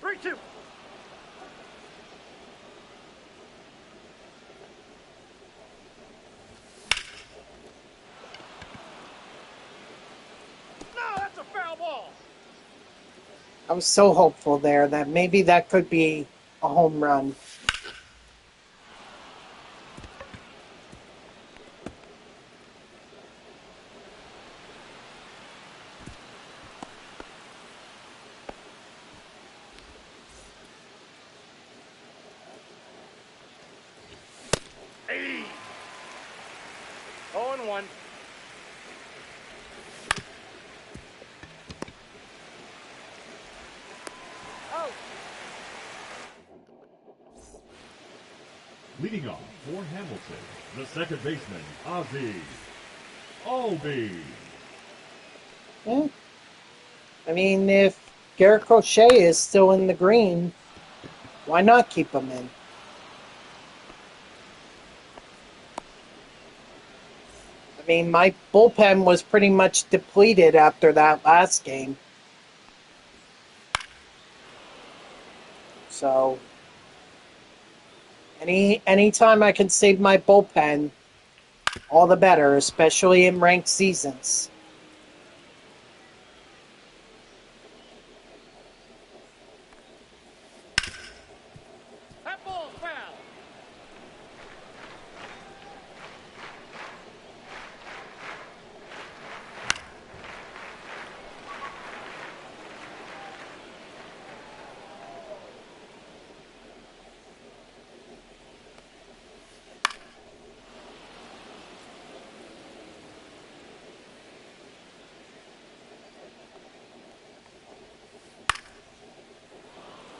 Three, 2. No, that's a foul ball. I was so hopeful there that maybe that could be a home run. Hey. 0-1. Oh. Leading off for Hamilton, the second baseman, Ozzy Albies. Yeah. I mean, if Garrett Crochet is still in the green, why not keep him in? I mean, my bullpen was pretty much depleted after that last game. So, anytime I can save my bullpen, all the better, especially in ranked seasons. That ball's foul.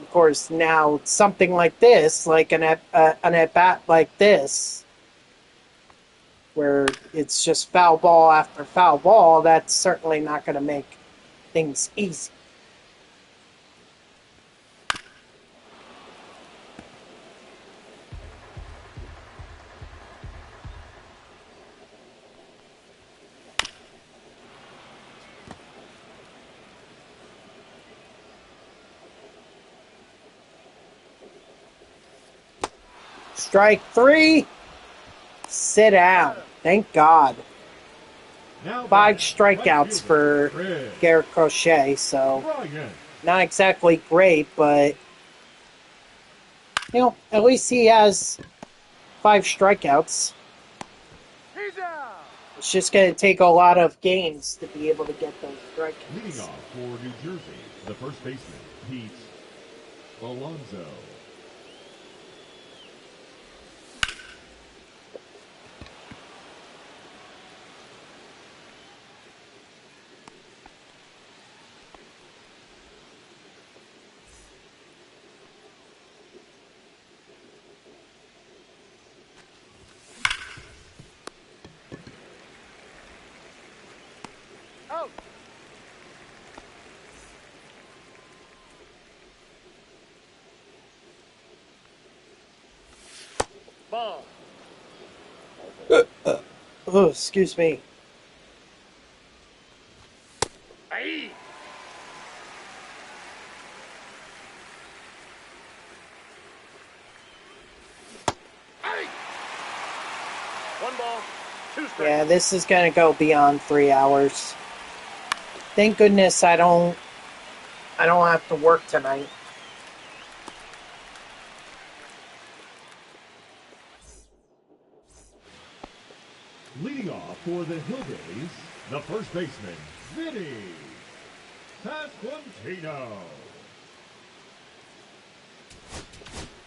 Of course, now something like this, like an at-bat like this, where it's just foul ball after foul ball, that's certainly not going to make things easy. Strike 3. sit down. Thank God. Now 5 batting, strikeouts right for fielder, Chris Garrett Crochet, so Ryan. not exactly great, but you know, at least he has 5 strikeouts. He's out. It's just going to take a lot of games to be able to get those Leading strikeouts. off for New Jersey, the first baseman, Pete Alonso. Out. Ball. Oh, excuse me. Aye. Aye. 1 ball, 2 strikes. Yeah, this is going to go beyond 3 hours. Thank goodness I don't have to work tonight. Leading off for the Hillbillies, the first baseman, Vinny Pasquantino.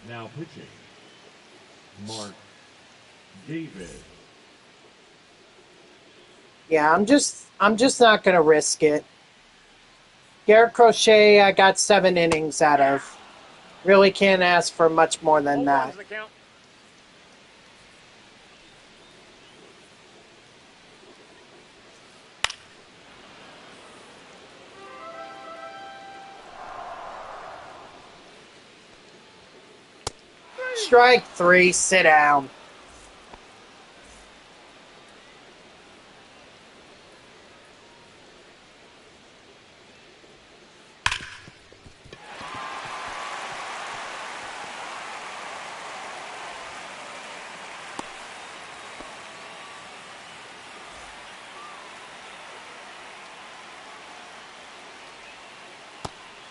Now pitching, Mark David. Yeah, I'm just not going to risk it. Garrett Crochet, I got 7 innings out of. Really can't ask for much more than that. 0-1's the count. Strike 3, sit down.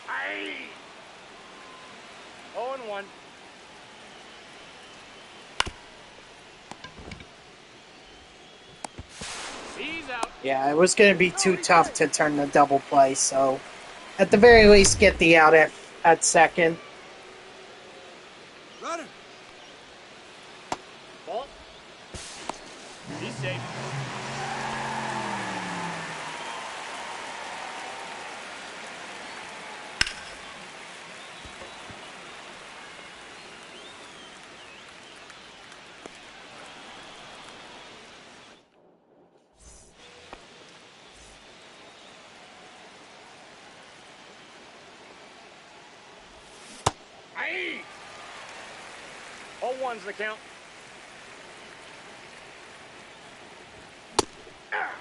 Aye. 0-1. He's out. Yeah, it was going to be too tough to turn the double play, so at the very least get the out at second. Runner. Ball. He's safe. Aye. 0-1's the count. Ah.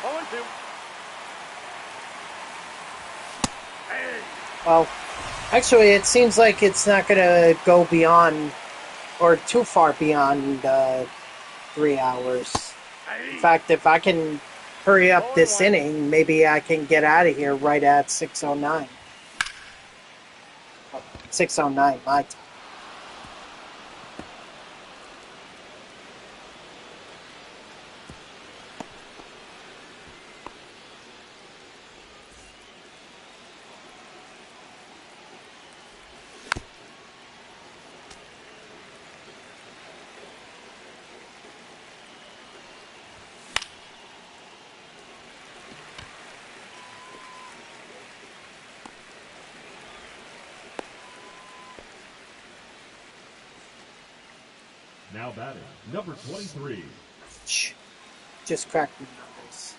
0-2. Aye. Well, actually, it seems like it's not going to go beyond or too far beyond 3 hours. In Aye. fact, if I can hurry up this 0-1. inning, maybe I can get out of here right at 6:09. 6:09 my time. Now batting, number 23. Shh. Just cracked my knuckles.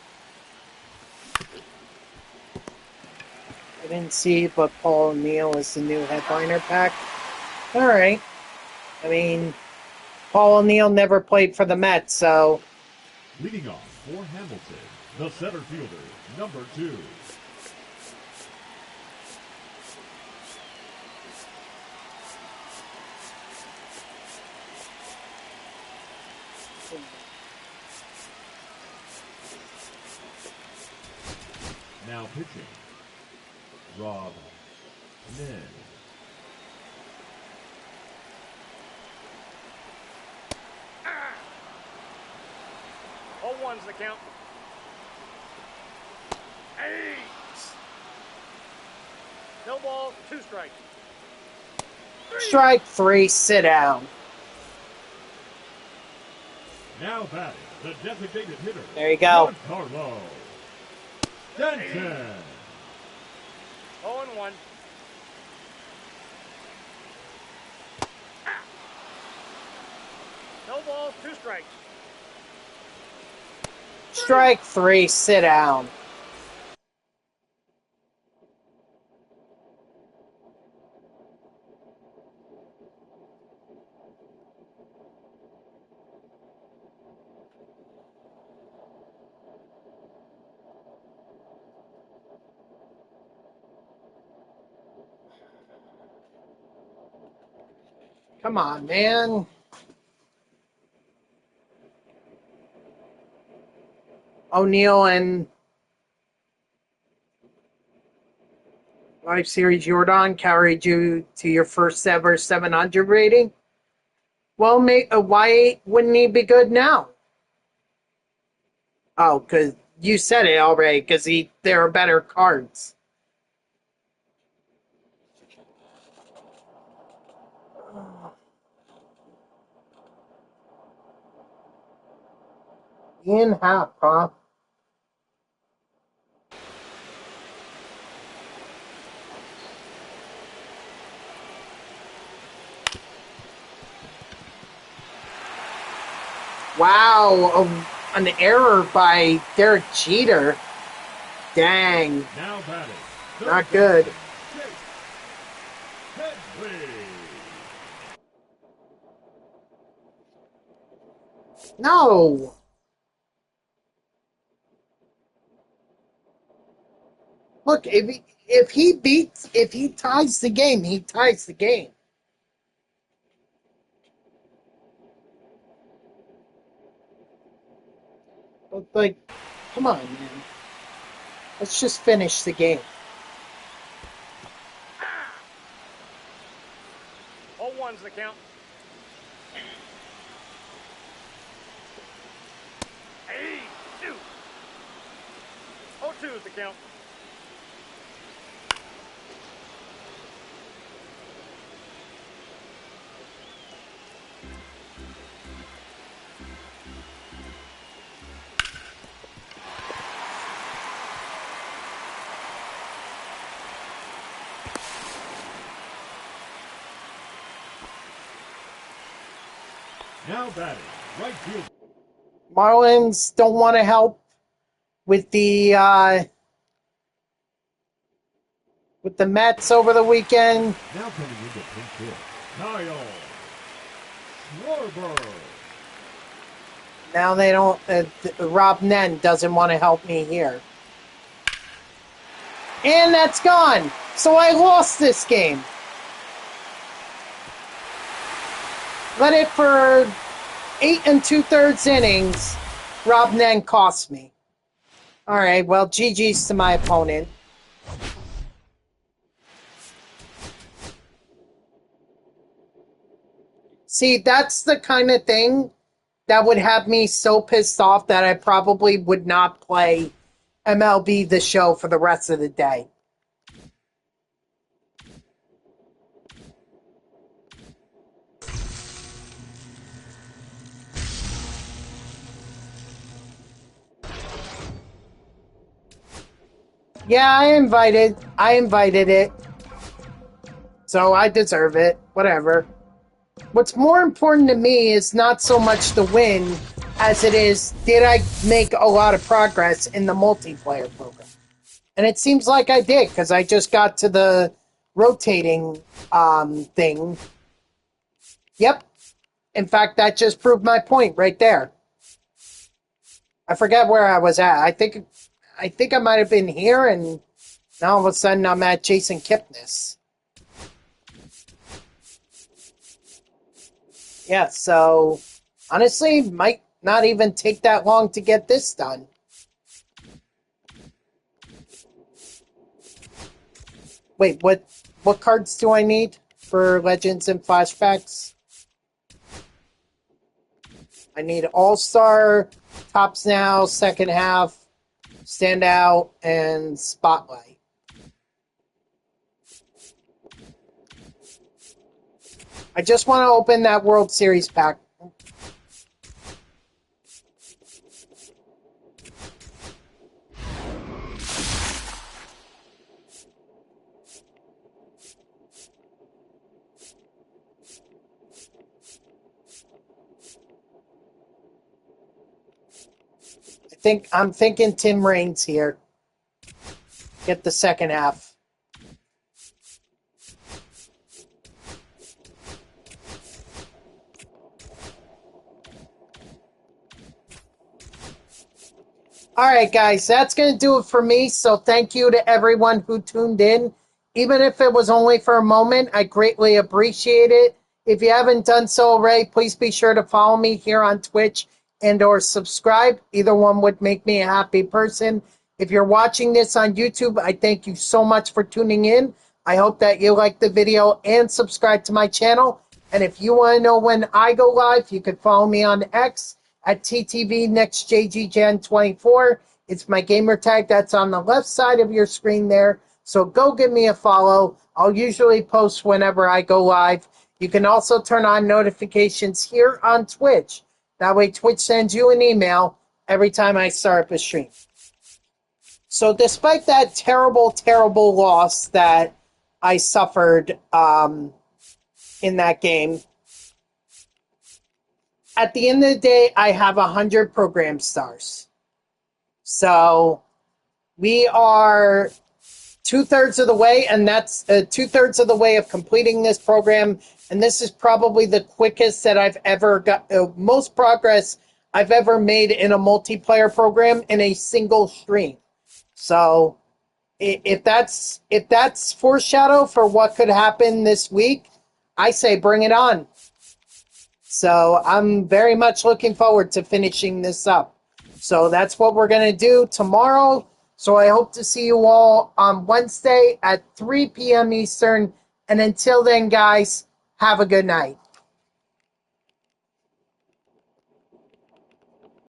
I didn't see, but Paul O'Neill is the new headliner pack. All right. I mean, Paul O'Neill never played for the Mets, so Leading off for Hamilton, the center fielder, number 2. Now pitching, Rob Nen. All one's the count. 8. No ball, 2 strikes. Strike 3, sit down. Now batting, the designated hitter. There you go. Giancarlo Stanton. 0-1. No balls, 2 strikes. Strike 3, sit down. Come on, man. O'Neill and Life Series Jordan carried you to your first ever 700 rating. Well, why wouldn't he be good now? Oh, because you said it already, because there are better cards. Ian Happ, huh? Wow, an error by Derek Jeter. Dang, Now batting, not good. Headley. No. Look, if he ties the game, he ties the game. But like, come on, man. Let's just finish the game. All one's the count. 8-2. 0-2 is the count. Now batting, right field. Marlins don't want to help with the Mets over the weekend. Now coming into pinch hit, Kyle Schwarber. Now they don't. Rob Nen doesn't want to help me here, and that's gone. So I lost this game. Let it for 8 2/3 innings. Rob Nen cost me. All right, well, GG's to my opponent. See, that's the kind of thing that would have me so pissed off that I probably would not play MLB The Show for the rest of the day. Yeah, I invited it. So I deserve it. Whatever. What's more important to me is not so much the win as it is, did I make a lot of progress in the multiplayer program? And it seems like I did, because I just got to the rotating thing. Yep. In fact, that just proved my point right there. I forget where I was at. I think I might have been here, and now all of a sudden I'm at Jason Kipnis. Yeah, so honestly, might not even take that long to get this done. Wait, what cards do I need for Legends and Flashbacks? I need All-Star, Tops Now, Second Half, Standout, and Spotlight. I just want to open that World Series pack. I'm thinking Tim Raines here. Get the second half. All right, guys, that's going to do it for me. So thank you to everyone who tuned in. Even if it was only for a moment, I greatly appreciate it. If you haven't done so already, please be sure to follow me here on Twitch and or subscribe. Either one would make me a happy person. If you're watching this on YouTube, I thank you so much for tuning in. I hope that you like the video and subscribe to my channel. And if you want to know when I go live, you can follow me on X at TTVNextJGGen24. It's my gamer tag that's on the left side of your screen there. So go give me a follow. I'll usually post whenever I go live. You can also turn on notifications here on Twitch. That way Twitch sends you an email every time I start up a stream. So despite that terrible, terrible loss that I suffered in that game, at the end of the day, I have 100 program stars. So we are 2/3 of the way, and that's 2/3 of the way of completing this program. And this is probably the quickest that I've ever got, most progress I've ever made in a multiplayer program in a single stream. So if that's foreshadow for what could happen this week, I say bring it on. So I'm very much looking forward to finishing this up. So that's what we're going to do tomorrow. So I hope to see you all on Wednesday at 3 p.m. Eastern. And until then, guys, have a good night.